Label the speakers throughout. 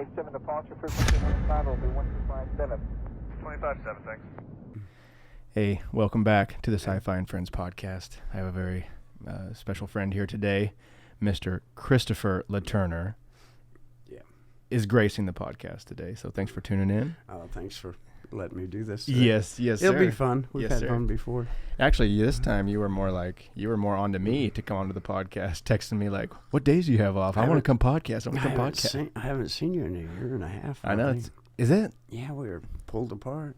Speaker 1: 27 departure frequency time will be 125.7.
Speaker 2: 25.7, thanks.
Speaker 3: Hey, welcome back to the SciFi And Friends podcast. I have a very special friend here today, Mr. Christopher LaTurner.
Speaker 4: Yeah.
Speaker 3: Is gracing the podcast today, so thanks for tuning in.
Speaker 4: Thanks for letting me do this today.
Speaker 3: Yes,
Speaker 4: It'll
Speaker 3: sir.
Speaker 4: be fun. We've
Speaker 3: Yes,
Speaker 4: had
Speaker 3: sir.
Speaker 4: fun before.
Speaker 3: Actually, this time you were more on to me to come onto the podcast, texting me like, "What days do you have off? I want to come podcast. I want to come podcast."
Speaker 4: I haven't seen you in a year and a half.
Speaker 3: I know.
Speaker 4: think.
Speaker 3: Is it?
Speaker 4: Yeah, we were pulled apart.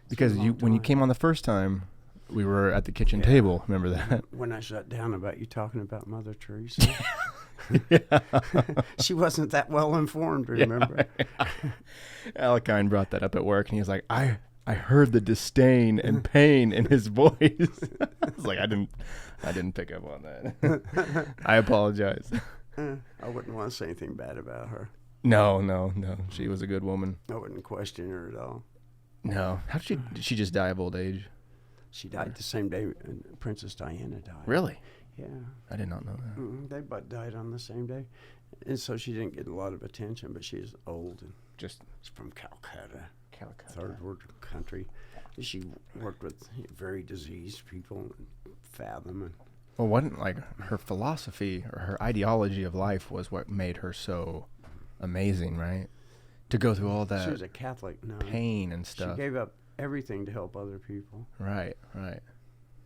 Speaker 3: Because
Speaker 4: been a long
Speaker 3: when you
Speaker 4: time.
Speaker 3: came on the first time, we were at the kitchen table. Remember that?
Speaker 4: When I shut down about you talking about Mother Teresa.
Speaker 3: Yeah.
Speaker 4: She wasn't that well informed, remember?
Speaker 3: Alekine brought that up at work, and he was like, I heard the disdain and pain in his voice. I was like, I didn't pick up on that. I apologize.
Speaker 4: I wouldn't want to say anything bad about her.
Speaker 3: No. She was a good woman.
Speaker 4: I wouldn't question her at all.
Speaker 3: No. Did she just die of old age?
Speaker 4: She died the same day Princess Diana died.
Speaker 3: Really?
Speaker 4: Yeah.
Speaker 3: I did not know that.
Speaker 4: They both died on the same day. And so she didn't get a lot of attention, but she's old and she's from Calcutta. Third world country. She worked with very diseased people and fathom. And
Speaker 3: Well, wasn't like her philosophy or her ideology of life was what made her so amazing, right? To go through all that
Speaker 4: she was a Catholic. No,
Speaker 3: pain and stuff.
Speaker 4: She gave up everything to help other people,
Speaker 3: Right.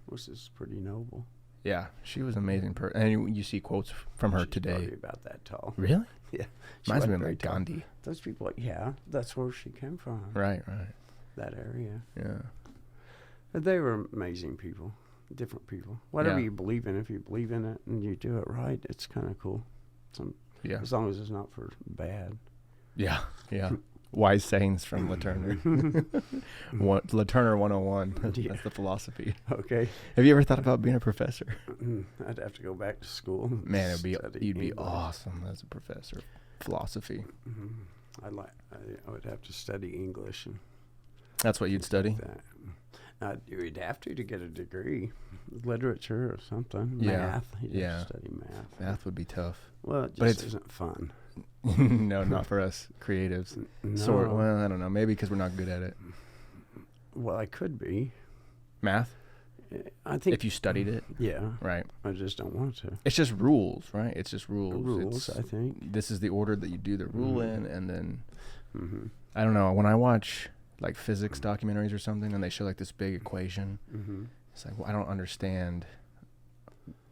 Speaker 4: which is pretty noble.
Speaker 3: Yeah, she was an amazing person. And you see quotes from her
Speaker 4: She's
Speaker 3: today.
Speaker 4: probably about that tall.
Speaker 3: Really?
Speaker 4: Yeah. She
Speaker 3: Reminds me
Speaker 4: wasn't
Speaker 3: of
Speaker 4: very
Speaker 3: like
Speaker 4: tall.
Speaker 3: Gandhi.
Speaker 4: Those people, yeah, that's where she came from.
Speaker 3: Right.
Speaker 4: That area.
Speaker 3: Yeah.
Speaker 4: But they were amazing people, different people. Whatever
Speaker 3: Yeah.
Speaker 4: you believe in, if you believe in it and you do it right, it's kind of cool.
Speaker 3: Yeah.
Speaker 4: As long as it's not for bad.
Speaker 3: Yeah. Wise sayings from LaTurner. LaTurner 101. That's the philosophy.
Speaker 4: Okay.
Speaker 3: Have you ever thought about being a professor?
Speaker 4: I'd have to go back to school. and
Speaker 3: Man,
Speaker 4: study
Speaker 3: you'd be
Speaker 4: English.
Speaker 3: awesome as a professor of philosophy.
Speaker 4: I would have to study English and
Speaker 3: That's what you'd study?
Speaker 4: that. You'd have to get a degree, literature or something.
Speaker 3: Yeah.
Speaker 4: Math. You'd
Speaker 3: Yeah.
Speaker 4: have to study math.
Speaker 3: Math would be tough.
Speaker 4: Well, it
Speaker 3: But
Speaker 4: just
Speaker 3: it's-
Speaker 4: isn't fun.
Speaker 3: No, not for us creatives.
Speaker 4: No.
Speaker 3: Sort. Well, I don't know. Maybe because we're not good at it.
Speaker 4: Well, I could be.
Speaker 3: Math?
Speaker 4: I think
Speaker 3: If you studied it?
Speaker 4: Yeah.
Speaker 3: Right.
Speaker 4: I just don't want to.
Speaker 3: It's just rules, right? It's just rules.
Speaker 4: Rules, I think.
Speaker 3: This is the order that you do the rule in, and then
Speaker 4: Mm-hmm.
Speaker 3: I don't know. When I watch like physics documentaries or something, and they show like this big equation,
Speaker 4: Mm-hmm.
Speaker 3: it's like, well, I don't understand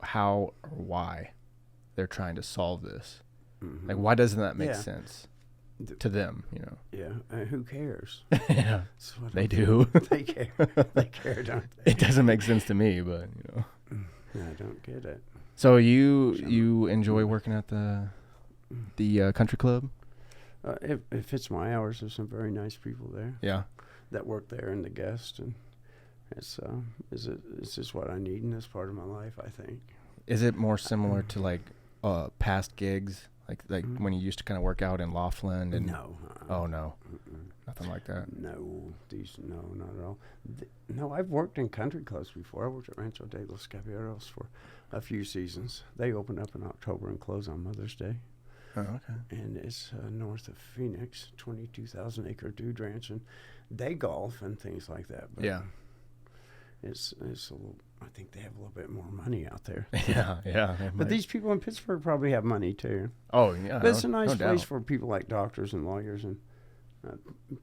Speaker 3: how or why they're trying to solve this.
Speaker 4: Mm-hmm.
Speaker 3: Like, why doesn't that make
Speaker 4: Yeah.
Speaker 3: sense to them? You know?
Speaker 4: Yeah. Who cares?
Speaker 3: Yeah,
Speaker 4: That's what
Speaker 3: they
Speaker 4: I'm
Speaker 3: do.
Speaker 4: They care. They care, don't they?
Speaker 3: It doesn't make sense to me, but you know.
Speaker 4: I don't get it.
Speaker 3: So you enjoy working at the country club?
Speaker 4: It fits my hours. There's some very nice people there
Speaker 3: Yeah.
Speaker 4: that work there and the guests, and it's just what I need in this part of my life, I think.
Speaker 3: Is it more similar to like past gigs, like when you used to kind of work out in Laughlin? And
Speaker 4: No.
Speaker 3: Oh no, nothing like that.
Speaker 4: No, not at all. No, I've worked in country clubs before. I worked at Rancho de los Caballeros for a few seasons. They open up in October and close on Mother's Day.
Speaker 3: Oh, okay.
Speaker 4: And it's north of Phoenix, 22,000 acre dude ranch, and they golf and things like that. But
Speaker 3: Yeah.
Speaker 4: it's a little. I think they have a little bit more money out there.
Speaker 3: Yeah.
Speaker 4: But these people in Pittsburgh probably have money too.
Speaker 3: Oh yeah.
Speaker 4: But it's a nice
Speaker 3: no
Speaker 4: place
Speaker 3: doubt.
Speaker 4: for people like doctors and lawyers and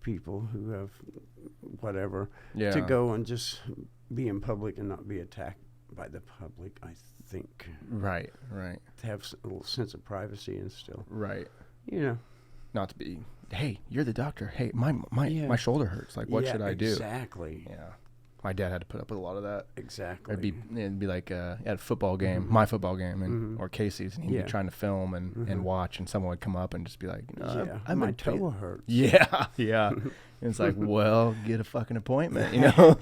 Speaker 4: people who have whatever
Speaker 3: Yeah.
Speaker 4: to go and just be in public and not be attacked by the public. I think
Speaker 3: Right.
Speaker 4: to have a little sense of privacy and still,
Speaker 3: Right.
Speaker 4: Not
Speaker 3: to be. Hey, you're the doctor. Hey, my
Speaker 4: Yeah.
Speaker 3: my shoulder hurts. Like, what
Speaker 4: Yeah,
Speaker 3: should I do?
Speaker 4: Exactly.
Speaker 3: Yeah. My dad had to put up with a lot of that.
Speaker 4: Exactly.
Speaker 3: It'd be like at a football game, my football game, and or Casey's, and he'd
Speaker 4: Yeah.
Speaker 3: be trying to film and watch, and someone would come up and just be like,
Speaker 4: yeah, my toe hurts.
Speaker 3: Yeah. And it's like, well, get a fucking appointment, you know?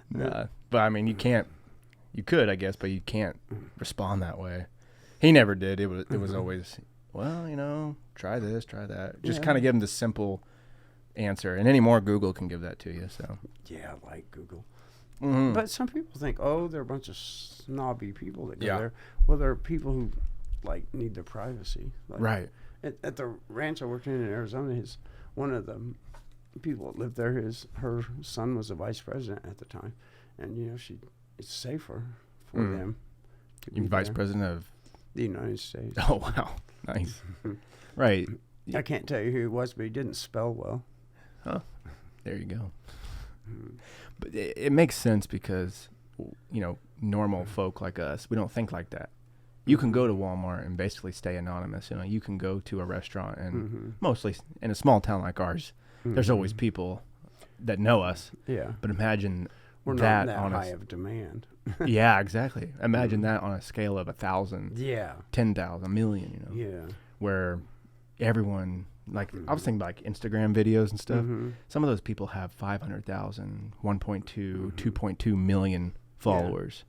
Speaker 3: Nah. But I mean, you could, I guess, but you can't respond that way. He never did. It was always, well, try this, try that. Just
Speaker 4: Yeah.
Speaker 3: kind of give him the simple answer. And anymore, Google can give that to you, so.
Speaker 4: Yeah, I like Google.
Speaker 3: Mhm.
Speaker 4: But some people think, they're a bunch of snobby people that go
Speaker 3: Yeah.
Speaker 4: there. Well, there are people who like need their privacy. Like,
Speaker 3: right.
Speaker 4: At the ranch I worked in Arizona, one of the people that lived there, her son was a vice president at the time, and it's safer for them.
Speaker 3: You're vice president of
Speaker 4: the United States.
Speaker 3: Oh wow, nice. Right.
Speaker 4: I can't tell you who he was, but he didn't spell well.
Speaker 3: Huh. There you go. But it makes sense because, normal folk like us, we don't think like that. You can go to Walmart and basically stay anonymous. You can go to a restaurant and mostly in a small town like ours, there's always people that know us. Yeah. But imagine
Speaker 4: we're not that high of demand.
Speaker 3: Yeah, exactly. Imagine that on a scale of 1,000.
Speaker 4: Yeah.
Speaker 3: 10,000, a million. Yeah. Where everyone. Like I was thinking about like Instagram videos and stuff. Some of those people have 500,000, 1.2, 2.2 million followers.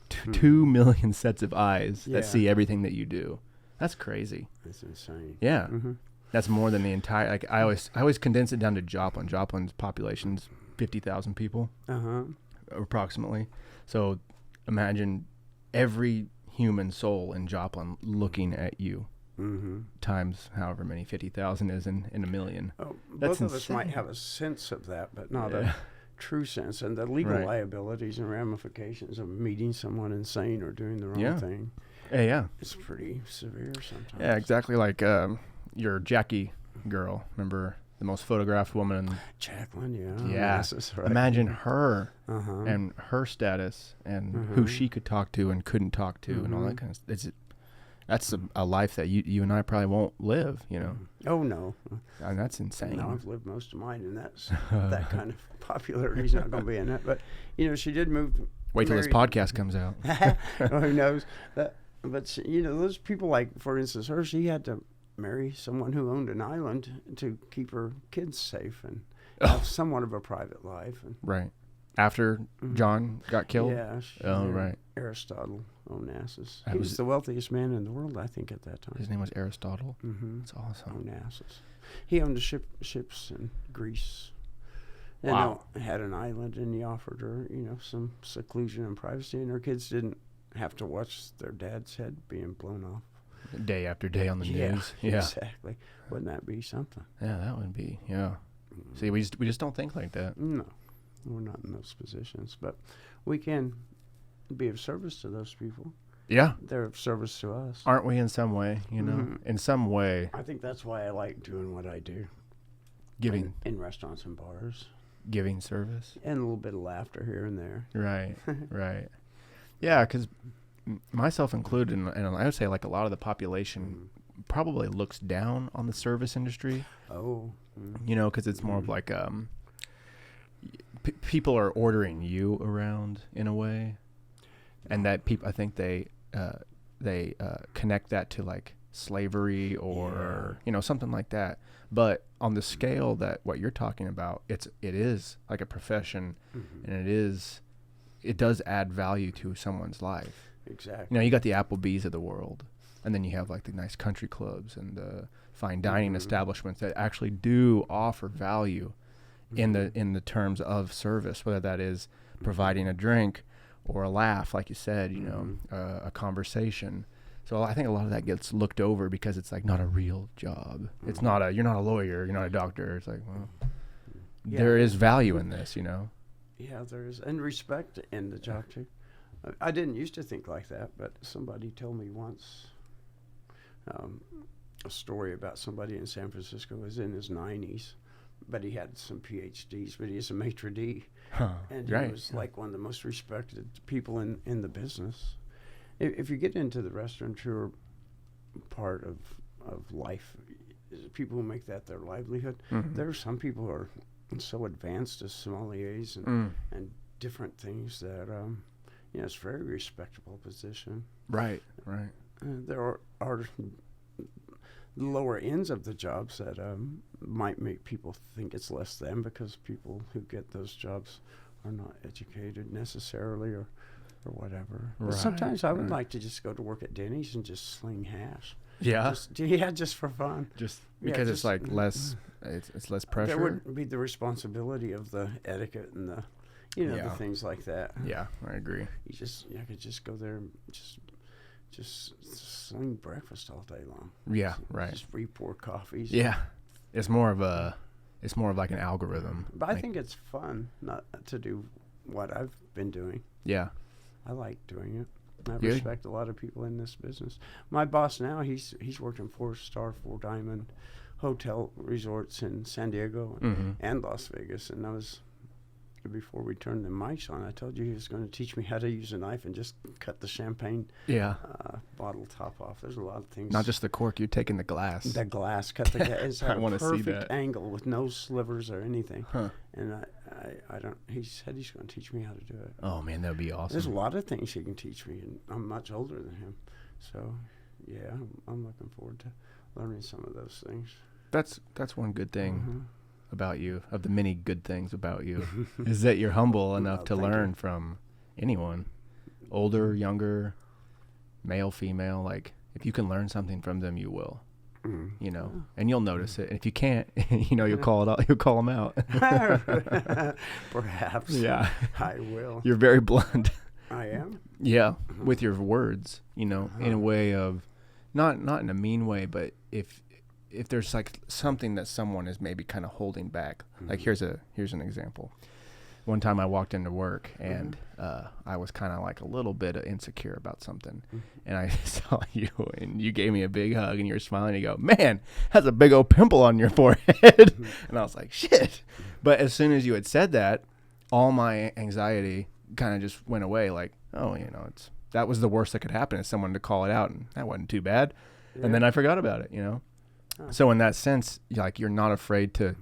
Speaker 3: 2 million sets of eyes that see everything that you do. That's crazy.
Speaker 4: That's insane.
Speaker 3: Yeah. That's more than the entire, like I always condense it down to Joplin. Joplin's population's 50,000 people. Approximately. So imagine every human soul in Joplin looking at you. Times however many 50,000 is in a million.
Speaker 4: Oh, both of us might have a sense of that, but not a true sense. And the legal liabilities and ramifications of meeting someone insane or doing the wrong thing.
Speaker 3: Yeah.
Speaker 4: It's pretty severe sometimes.
Speaker 3: Yeah, exactly. Like your Jackie girl. Remember the most photographed woman?
Speaker 4: Jacqueline, yeah.
Speaker 3: Yeah.
Speaker 4: Right.
Speaker 3: Imagine her and her status and who she could talk to and couldn't talk to and all that kind of stuff. That's a life that you and I probably won't live,
Speaker 4: Oh, no.
Speaker 3: And that's insane.
Speaker 4: No, I've lived most of mine, and that's that kind of popularity's not going to be in it. But, she did move.
Speaker 3: Wait till this podcast comes out.
Speaker 4: Well, who knows? But those people, like, for instance, she had to marry someone who owned an island to keep her kids safe and have somewhat of a private life. And
Speaker 3: right. After John got killed?
Speaker 4: Yeah.
Speaker 3: Right.
Speaker 4: Aristotle Onassis. He was the wealthiest man in the world, I think, at that time.
Speaker 3: His name was Aristotle? That's awesome.
Speaker 4: Onassis. He owned the ships in Greece. And had an island, and he offered her, some seclusion and privacy, and her kids didn't have to watch their dad's head being blown off.
Speaker 3: Day after day on the news. Yeah,
Speaker 4: exactly. Wouldn't that be something?
Speaker 3: Yeah, that would be, See, we just don't think like that.
Speaker 4: No. We're not in those positions, but we can be of service to those people.
Speaker 3: Yeah.
Speaker 4: They're of service to us.
Speaker 3: Aren't we in some way, In some way.
Speaker 4: I think that's why I like doing what I do.
Speaker 3: Giving.
Speaker 4: In restaurants and bars.
Speaker 3: Giving service.
Speaker 4: And a little bit of laughter here and there.
Speaker 3: Right, right. Yeah, because myself included, and I would say like a lot of the population probably looks down on the service industry.
Speaker 4: Oh.
Speaker 3: Because it's more of like... people are ordering you around in a way, and that people, I think they connect that to like slavery or something like that. But on the scale that what you're talking about, it is like a profession, and it does add value to someone's life.
Speaker 4: Exactly.
Speaker 3: You got the Applebee's of the world, and then you have like the nice country clubs and the fine dining establishments that actually do offer value. In the terms of service, whether that is providing a drink or a laugh, like you said, a conversation. So I think a lot of that gets looked over because it's like not a real job. It's not you're not a lawyer, you're not a doctor. It's like, well, there is value in this,
Speaker 4: Yeah, there is, and respect in the job too. I didn't used to think like that, but somebody told me once a story about somebody in San Francisco who was in his 90s. But he had some PhDs, but he's a maitre d'. And he was like one of the most respected people in the business. If you get into the restaurateur part of life, people who make that their livelihood, there are some people who are so advanced as sommeliers and different things that, it's a very respectable position.
Speaker 3: Right.
Speaker 4: There are the lower ends of the jobs that might make people think it's less than because people who get those jobs are not educated necessarily or whatever. But sometimes I would like to just go to work at Denny's and just sling hash.
Speaker 3: Yeah.
Speaker 4: Just for fun.
Speaker 3: Just because it's like less, it's less pressure.
Speaker 4: There wouldn't be the responsibility of the etiquette and the, the things like that.
Speaker 3: Yeah, I agree.
Speaker 4: I could just go there and just sling breakfast all day long.
Speaker 3: Yeah, right.
Speaker 4: Just re-pour coffees.
Speaker 3: Yeah, it's more of like an algorithm.
Speaker 4: But I think it's fun not to do what I've been doing.
Speaker 3: Yeah,
Speaker 4: I like doing it. I
Speaker 3: Good.
Speaker 4: respect a lot of people in this business. My boss now, he's working 4-star, 4-diamond hotel resorts in San Diego and Las Vegas. And I was, before we turned the mics on, I told you he was going to teach me how to use a knife and just cut the champagne bottle top off. There's a lot of things.
Speaker 3: Not just the cork, you're taking the glass.
Speaker 4: The glass, cut the glass. It's
Speaker 3: I
Speaker 4: at
Speaker 3: wanna
Speaker 4: a
Speaker 3: see
Speaker 4: perfect
Speaker 3: that.
Speaker 4: angle with no slivers or anything.
Speaker 3: Huh.
Speaker 4: And I don't, he said he's going to teach me how to do it.
Speaker 3: Oh man, that would be awesome.
Speaker 4: There's a lot of things he can teach me, and I'm much older than him. So, yeah, I'm looking forward to learning some of those things.
Speaker 3: That's one good thing about you, of the many good things about you, is that you're humble enough to learn from anyone, older, younger, male, female. Like, if you can learn something from them, you will. You know, and you'll notice it. And if you can't, you know, you'll call them out.
Speaker 4: Perhaps.
Speaker 3: Yeah.
Speaker 4: I will.
Speaker 3: You're very blunt.
Speaker 4: I am.
Speaker 3: Yeah, with your words, you know, in a way of, not in a mean way, but if there's like something that someone is maybe kind of holding back. Like here's an example. One time I walked into work and I was kind of like a little bit insecure about something, and I saw you and you gave me a big hug and you were smiling and you go, "Man, that's a big old pimple on your forehead." And I was like, "Shit." But as soon as you had said that, all my anxiety kind of just went away. Like, oh, you know, that was the worst that could happen, is someone to call it out, and that wasn't too bad. Yeah. And then I forgot about it, you know? So in that sense, like, you're not afraid to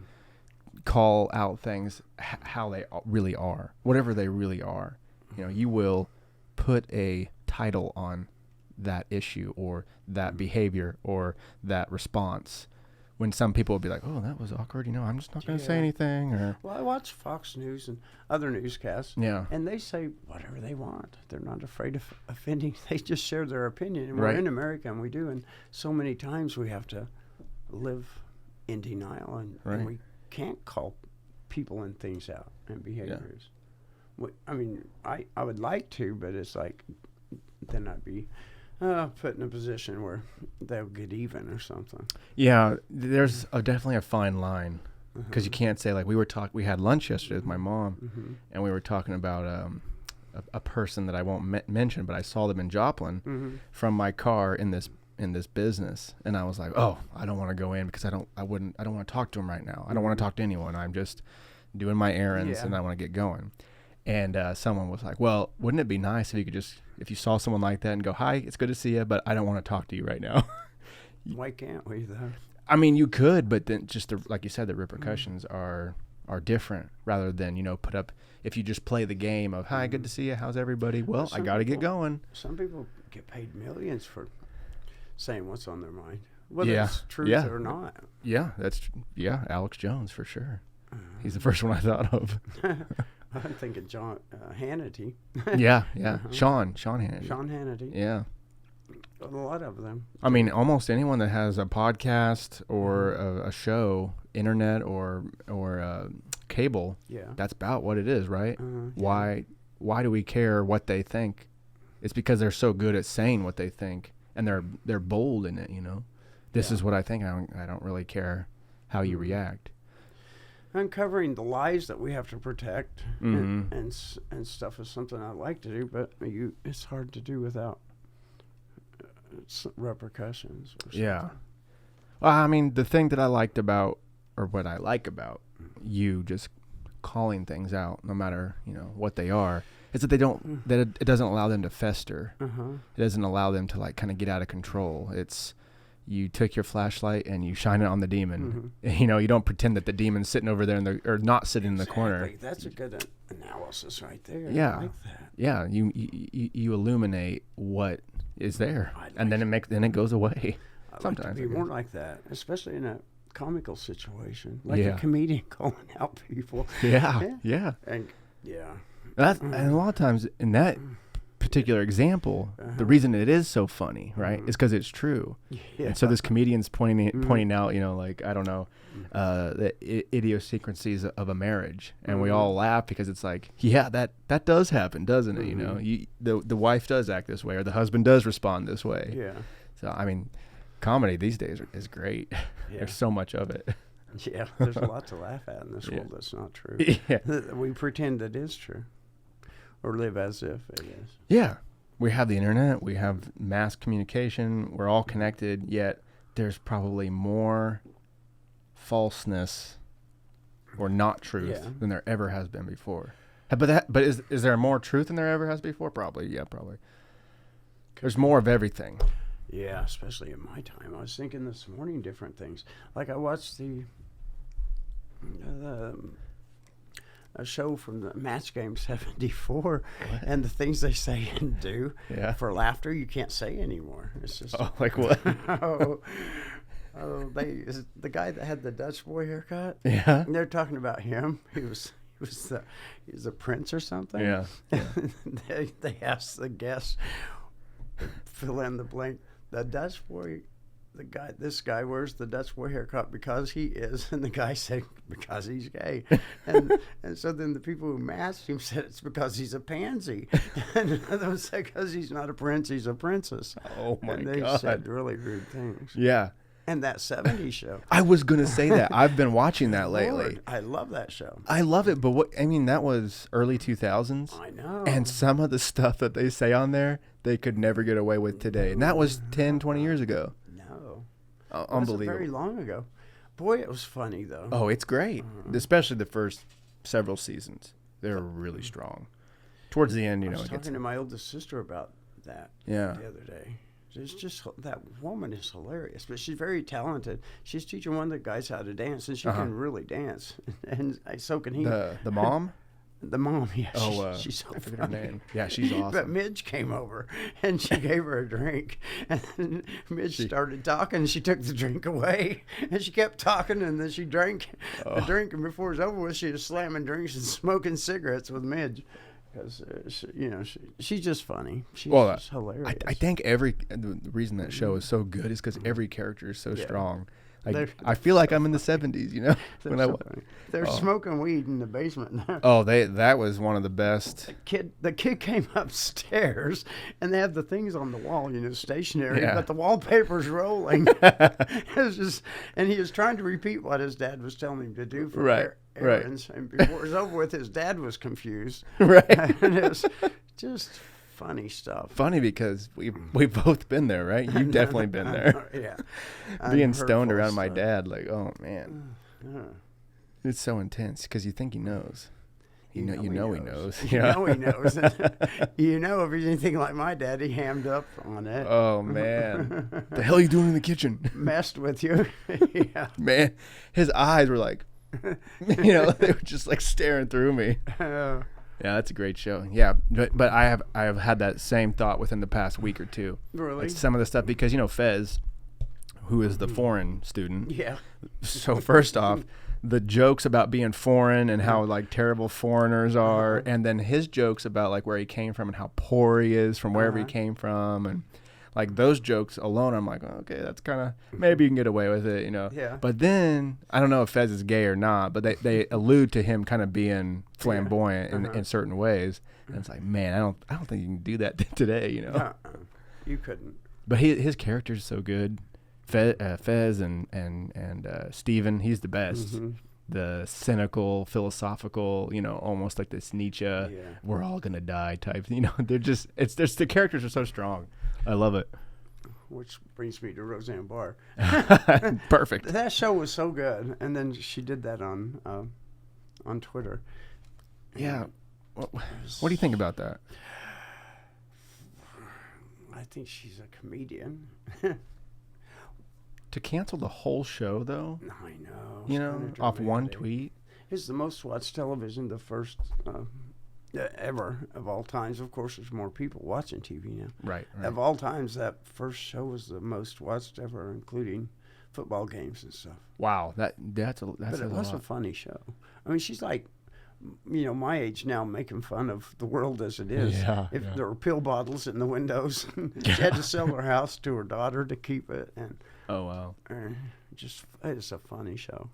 Speaker 3: call out things how they really are, whatever they really are. You know, you will put a title on that issue or that behavior or that response, when some people will be like, "Oh, that was awkward," you know, I'm just not going to say anything. Or,
Speaker 4: well, I watch Fox News and other newscasts, and they say whatever they want. They're not afraid of offending. They just share their opinion. And we're in America, and we do. And so many times we have to live in denial, and we can't call people and things out and behaviors. I mean, I would like to, but it's like, then I'd be put in a position where they'll get even or something.
Speaker 3: Yeah, there's definitely a fine line, because you can't say, like, we had lunch yesterday with my mom, and we were talking about a person that I won't mention, but I saw them in Joplin from my car in this business, and I was like, "Oh, I don't want to go in because I don't want to talk to him right now. I don't want to talk to anyone. I'm just doing my errands and I want to get going." And someone was like, "Well, wouldn't it be nice if you could if you saw someone like that and go, 'Hi, it's good to see you, but I don't want to talk to you right now.'"
Speaker 4: Why can't we though?
Speaker 3: I mean, you could, but then just like you said, the repercussions are different, rather than, you know, put up, if you just play the game of, "Hi, good to see you. How's everybody?" Well, I got to get going.
Speaker 4: Some people get paid millions for saying what's on their mind, whether it's truth or not.
Speaker 3: Yeah, Alex Jones for sure. He's the first one I thought of.
Speaker 4: I'm thinking John Hannity.
Speaker 3: Yeah. Sean Hannity.
Speaker 4: Sean Hannity.
Speaker 3: Yeah.
Speaker 4: A lot of them.
Speaker 3: I mean, almost anyone that has a podcast or a show, internet or cable. Yeah. That's about what it is, right? Why do we care what they think? It's because they're so good at saying what they think, and they're bold in it. You know, this is what I think. I don't really care how you react.
Speaker 4: Uncovering the lies that we have to protect and stuff is something I like to do, but it's hard to do without repercussions. Or something.
Speaker 3: Yeah. Well, I mean, the thing that I like about you just calling things out, no matter, you know, what they are, is that they don't, that it doesn't allow them to fester. It doesn't allow them to, like, kind of get out of control. It's, you took your flashlight and you shine it on the demon. You know, you don't pretend that the demon's sitting over there or not sitting in the corner.
Speaker 4: That's a good analysis right there.
Speaker 3: Yeah.
Speaker 4: I like that.
Speaker 3: Yeah. You illuminate what is there, and then it goes away.
Speaker 4: Sometimes like to be more like that, especially in a comical situation, like a comedian calling out people.
Speaker 3: Yeah.
Speaker 4: And
Speaker 3: and a lot of times in that particular example, the reason it is so funny, right, is because it's true.
Speaker 4: Yeah.
Speaker 3: And so this comedian's pointing out, like, I don't know, the idiosyncrasies of a marriage, and we all laugh because it's like, yeah, that does happen, doesn't it? The wife does act this way, or the husband does respond this way.
Speaker 4: Yeah.
Speaker 3: So I mean, comedy these days is great.
Speaker 4: Yeah.
Speaker 3: There's so much of it.
Speaker 4: Yeah, there's a lot to laugh at in this world that's not true.
Speaker 3: Yeah.
Speaker 4: We pretend it is true, or live as if it is.
Speaker 3: Yeah. We have the internet. We have mass communication. We're all connected, yet there's probably more falseness or not truth than there ever has been before. But is there more truth than there ever has before? Probably. Yeah, probably. There's more of everything.
Speaker 4: Yeah, especially in my time. I was thinking this morning different things. Like I watched a show from the Match Game 74, and the things they say and do for laughter you can't say anymore. It's just
Speaker 3: like what?
Speaker 4: The guy that had the Dutch boy haircut.
Speaker 3: Yeah,
Speaker 4: they're talking about him. He was a prince or something.
Speaker 3: Yeah.
Speaker 4: They asked the guest, fill in the blank. The Dutch boy, this guy wears the Dutch boy haircut because he is, and the guy said because he's gay, and so then the people who matched him said it's because he's a pansy, and another one said because he's not a prince, he's a princess.
Speaker 3: Oh my
Speaker 4: God! They said really rude things.
Speaker 3: Yeah.
Speaker 4: And that 70s show.
Speaker 3: I was gonna say that. I've been watching that lately.
Speaker 4: Lord, I love that show.
Speaker 3: I love it, but that was early 2000s.
Speaker 4: I know.
Speaker 3: And some of the stuff that they say on there, they could never get away with today. And that was 10, 20 years ago.
Speaker 4: No.
Speaker 3: Unbelievable.
Speaker 4: Very long ago. Boy, it was funny, though.
Speaker 3: Oh, it's great. Especially the first several seasons. They're really strong. Towards the end,
Speaker 4: I was talking to my oldest sister about that the other day. It's just, that woman is hilarious, but she's very talented. She's teaching one of the guys how to dance, and she can really dance, and so can he.
Speaker 3: The mom?
Speaker 4: The mom, yeah.
Speaker 3: Oh,
Speaker 4: she's so
Speaker 3: I forget
Speaker 4: funny.
Speaker 3: her name. Yeah, she's awesome.
Speaker 4: But Midge came over, and she gave her a drink, and then Midge started talking, and she took the drink away, and she kept talking, and then she drank the drink, and before it was over with, she was slamming drinks and smoking cigarettes with Midge. Because she's just funny. She's just hilarious.
Speaker 3: I think the reason that show is so good is because every character is so strong. Like, I feel like I'm in the 70s,
Speaker 4: They're smoking weed in the basement.
Speaker 3: Oh, that was one of the best.
Speaker 4: The kid came upstairs, and they have the things on the wall, stationary, but the wallpaper's rolling. It's just, and he was trying to repeat what his dad was telling him to do for errands. And before it was over with, his dad was confused.
Speaker 3: Right.
Speaker 4: And it was just funny stuff.
Speaker 3: Funny because we've both been there, right? You've definitely been there.
Speaker 4: Yeah.
Speaker 3: Being stoned around my dad, like, oh man, it's so intense because you think he knows. You know he knows.
Speaker 4: You know he knows. If he's anything like my dad, he hammed up on it.
Speaker 3: Oh man, the hell are you doing in the kitchen?
Speaker 4: Messed with you. Yeah.
Speaker 3: Man, his eyes were like, they were just like staring through me. Yeah, that's a great show. Yeah, but I have had that same thought within the past week or two.
Speaker 4: Really?
Speaker 3: Like some of the stuff, because Fez, who is the foreign student.
Speaker 4: Yeah.
Speaker 3: So first off, the jokes about being foreign and how like terrible foreigners are, and then his jokes about like where he came from and how poor he is from wherever he came from, and like those jokes alone, I'm like, okay, that's kind of, maybe you can get away with it,
Speaker 4: Yeah.
Speaker 3: But then I don't know if Fez is gay or not, but they allude to him kind of being flamboyant in certain ways, and it's like, man, I don't think you can do that today,
Speaker 4: You couldn't.
Speaker 3: But his character is so good. Fez and Steven, he's the best.
Speaker 4: Mm-hmm.
Speaker 3: The cynical, philosophical, almost like this Nietzsche, we're all gonna die type. They're just the characters are so strong. I love it.
Speaker 4: Which brings me to Roseanne Barr.
Speaker 3: Perfect.
Speaker 4: That show was so good, and then she did that on Twitter.
Speaker 3: Yeah. What do you think about that?
Speaker 4: I think she's a comedian.
Speaker 3: To cancel the whole show, though?
Speaker 4: I know.
Speaker 3: Off one tweet?
Speaker 4: It's the most watched television, the first ever of all times. Of course, there's more people watching TV now.
Speaker 3: Right.
Speaker 4: Of all times, that first show was the most watched ever, including football games and stuff.
Speaker 3: Wow, that's
Speaker 4: but it was a funny show. I mean, she's like my age now making fun of the world as it is. If there were pill bottles in the windows, she had to sell her house to her daughter to keep it. And
Speaker 3: oh wow,
Speaker 4: it's a funny show.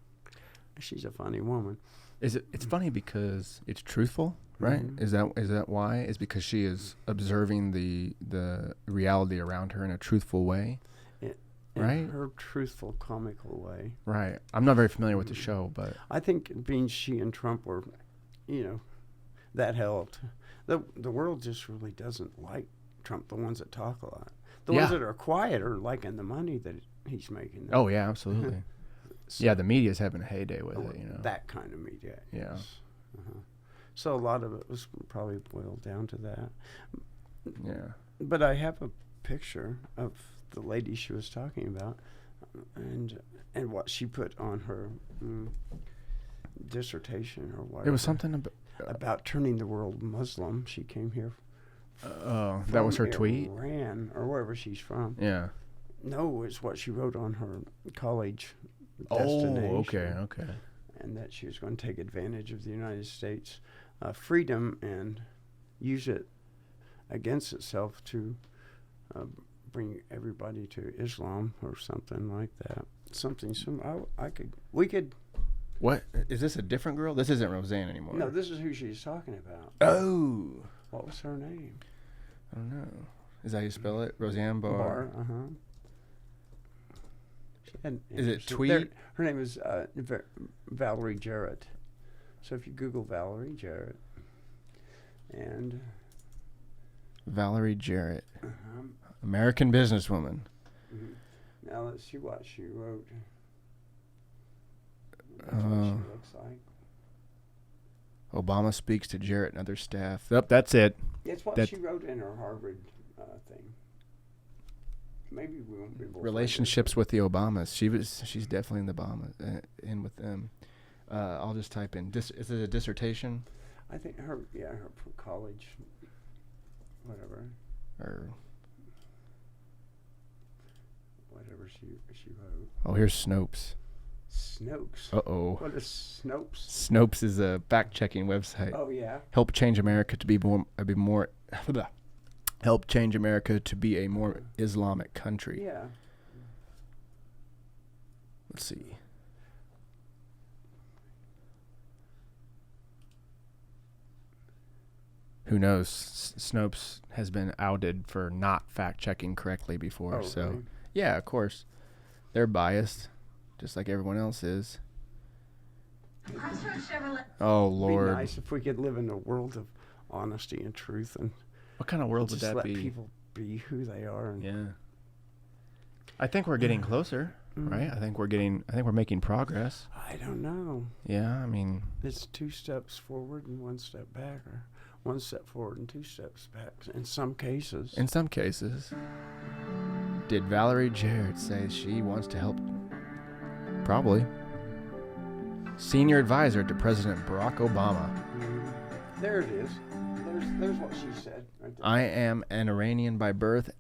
Speaker 4: She's a funny woman.
Speaker 3: It's funny because it's truthful, right? Is that why? Is because she is observing the reality around her in a truthful way, right?
Speaker 4: In her truthful, comical way.
Speaker 3: Right. I'm not very familiar with the show, but
Speaker 4: I think being she and Trump were, that helped. The world just really doesn't like Trump. The ones that talk a lot. The ones that are quiet are liking the money that he's making.
Speaker 3: Oh yeah, absolutely. So, the media's having a heyday with it,
Speaker 4: That kind of media.
Speaker 3: Yeah.
Speaker 4: Yes. So a lot of it was probably boiled down to that.
Speaker 3: Yeah.
Speaker 4: But I have a picture of the lady she was talking about, and what she put on her dissertation or whatever.
Speaker 3: It was something
Speaker 4: about turning the world Muslim. She came here.
Speaker 3: That was her tweet?
Speaker 4: Iran or wherever she's from.
Speaker 3: Yeah.
Speaker 4: No, it's what she wrote on her college destination.
Speaker 3: Oh, okay.
Speaker 4: And that she was going to take advantage of the United States freedom and use it against itself to bring everybody to Islam or something like that. We could.
Speaker 3: What? Is this a different girl? This isn't Roseanne anymore.
Speaker 4: No, this is who she's talking about.
Speaker 3: Oh.
Speaker 4: What was her name?
Speaker 3: I don't know. Is that how you spell it? Roseanne Barr? Is it tweet?
Speaker 4: Her name is Valerie Jarrett. So if you Google Valerie Jarrett and...
Speaker 3: Valerie Jarrett. American businesswoman.
Speaker 4: Now let's see what she wrote. That's what she looks like.
Speaker 3: Obama speaks to Jarrett and other staff. Yep, that's it.
Speaker 4: It's what she wrote in her Harvard thing. Maybe we won't be able to
Speaker 3: relationships with the Obamas. She's definitely in the Obama in with them. I'll just type in. Is it a dissertation?
Speaker 4: I think her college, whatever.
Speaker 3: Or
Speaker 4: whatever she wrote.
Speaker 3: Oh, here's Snopes.
Speaker 4: Snopes.
Speaker 3: Uh-oh.
Speaker 4: What is Snopes?
Speaker 3: Snopes is a fact-checking website.
Speaker 4: Oh yeah.
Speaker 3: Help change America to be more help change America to be a more Islamic country.
Speaker 4: Yeah.
Speaker 3: Let's see. Who knows? Snopes has been outed for not fact-checking correctly before. So,
Speaker 4: really?
Speaker 3: Yeah, of course. They're biased, just like everyone else is. Oh, Lord.
Speaker 4: It'd be nice if we could live in a world of honesty and truth. And
Speaker 3: what kind of world would that be?
Speaker 4: Just let people be who they are. And
Speaker 3: yeah. I think we're getting closer, right? I think we're making progress.
Speaker 4: I don't know.
Speaker 3: Yeah, I mean.
Speaker 4: It's 2 steps forward and 1 step back, or 1 step forward and 2 steps back in some cases.
Speaker 3: In some cases. Did Valerie Jarrett say she wants to help? Probably. Senior advisor to President Barack Obama.
Speaker 4: There it is. There's what she said. Right there.
Speaker 3: I am an Iranian by birth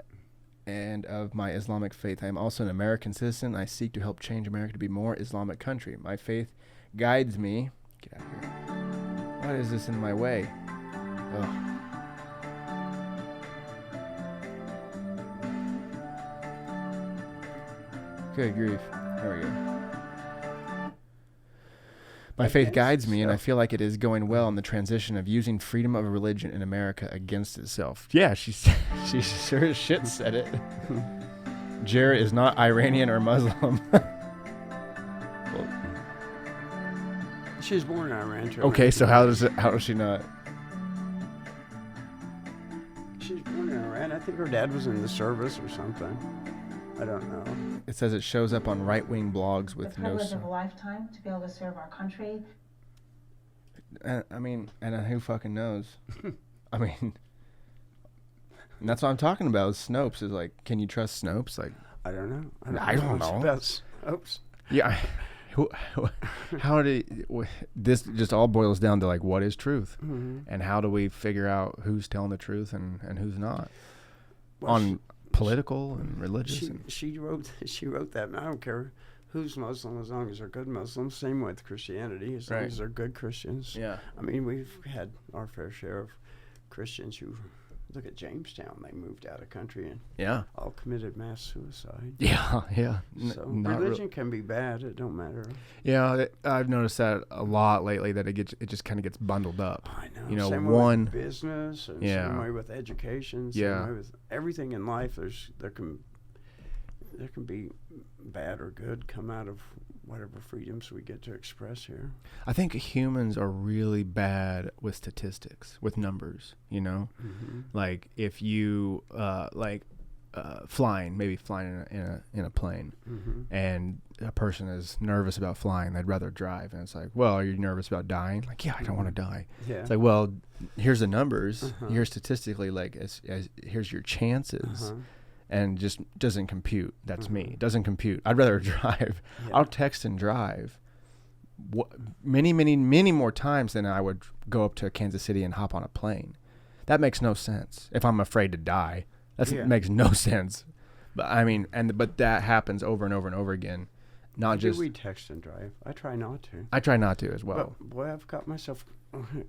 Speaker 3: and of my Islamic faith. I am also an American citizen. I seek to help change America to be more Islamic country. My faith guides me. Get out of here. What is this in my way? Ugh. Good grief. There we go. My faith guides me, and I feel like it is going well in the transition of using freedom of religion in America against itself. Yeah, she sure as shit said it. Jarrett is not Iranian or Muslim. Well,
Speaker 4: she was born in Iran.
Speaker 3: Okay, so how does she not?
Speaker 4: She was born in Iran. I think her dad was in the service or something. I don't know.
Speaker 3: It says it shows up on right-wing blogs with no...
Speaker 5: The privilege of a lifetime to be able to serve our country.
Speaker 3: I mean, and who fucking knows? I mean, and that's what I'm talking about. Is Snopes is like, can you trust Snopes? Like,
Speaker 4: I don't know.
Speaker 3: I don't know.
Speaker 4: Oops.
Speaker 3: Yeah. How do this just all boils down to like what is truth, and how do we figure out who's telling the truth and who's not? Well, on political and religious.
Speaker 4: She wrote that. And I don't care who's Muslim as long as they're good Muslims. Same with Christianity, as long as they're good Christians.
Speaker 3: Yeah.
Speaker 4: I mean, we've had our fair share of Christians who, look at Jamestown, they moved out of country and all committed mass suicide.
Speaker 3: Yeah, yeah.
Speaker 4: So religion can be bad. It don't matter.
Speaker 3: Yeah, I've noticed that a lot lately, that it just kind of gets bundled up.
Speaker 4: I know.
Speaker 3: You know,
Speaker 4: same way with business, and same way with education, same way with everything in life. There can be bad or good come out of whatever freedoms we get to express here.
Speaker 3: I think humans are really bad with statistics, with numbers, you know?
Speaker 4: Mm-hmm.
Speaker 3: Like if you flying in a plane,
Speaker 4: mm-hmm.
Speaker 3: and a person is nervous about flying, they'd rather drive, and it's like, well, are you nervous about dying? Like, yeah, I don't want to die.
Speaker 4: Yeah.
Speaker 3: It's like, well, here's the numbers.
Speaker 4: Uh-huh.
Speaker 3: Here's statistically, like, as here's your chances.
Speaker 4: Uh-huh.
Speaker 3: And just doesn't compute. That's
Speaker 4: Mm-hmm.
Speaker 3: me. It doesn't compute. I'd rather drive.
Speaker 4: Yeah.
Speaker 3: I'll text and drive many more times than I would go up to Kansas City and hop on a plane. That makes no sense. If I'm afraid to die, that makes no sense. But I mean, but that happens over and over and over again. Not just
Speaker 4: we text and drive. I try not to.
Speaker 3: I try not to as well.
Speaker 4: But boy, I've got myself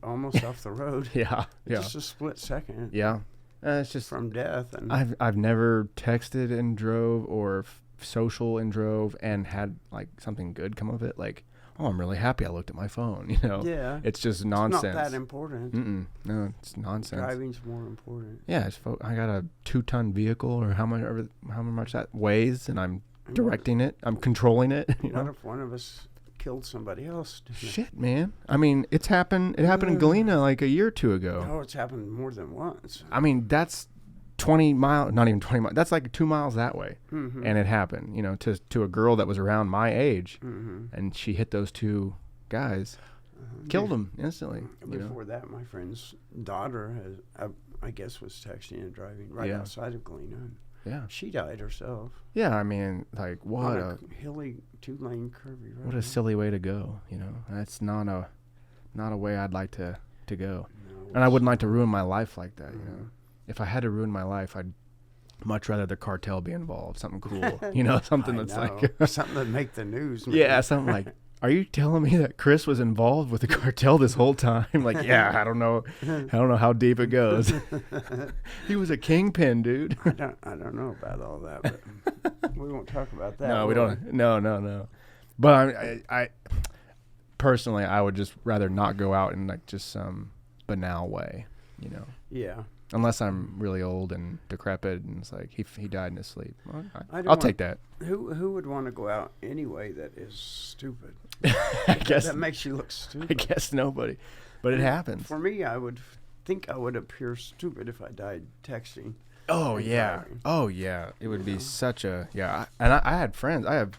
Speaker 4: almost off the road.
Speaker 3: Yeah.
Speaker 4: Just a split second.
Speaker 3: Yeah. It's just
Speaker 4: from death. And
Speaker 3: I've never texted and drove or social and drove and had like something good come of it. Like, oh, I'm really happy I looked at my phone. You know,
Speaker 4: yeah,
Speaker 3: it's just nonsense.
Speaker 4: It's not that important.
Speaker 3: No, it's nonsense.
Speaker 4: Driving's more important.
Speaker 3: Yeah, I got a 2-ton vehicle, or how much that weighs, and I'm directing it. I'm controlling it.
Speaker 4: What if one of us killed somebody else?
Speaker 3: Shit, man. I mean, it's happened. It happened in Galena like a year or two ago.
Speaker 4: Oh, it's happened more than once.
Speaker 3: I mean, that's 20 miles, not even 20 miles. That's like 2 miles that way.
Speaker 4: Mm-hmm.
Speaker 3: And it happened, you know, to a girl that was around my age.
Speaker 4: Mm-hmm.
Speaker 3: And she hit those two guys, killed them instantly.
Speaker 4: Before that, my friend's daughter, I guess, was texting and driving right outside of Galena.
Speaker 3: Yeah.
Speaker 4: She died herself.
Speaker 3: Yeah, I mean, like, what a
Speaker 4: hilly 2-lane curvy road.
Speaker 3: What a silly way to go, you know. That's not a way I'd like to go.
Speaker 4: No,
Speaker 3: and I wouldn't like to ruin my life like that, you know. If I had to ruin my life, I'd much rather the cartel be involved, something cool, you know, something that's like
Speaker 4: something that make the news. Man.
Speaker 3: Yeah, something like, are you telling me that Chris was involved with the cartel this whole time? Like, yeah, I don't know how deep it goes. He was a kingpin, dude.
Speaker 4: I don't know about all that, but we won't talk about that.
Speaker 3: No, we don't. No. But I personally, I would just rather not go out in like just some banal way, you know.
Speaker 4: Yeah.
Speaker 3: Unless I'm really old and decrepit, and it's like he died in his sleep. Well,
Speaker 4: I'll
Speaker 3: take that.
Speaker 4: Who would want to go out anyway that is stupid?
Speaker 3: I guess
Speaker 4: that makes you look stupid.
Speaker 3: I guess nobody, but it happens.
Speaker 4: For me, I would think I would appear stupid if I died texting.
Speaker 3: Oh yeah,
Speaker 4: driving.
Speaker 3: Oh yeah. It would be such a And I had friends. Let's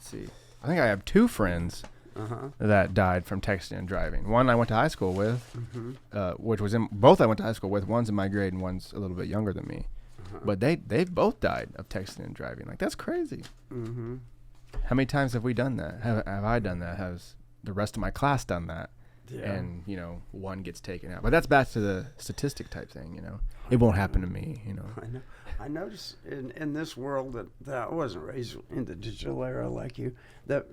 Speaker 3: see. I think I have 2 friends. That died from texting and driving. One I went to high school with, which was both I went to high school with. One's in my grade and one's a little bit younger than me. But they've both died of texting and driving. Like, that's crazy.
Speaker 4: Mm-hmm.
Speaker 3: How many times have we done that? Have I done that? Has the rest of my class done that?
Speaker 4: Yeah.
Speaker 3: And, you know, one gets taken out. But that's back to the statistic type thing, you know. It won't happen to me, you know.
Speaker 4: I know. I noticed in this world that I wasn't raised in the digital era like you, that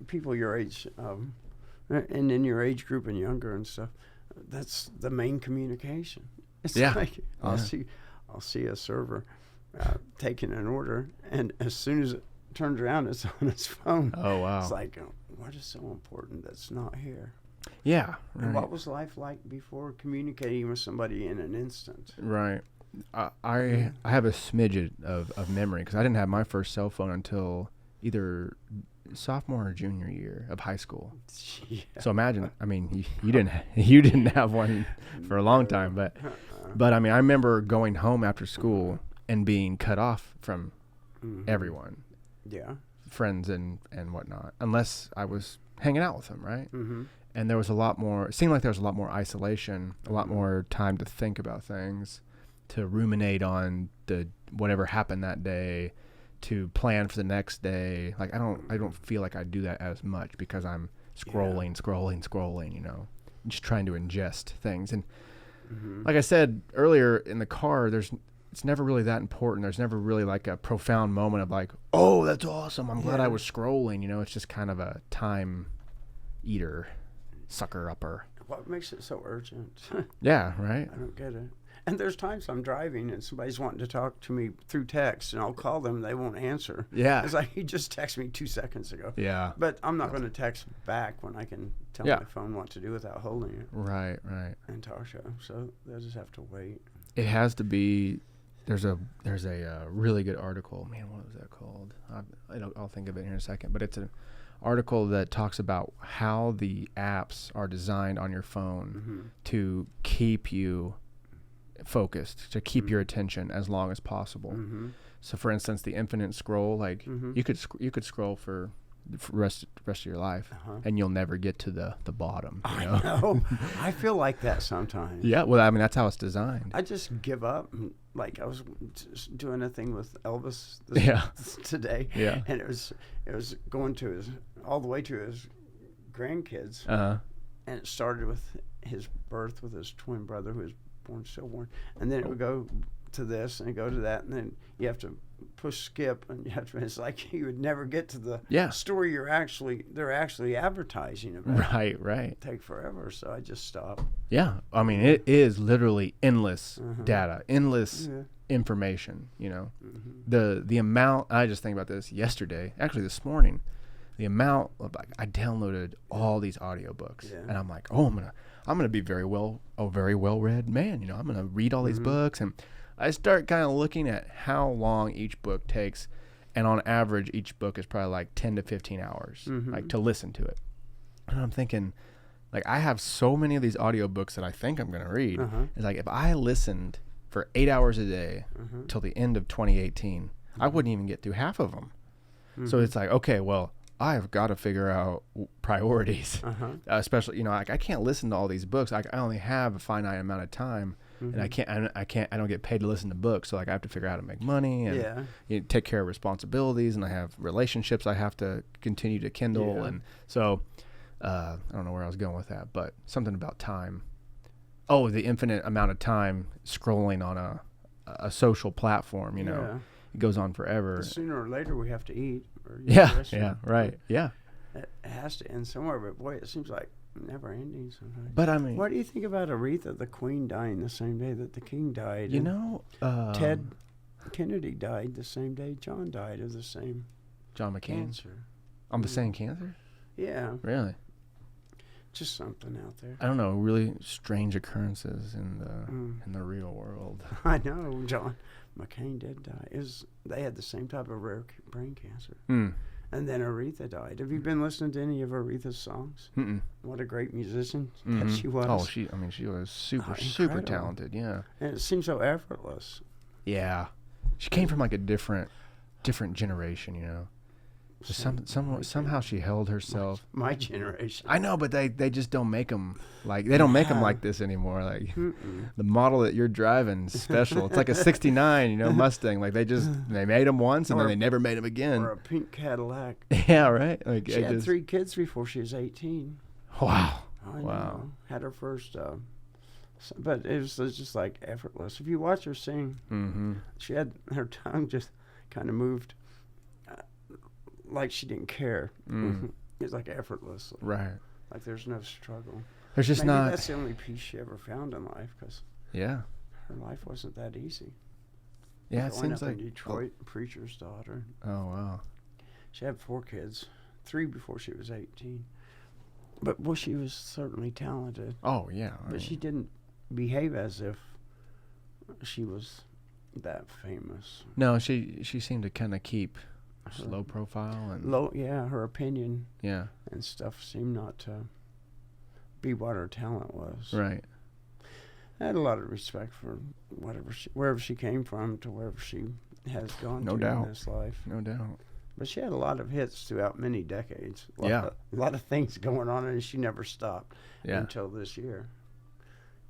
Speaker 4: people your age, and in your age group and younger and stuff, that's the main communication. It's like I'll see a server taking an order, and as soon as it turns around, it's on his phone.
Speaker 3: Oh wow!
Speaker 4: It's like, what is so important that's not here?
Speaker 3: Yeah. Right.
Speaker 4: And what was life like before communicating with somebody in an instant?
Speaker 3: Right. I have a smidget of memory because I didn't have my first cell phone until either sophomore or junior year of high school. Yeah. So imagine, I mean, you didn't have one for a long time, but I mean, I remember going home after school and being cut off from everyone.
Speaker 4: Yeah.
Speaker 3: Friends and whatnot, unless I was hanging out with them, right?
Speaker 4: Mm-hmm.
Speaker 3: And there was it seemed like there was a lot more isolation, a lot more time to think about things, to ruminate on whatever happened that day, to plan for the next day. Like, I don't feel like I do that as much because I'm scrolling, you know, just trying to ingest things. And like I said earlier, in the car, it's never really that important. There's never really like a profound moment of like, oh, that's awesome. I'm glad I was scrolling. You know, it's just kind of a time eater, sucker upper.
Speaker 4: What makes it so urgent?
Speaker 3: Yeah, right.
Speaker 4: I don't get it. And there's times I'm driving and somebody's wanting to talk to me through text, and I'll call them, they won't answer.
Speaker 3: Yeah.
Speaker 4: It's like, he just texted me 2 seconds ago.
Speaker 3: Yeah.
Speaker 4: But I'm not going to text back when I can tell my phone what to do without holding it.
Speaker 3: Right, right.
Speaker 4: And talk show. So they'll just have to wait.
Speaker 3: It has to be. There's a really good article. Man, what was that called? I'll think of it here in a second. But it's an article that talks about how the apps are designed on your phone to keep you focused, to keep your attention as long as possible. So, for instance, the infinite scroll, like you could scroll for rest of your life, and you'll never get to the bottom. You know?
Speaker 4: I know. I feel like that sometimes.
Speaker 3: Yeah, well, I mean, that's how it's designed.
Speaker 4: I just give up. Like I was doing a thing with Elvis today, and it was going to all the way to his grandkids, and it started with his birth with his twin brother who was stillborn, and then it would go to this and go to that, and then you have to push skip, and you have to. It's like you would never get to the story they're actually advertising about.
Speaker 3: Right.
Speaker 4: It'd take forever, so I just stopped.
Speaker 3: Yeah, I mean, it is literally endless data, endless information. You know, the amount. I just think about this yesterday, actually this morning. The amount of I downloaded all these audiobooks, and I'm like, oh, I'm gonna be very well read man. You know, I'm gonna read all these books, and I start kind of looking at how long each book takes, and on average, each book is probably like 10 to 15 hours, like to listen to it. And I'm thinking, like, I have so many of these audiobooks that I think I'm gonna read. It's like if I listened for 8 hours a day till the end of 2018, I wouldn't even get through half of them. So it's like, okay, well, I've got to figure out priorities, especially, you know, like I can't listen to all these books. I only have a finite amount of time, and I don't get paid to listen to books. So like I have to figure out how to make money and you know, take care of responsibilities, and I have relationships I have to continue to kindle. And so, I don't know where I was going with that, but something about time. Oh, the infinite amount of time scrolling on a social platform, you know, it goes on forever.
Speaker 4: Sooner or later we have to eat.
Speaker 3: Right. Yeah.
Speaker 4: It has to end somewhere, but boy, it seems like never ending sometimes.
Speaker 3: But I mean,
Speaker 4: what do you think about Aretha, the Queen, dying the same day that the King died?
Speaker 3: You know,
Speaker 4: Ted Kennedy died the same day John died of the same
Speaker 3: John McCain
Speaker 4: cancer.
Speaker 3: On the same cancer?
Speaker 4: Yeah.
Speaker 3: Really?
Speaker 4: Just something out there.
Speaker 3: I don't know. Really strange occurrences in the real world.
Speaker 4: I know. John McCain did die. They had the same type of rare brain cancer. And then Aretha died. Have you been listening to any of Aretha's songs? What a great musician that she was.
Speaker 3: Oh, she was super talented. Yeah.
Speaker 4: And it seems so effortless.
Speaker 3: Yeah. She came from like a different generation, you know. Somehow she held herself.
Speaker 4: My generation.
Speaker 3: I know, but they just don't make them like like this anymore. Like the model that you're driving is special. It's like a '69, you know, Mustang. Like they made them once and then they never made them again.
Speaker 4: Or a pink Cadillac.
Speaker 3: Yeah, right. Like
Speaker 4: she had 3 kids before she was 18.
Speaker 3: Wow.
Speaker 4: I know. Had her first. But it was just like effortless. If you watch her sing, she had her tongue just kind of moved. Like she didn't care. It's like effortless.
Speaker 3: Right.
Speaker 4: Like there's no struggle.
Speaker 3: There's just
Speaker 4: Maybe
Speaker 3: not.
Speaker 4: That's the only peace she ever found in life, because her life wasn't that easy.
Speaker 3: Yeah, it
Speaker 4: Growing
Speaker 3: seems
Speaker 4: up
Speaker 3: like
Speaker 4: in Detroit, preacher's daughter.
Speaker 3: Oh wow.
Speaker 4: She had 4 kids, 3 before she was 18. But boy, she was certainly talented.
Speaker 3: Oh yeah.
Speaker 4: But she didn't behave as if she was that famous.
Speaker 3: No, she seemed to kind of keep low profile and
Speaker 4: her opinion
Speaker 3: and
Speaker 4: stuff seemed not to be what her talent was.
Speaker 3: Right.
Speaker 4: I had a lot of respect for wherever she came from to wherever she has gone in this life.
Speaker 3: No doubt.
Speaker 4: But she had a lot of hits throughout many decades. A lot of things going on, and she never stopped until this year.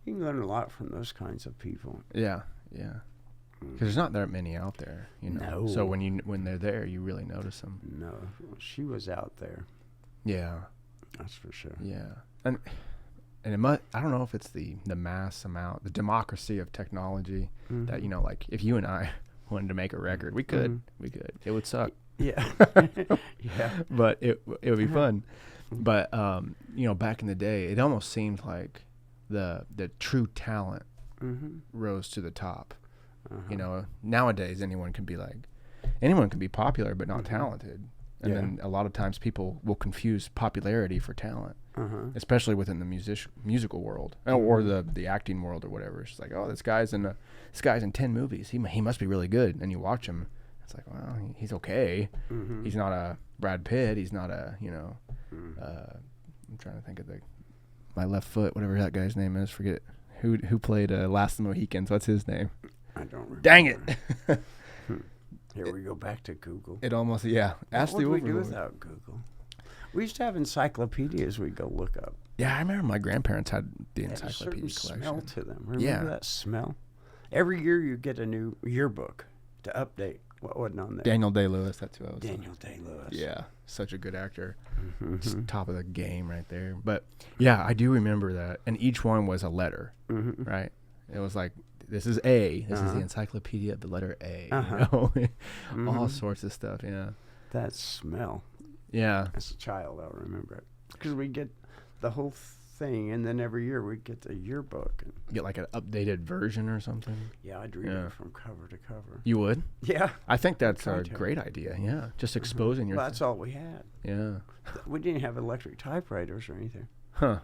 Speaker 4: You can learn a lot from those kinds of people. Yeah. Because there's not that many out there, you know. No.
Speaker 3: So when they're there, you really notice them.
Speaker 4: No, she was out there.
Speaker 3: Yeah,
Speaker 4: that's for sure.
Speaker 3: Yeah, and and I don't know if it's the mass amount, the democracy of technology that, you know, like if you and I wanted to make a record, we could. It would suck.
Speaker 4: Yeah. Yeah.
Speaker 3: But it would be fun. But you know, back in the day, it almost seemed like the true talent rose to the top. You know, nowadays anyone can be popular but not talented. And then a lot of times people will confuse popularity for talent, especially within the musical world or the acting world or whatever. It's like, oh, this guy's in 10 movies. He must be really good. And you watch him, it's like, well, he's okay. He's not a Brad Pitt. He's not a, you know, I'm trying to think of my left foot, whatever that guy's name is. Forget who played Last of the Mohicans. What's his name?
Speaker 4: I don't remember.
Speaker 3: Dang it.
Speaker 4: Here we go back to Google.
Speaker 3: It almost,
Speaker 4: What would we do without Google? We used to have encyclopedias we'd go look up.
Speaker 3: Yeah, I remember my grandparents had the
Speaker 4: They had a
Speaker 3: encyclopedia
Speaker 4: certain
Speaker 3: collection.
Speaker 4: smell to them. Remember that smell? Every year you get a new yearbook to update what wasn't on there.
Speaker 3: Daniel Day-Lewis, that's who I was
Speaker 4: Daniel Day-Lewis.
Speaker 3: Yeah, such a good actor. Just top of the game right there. But yeah, I do remember that. And each one was a letter, right? It was like, this is A. This is the encyclopedia of the letter A. You know? All sorts of stuff, yeah.
Speaker 4: That smell.
Speaker 3: Yeah.
Speaker 4: As a child, I remember it. Because we get the whole thing, and then every year we'd get the yearbook. And
Speaker 3: Get like an updated version or something.
Speaker 4: yeah, I'd read it from cover to cover.
Speaker 3: You would?
Speaker 4: Yeah.
Speaker 3: I think that's a
Speaker 4: Try to.
Speaker 3: great idea, yeah. Just exposing your...
Speaker 4: Well, that's all we had.
Speaker 3: Yeah.
Speaker 4: We didn't have electric typewriters or anything.
Speaker 3: Huh.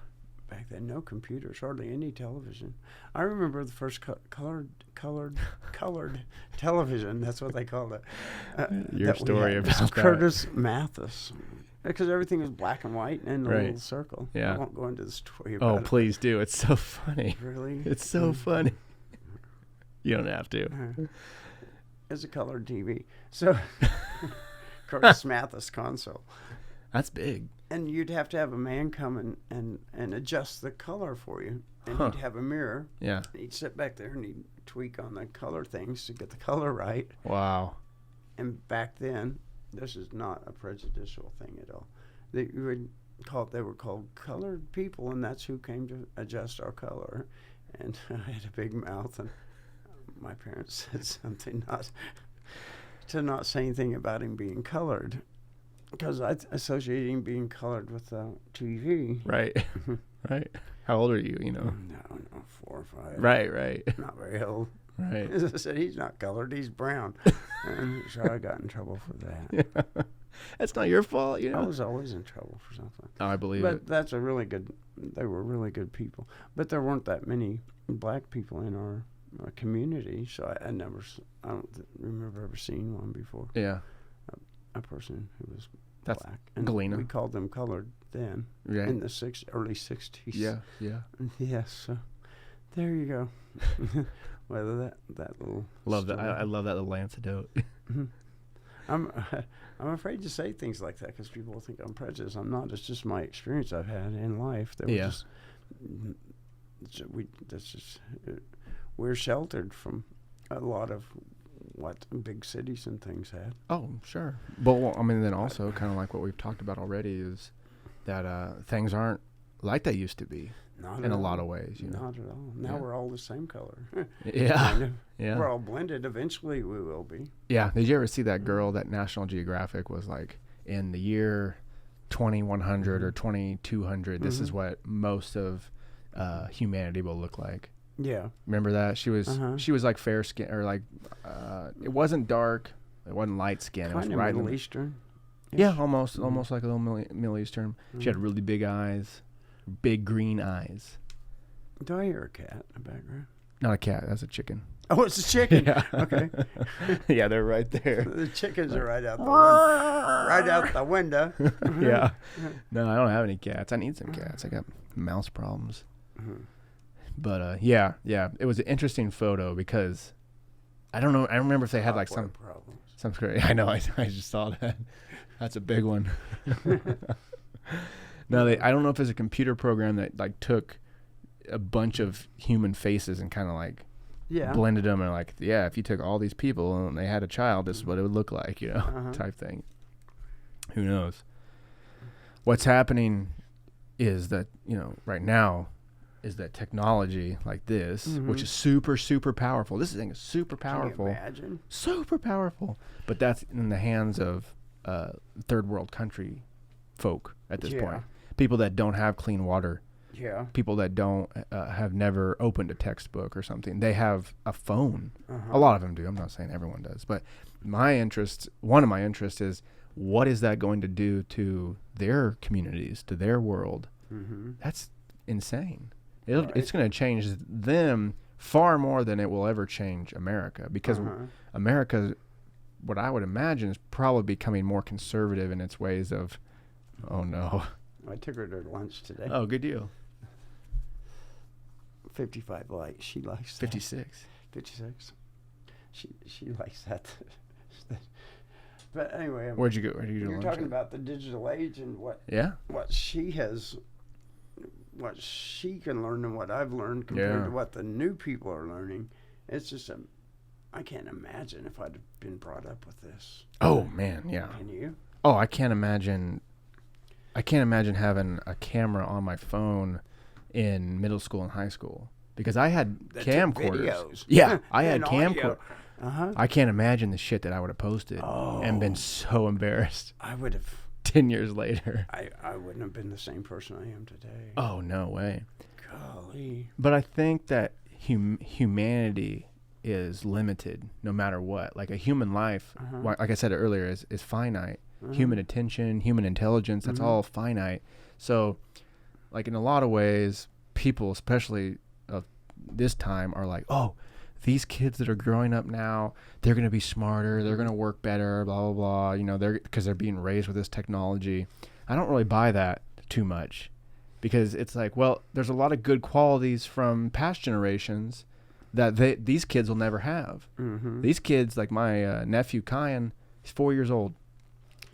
Speaker 4: Back then, no computers, hardly any television. I remember the first colored television. That's what they called it.
Speaker 3: Your story about that.
Speaker 4: Curtis Mathis, because everything was black and white and a little circle.
Speaker 3: Yeah.
Speaker 4: I won't go into the story about it.
Speaker 3: Oh, please do. It's so funny.
Speaker 4: Really?
Speaker 3: It's so funny. You don't have to.
Speaker 4: It's a colored TV. So, Curtis Mathis console.
Speaker 3: That's big.
Speaker 4: And you'd have to have a man come and adjust the color for you. And he'd have a mirror.
Speaker 3: Yeah.
Speaker 4: And he'd sit back there and he'd tweak on the color things to get the color right.
Speaker 3: Wow.
Speaker 4: And back then, this is not a prejudicial thing at all. They were called colored people, and that's who came to adjust our color. And I had a big mouth, and my parents said something not say anything about him being colored. Because I associate him being colored with TV.
Speaker 3: Right. Right. How old are you, you know?
Speaker 4: No, 4 or 5.
Speaker 3: Right.
Speaker 4: Not very old.
Speaker 3: Right.
Speaker 4: As I said, he's not colored, he's brown. And so I got in trouble for that.
Speaker 3: Yeah. That's not your fault, you know?
Speaker 4: I was always in trouble for something.
Speaker 3: Oh, I believe
Speaker 4: But
Speaker 3: it.
Speaker 4: that's they were really good people. But there weren't that many black people in our community, so I don't remember ever seeing one before.
Speaker 3: Yeah.
Speaker 4: A person who was
Speaker 3: That's
Speaker 4: black. And
Speaker 3: Galena.
Speaker 4: we called them colored then,
Speaker 3: Right.
Speaker 4: in the early 60s.
Speaker 3: Yeah.
Speaker 4: Yes, so there you go. Whether that little
Speaker 3: Love that.
Speaker 4: story.
Speaker 3: I love that little antidote.
Speaker 4: I'm afraid to say things like that because people will think I'm prejudiced. I'm not. It's just my experience I've had in life. That we're sheltered from a lot of what big cities and things had.
Speaker 3: Oh, sure. But well, I mean, then also kind of like what we've talked about already is that things aren't like they used to be in a lot of ways. You know?
Speaker 4: Not at all. Now we're all the same color.
Speaker 3: Yeah.
Speaker 4: Kind of.
Speaker 3: Yeah.
Speaker 4: We're all blended. Eventually, we will be.
Speaker 3: Yeah. Did you ever see that girl that National Geographic was like in the year 2100 or 2200? This is what most of humanity will look like.
Speaker 4: Yeah.
Speaker 3: Remember that? She was like fair skin or like it wasn't dark, it wasn't light skin. It was
Speaker 4: Kind of
Speaker 3: right
Speaker 4: Middle
Speaker 3: in
Speaker 4: Eastern.
Speaker 3: yeah, almost like a little Middle Eastern. She had really big eyes, big green eyes.
Speaker 4: Do I hear a cat in the background?
Speaker 3: Not a cat. That's a chicken.
Speaker 4: Oh, it's a chicken.
Speaker 3: Yeah.
Speaker 4: Okay.
Speaker 3: Yeah, they're right there.
Speaker 4: The chickens are right out the window. Right out the window.
Speaker 3: Yeah. No, I don't have any cats. I need some cats. I got mouse problems. But yeah, it was an interesting photo because I don't know. I remember if they had like some
Speaker 4: problems.
Speaker 3: I know. I just saw that. That's a big one. No, I don't know if it's a computer program that like took a bunch of human faces and kind of like blended them and like, yeah, if you took all these people and they had a child, this is what it would look like, you know, type thing. Who knows? What's happening is that, you know, right now is that technology like this, which is super, super powerful. This thing is super powerful.
Speaker 4: Can you imagine?
Speaker 3: Super powerful. But that's in the hands of third world country folk at this point. People that don't have clean water.
Speaker 4: Yeah.
Speaker 3: People that don't have never opened a textbook or something. They have a phone. A lot of them do. I'm not saying everyone does. But one of my interests is, what is that going to do to their communities, to their world? That's insane. It's going to change them far more than it will ever change America, because America, what I would imagine, is probably becoming more conservative in its ways of, oh no.
Speaker 4: I took her to lunch today.
Speaker 3: Oh, good deal.
Speaker 4: 55 light. She likes that.
Speaker 3: 56.
Speaker 4: 56. She likes that. But anyway,
Speaker 3: Where'd you go? Where'd you go to
Speaker 4: you're
Speaker 3: lunch
Speaker 4: talking
Speaker 3: at?
Speaker 4: about the digital age and what she can learn and what I've learned compared to what the new people are learning. It's just I can't imagine if I'd been brought up with this.
Speaker 3: Oh man, yeah.
Speaker 4: Can you?
Speaker 3: Oh, I can't imagine having a camera on my phone in middle school and high school, because I had camcorders. Yeah, I had camcorders. I can't imagine the shit that I would have posted and been so embarrassed.
Speaker 4: I would have
Speaker 3: 10 years later.
Speaker 4: I wouldn't have been the same person I am today.
Speaker 3: Oh, no way.
Speaker 4: Golly.
Speaker 3: But I think that humanity is limited no matter what. Like a human life, like I said earlier, is finite. Human attention, human intelligence, that's all finite. So, like in a lot of ways, people, especially of this time, are like, oh, these kids that are growing up now, they're going to be smarter, they're going to work better, blah, blah, blah, because they're being raised with this technology. I don't really buy that too much, because it's like, well, there's a lot of good qualities from past generations that these kids will never have. These kids, like my nephew, Kyan, he's 4 years old.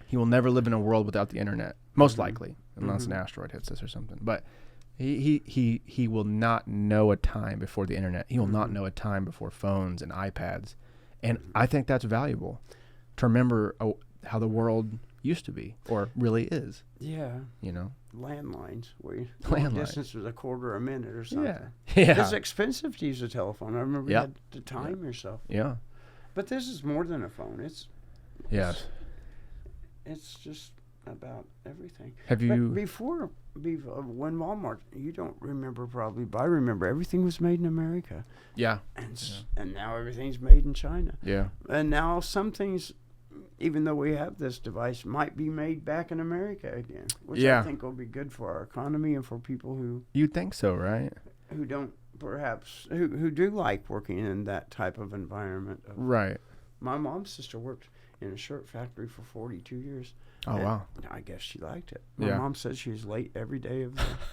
Speaker 3: He will never live in a world without the internet, most likely, unless an asteroid hits us or something. But he will not know a time before the internet. He will not know a time before phones and iPads. And I think that's valuable to remember how the world used to be, or really is.
Speaker 4: Yeah. Landlines. Long distance was a quarter a minute or something.
Speaker 3: Yeah.
Speaker 4: It's expensive to use a telephone. I remember you had to time yourself.
Speaker 3: Yeah.
Speaker 4: But this is more than a phone. It's just about everything.
Speaker 3: Have you...
Speaker 4: But before when Walmart, you don't remember probably, but I remember everything was made in America.
Speaker 3: Yeah.
Speaker 4: And now everything's made in China.
Speaker 3: Yeah.
Speaker 4: And now some things, even though we have this device, might be made back in America again, which I think will be good for our economy and for people who...
Speaker 3: You'd think so, right?
Speaker 4: Who don't perhaps, who do like working in that type of environment.
Speaker 3: Right.
Speaker 4: My mom's sister worked in a shirt factory for 42 years.
Speaker 3: Oh, wow.
Speaker 4: I guess she liked it. My mom said she was late every day.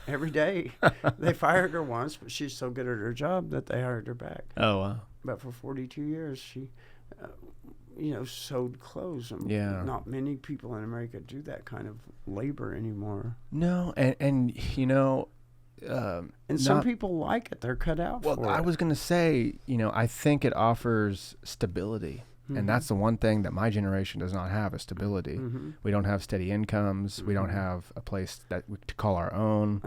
Speaker 4: Every day. They fired her once, but she's so good at her job that they hired her back.
Speaker 3: Oh, wow.
Speaker 4: But for 42 years, she, sewed clothes. And not many people in America do that kind of labor anymore.
Speaker 3: No, and
Speaker 4: some people like it. They're cut out for it.
Speaker 3: Well, I was going to say, I think it offers stability. And that's the one thing that my generation does not have, is stability. We don't have steady incomes. We don't have a place to call our own.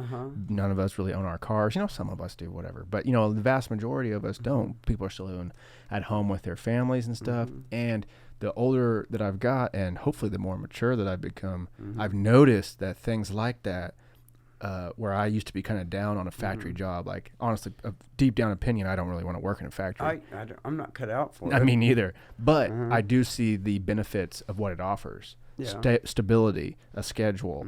Speaker 3: None of us really own our cars. Some of us do, whatever. But, the vast majority of us don't. People are still living at home with their families and stuff. And the older that I've got, and hopefully the more mature that I've become, I've noticed that things like that, where I used to be kind of down on a factory job, like honestly, a deep down opinion, I don't really want to work in a factory.
Speaker 4: I'm not cut out for it.
Speaker 3: I mean, neither. But I do see the benefits of what it offers. Stability, a schedule,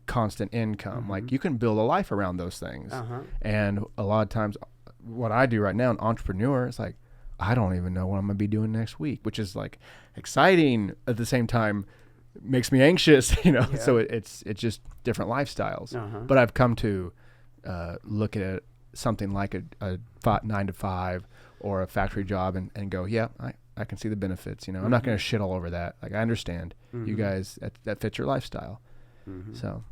Speaker 3: constant income. Like you can build a life around those things. And a lot of times, what I do right now, an entrepreneur, it's like, I don't even know what I'm going to be doing next week, which is like exciting at the same time. Makes me anxious, so it's just different lifestyles. But I've come to look at something like a 9 to 5 or a factory job and go, I can see the benefits. I'm not going to shit all over that. Like, I understand you guys, that fits your lifestyle. So,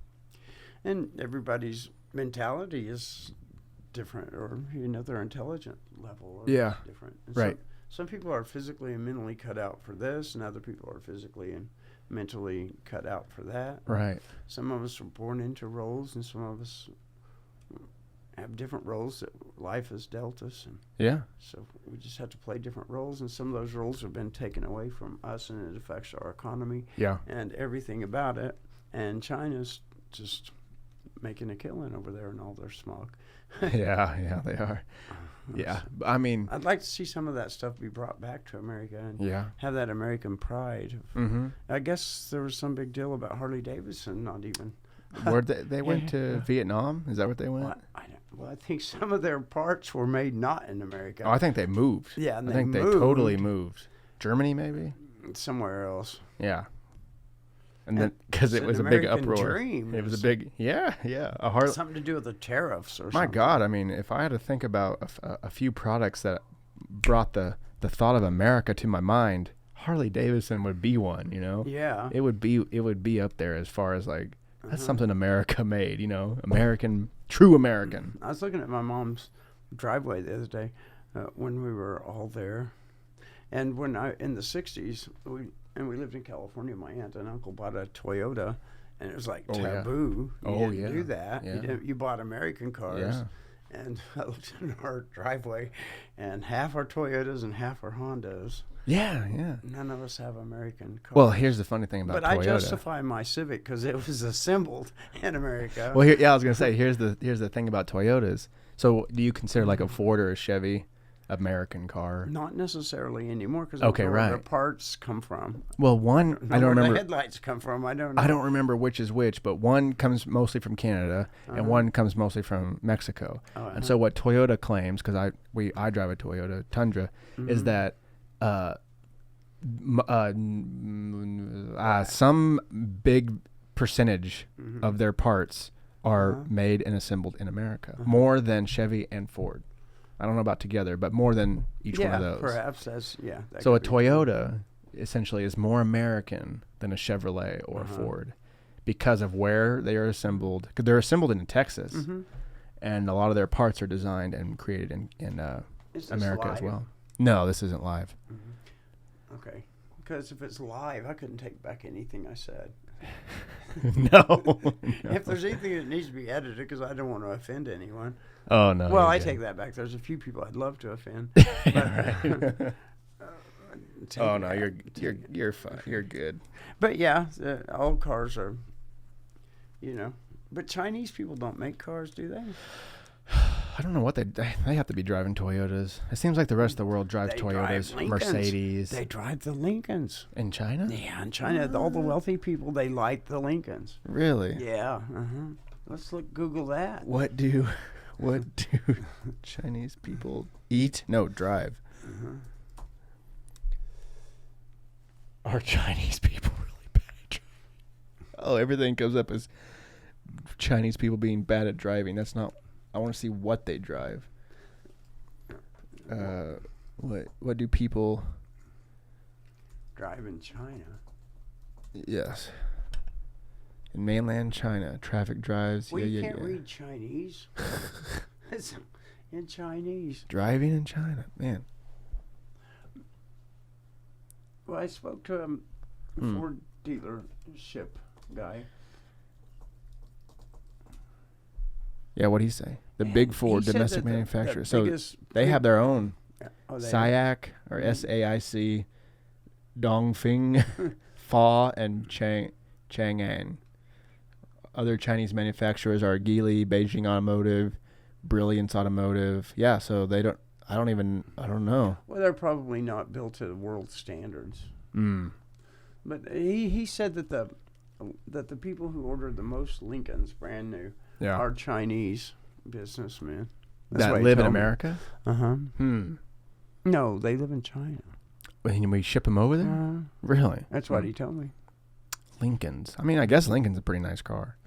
Speaker 4: and everybody's mentality is different, or their intelligent level is different. And
Speaker 3: right.
Speaker 4: Some people are physically and mentally cut out for this, and other people are physically and mentally cut out for that.
Speaker 3: Right.
Speaker 4: Some of us are born into roles, and some of us have different roles that life has dealt us, and
Speaker 3: Yeah.
Speaker 4: so we just have to play different roles. And some of those roles have been taken away from us, and it affects our economy
Speaker 3: Yeah.
Speaker 4: and everything about it. And China's just making a killing over there in all their smog.
Speaker 3: Yeah, they are. Yeah. I mean,
Speaker 4: I'd like to see some of that stuff be brought back to America and
Speaker 3: yeah.
Speaker 4: have that American pride.
Speaker 3: Mm-hmm.
Speaker 4: I guess there was some big deal about Harley Davidson not even.
Speaker 3: Where they went to Vietnam? Is that what they went?
Speaker 4: Well, I think some of their parts were made not in America.
Speaker 3: Oh, I think they moved.
Speaker 4: Yeah, and
Speaker 3: I think they
Speaker 4: moved
Speaker 3: totally moved. Germany, maybe?
Speaker 4: somewhere else.
Speaker 3: Yeah. And then, because it
Speaker 4: It's
Speaker 3: was a
Speaker 4: an
Speaker 3: big
Speaker 4: American
Speaker 3: uproar.
Speaker 4: dream.
Speaker 3: It was a big, yeah. A hard.
Speaker 4: Something to do with the tariffs or
Speaker 3: My
Speaker 4: something.
Speaker 3: God, I mean, if I had to think about a few products that brought the thought of America to my mind, Harley Davidson would be one. You know.
Speaker 4: Yeah.
Speaker 3: It would be up there as far as like that's something America made. You know, American, true American.
Speaker 4: I was looking at my mom's driveway the other day when we were all there, and when in the '60s we lived in California. My aunt and uncle bought a Toyota, and it was like taboo. You didn't do that.
Speaker 3: Yeah.
Speaker 4: You bought American cars.
Speaker 3: Yeah.
Speaker 4: And I looked in our driveway, and half are Toyotas and half are Hondas.
Speaker 3: Yeah.
Speaker 4: None of us have American cars.
Speaker 3: Well, here's the funny thing about
Speaker 4: but
Speaker 3: Toyota.
Speaker 4: I justify my Civic because it was assembled in America.
Speaker 3: Well, I was gonna say here's the thing about Toyotas. So, do you consider like a Ford or a Chevy American car?
Speaker 4: Not necessarily anymore because
Speaker 3: Okay,
Speaker 4: where
Speaker 3: right.
Speaker 4: their parts come from.
Speaker 3: Well, one I don't
Speaker 4: where
Speaker 3: remember.
Speaker 4: the headlights come from. I don't know.
Speaker 3: I don't remember which is which, but one comes mostly from Canada and one comes mostly from Mexico. And so what Toyota claims, because I drive a Toyota Tundra, is that some big percentage of their parts are made and assembled in America, more than Chevy and Ford. I don't know about together, but more than each one of those.
Speaker 4: Perhaps that's that
Speaker 3: So a
Speaker 4: could be
Speaker 3: Toyota essentially is more American than a Chevrolet or a Ford because of where they are assembled. Because they're assembled in Texas, and a lot of their parts are designed and created in
Speaker 4: Is this
Speaker 3: America as
Speaker 4: live?
Speaker 3: well. No, this isn't live.
Speaker 4: Okay. Because if it's live, I couldn't take back anything I said.
Speaker 3: No.
Speaker 4: If there's anything that needs to be edited, because I don't want to offend anyone.
Speaker 3: Oh no.
Speaker 4: Well,
Speaker 3: you're
Speaker 4: I
Speaker 3: good.
Speaker 4: take that back. There's a few people I'd love to offend.
Speaker 3: Oh no, you're fine. You're good.
Speaker 4: But yeah, all cars are, But Chinese people don't make cars, do they?
Speaker 3: I don't know what they have to be driving Toyotas. It seems like the rest of the world drives
Speaker 4: They
Speaker 3: Toyotas,
Speaker 4: drive Lincolns.
Speaker 3: Mercedes.
Speaker 4: They drive the Lincolns.
Speaker 3: In China?
Speaker 4: Yeah, in China, all the wealthy people, they like the Lincolns.
Speaker 3: Really?
Speaker 4: Yeah. Let's Google that.
Speaker 3: What do Chinese people eat? No, drive. Are Chinese people really bad at driving? Oh, everything comes up as Chinese people being bad at driving. That's not. I want to see what they drive. What do people
Speaker 4: Drive in China.
Speaker 3: Yes. In mainland China, traffic drives.
Speaker 4: Well, you can't read Chinese. It's in Chinese.
Speaker 3: Driving in China, man.
Speaker 4: Well, I spoke to a Ford dealership guy.
Speaker 3: Yeah, what'd he say? The
Speaker 4: And
Speaker 3: big Ford
Speaker 4: he said
Speaker 3: domestic
Speaker 4: that the
Speaker 3: manufacturer. So
Speaker 4: biggest
Speaker 3: they have their own
Speaker 4: they
Speaker 3: SciFi or SAIC, Dongfeng, Fa, and Chang'an. Other Chinese manufacturers are Geely, Beijing Automotive, Brilliance Automotive. Yeah, so they don't. I don't know.
Speaker 4: Well, they're probably not built to world standards.
Speaker 3: Mm.
Speaker 4: But he said that the people who ordered the most Lincolns brand new
Speaker 3: Yeah.
Speaker 4: are Chinese businessmen. That's
Speaker 3: That
Speaker 4: what he
Speaker 3: live in
Speaker 4: told me.
Speaker 3: America?
Speaker 4: No, they live in China.
Speaker 3: Can we ship them over there? Really?
Speaker 4: That's what he told me.
Speaker 3: Lincolns. I mean, I guess Lincoln's a pretty nice car.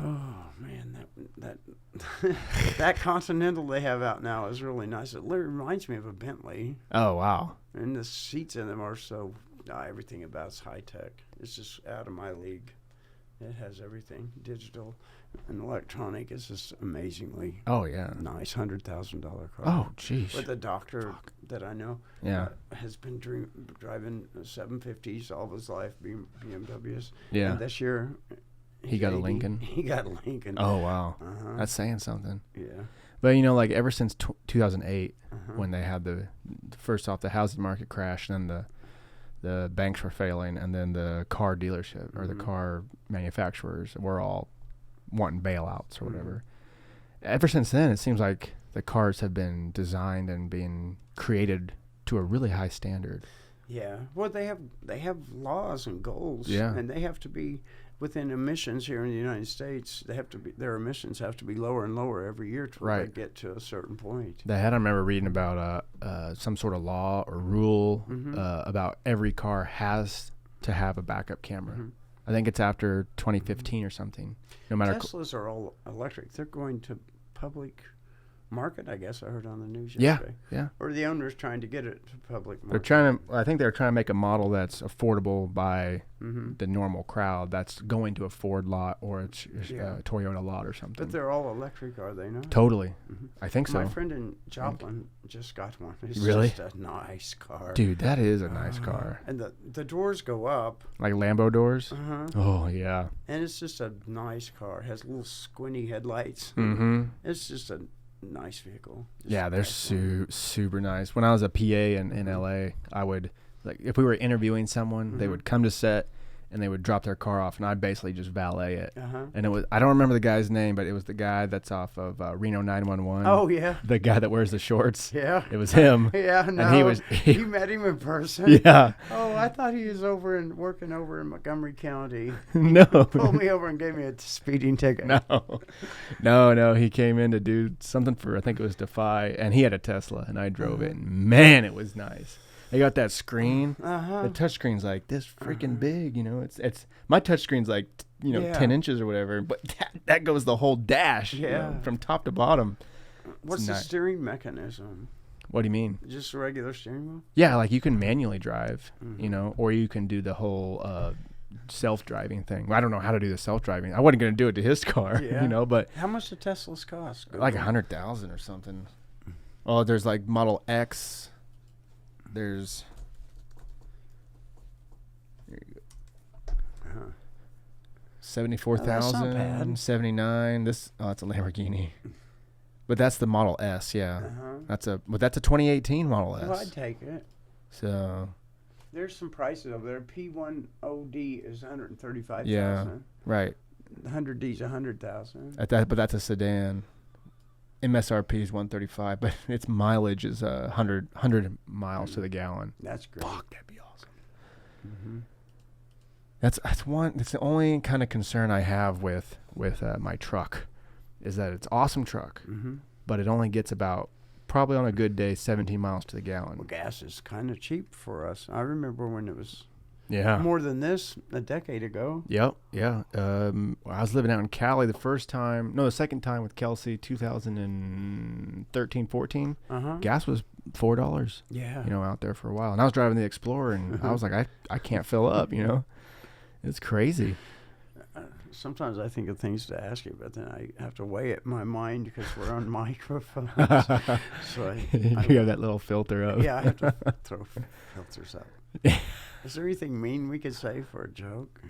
Speaker 4: Oh man, that Continental they have out now is really nice. It literally reminds me of a Bentley,
Speaker 3: Oh, wow.
Speaker 4: and the seats in them are so everything about it's high tech. It's just out of my league. It has everything digital and electronic. It's just amazingly
Speaker 3: Oh, yeah.
Speaker 4: nice $100,000 car.
Speaker 3: Oh, jeez.
Speaker 4: But the doctor that I know
Speaker 3: Yeah.
Speaker 4: has been driving 750s all of his life, BMWs.
Speaker 3: Yeah.
Speaker 4: And this year
Speaker 3: He got a Lincoln.
Speaker 4: He got a Lincoln.
Speaker 3: Oh wow,
Speaker 4: Uh-huh.
Speaker 3: that's saying something.
Speaker 4: Yeah.
Speaker 3: But like ever since 2008, when they had the first off the housing market crash, and then the banks were failing, and then the car dealership or the car manufacturers were all wanting bailouts or whatever. Ever since then, it seems like the cars have been designed and being created to a really high standard.
Speaker 4: Yeah. Well, they have laws and goals.
Speaker 3: Yeah.
Speaker 4: And they have to be within emissions here in the United States. Their emissions have to be lower and lower every year to
Speaker 3: Right.
Speaker 4: get to a certain point.
Speaker 3: I remember reading about some sort of law or rule about every car has to have a backup camera. I think it's after 2015 or something. No matter
Speaker 4: Teslas are all electric. They're going to public market, I guess I heard on the news
Speaker 3: Yeah,
Speaker 4: yesterday.
Speaker 3: yeah.
Speaker 4: Or the owner's trying to get it to public market.
Speaker 3: I think they're trying to make a model that's affordable by the normal crowd that's going to a Ford lot or a Toyota lot or something.
Speaker 4: But they're all electric, are they not?
Speaker 3: Totally. I think so.
Speaker 4: My friend in Joplin just got one. It's
Speaker 3: Really?
Speaker 4: just a nice car.
Speaker 3: Dude, that is a nice car.
Speaker 4: And the doors go up.
Speaker 3: Like Lambo doors?
Speaker 4: Uh-huh.
Speaker 3: Oh, yeah.
Speaker 4: And it's just a nice car. It has little squinty headlights.
Speaker 3: Mm-hmm.
Speaker 4: It's just a nice vehicle. Just
Speaker 3: Yeah, they're
Speaker 4: excellent.
Speaker 3: super nice. When I was a PA in LA, I would, like, if we were interviewing someone, they would come to set and they would drop their car off, and I'd basically just valet it.
Speaker 4: Uh-huh.
Speaker 3: And it was, I don't remember the guy's name, but it was the guy that's off of Reno 911.
Speaker 4: Oh, yeah.
Speaker 3: The guy that wears the shorts.
Speaker 4: Yeah.
Speaker 3: It was him.
Speaker 4: Yeah, no.
Speaker 3: And
Speaker 4: You met him in person?
Speaker 3: Yeah.
Speaker 4: Oh, I thought he was working over in Montgomery County.
Speaker 3: No.
Speaker 4: Pulled me over and gave me a speeding ticket.
Speaker 3: No. He came in to do something for, I think it was Defy, and he had a Tesla, and I drove it, and man, it was nice. They got that screen. The touch screen's like this freaking big, It's my touch screen's like 10 inches or whatever, but that goes the whole dash, from top to bottom.
Speaker 4: What's the
Speaker 3: nice.
Speaker 4: steering mechanism?
Speaker 3: What do you mean?
Speaker 4: Just a regular steering wheel?
Speaker 3: Yeah, like you can manually drive, or you can do the whole self-driving thing. I don't know how to do the self-driving. I wasn't going to do it to his car, but
Speaker 4: How much do Teslas cost?
Speaker 3: like 100,000 or something. Oh, there's like Model X. There's here you go. 74,000, 79. That's a Lamborghini. But that's the Model S, yeah. That's a 2018 Model S.
Speaker 4: Well, I'd take it.
Speaker 3: So
Speaker 4: There's some prices over there. P1OD is 135,000.
Speaker 3: yeah, right.
Speaker 4: 100D is 100,000.
Speaker 3: But that's a sedan. MSRP is 135, but its mileage is 100 miles to the gallon.
Speaker 4: That's great.
Speaker 3: Fuck, that'd be awesome. That's the only kind of concern I have with my truck, is that it's awesome truck, but it only gets about, probably on a good day, 17 miles to the gallon.
Speaker 4: Well, gas is kind of cheap for us. I remember when it was
Speaker 3: Yeah.
Speaker 4: more than this a decade ago.
Speaker 3: Yep. Yeah. I was living out in Cali the second time with Kelsey, 2013, 14. Gas was $4.
Speaker 4: Yeah.
Speaker 3: Out there for a while, and I was driving the Explorer, and I was like, I can't fill up. It's crazy.
Speaker 4: Sometimes I think of things to ask you, but then I have to weigh it in my mind because we're on microphones. So
Speaker 3: You have that little filter up.
Speaker 4: yeah, I have to throw filters up. Is there anything mean we could say for a joke?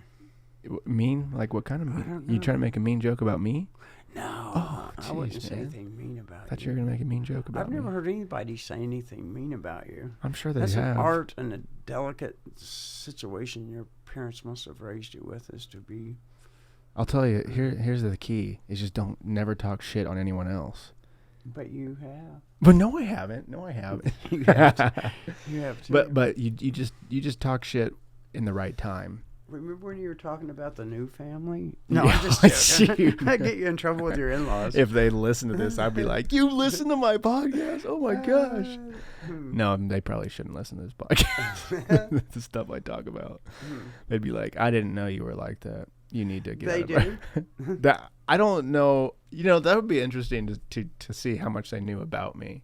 Speaker 3: Mean? Like what kind of
Speaker 4: I
Speaker 3: mean?
Speaker 4: don't
Speaker 3: You
Speaker 4: know.
Speaker 3: trying to make a mean joke about me?
Speaker 4: No,
Speaker 3: Oh,
Speaker 4: I wouldn't
Speaker 3: jeez,
Speaker 4: say
Speaker 3: man.
Speaker 4: anything mean about
Speaker 3: I thought
Speaker 4: you.
Speaker 3: you were gonna make a mean joke about
Speaker 4: I've
Speaker 3: me.
Speaker 4: never heard anybody say anything mean about you.
Speaker 3: I'm sure they
Speaker 4: That's
Speaker 3: have.
Speaker 4: an art and a delicate situation your parents must have raised you with, is to be.
Speaker 3: I'll tell you. Here's the key: is just never talk shit on anyone else.
Speaker 4: But you have.
Speaker 3: But no, I haven't. No, I haven't.
Speaker 4: You have to. You have to.
Speaker 3: But you just talk shit in the right time.
Speaker 4: Remember when you were talking about the new family?
Speaker 3: No,
Speaker 4: I'm just joking.
Speaker 3: shoot.
Speaker 4: I get you in trouble with your in-laws.
Speaker 3: If they listen to this, I'd be like, "You listen to my podcast? Oh my gosh!" No, they probably shouldn't listen to this podcast. The stuff I talk about. They'd be like, "I didn't know you were like that. You need to get."
Speaker 4: They
Speaker 3: out of
Speaker 4: do.
Speaker 3: That I don't know. That would be interesting to see how much they knew about me.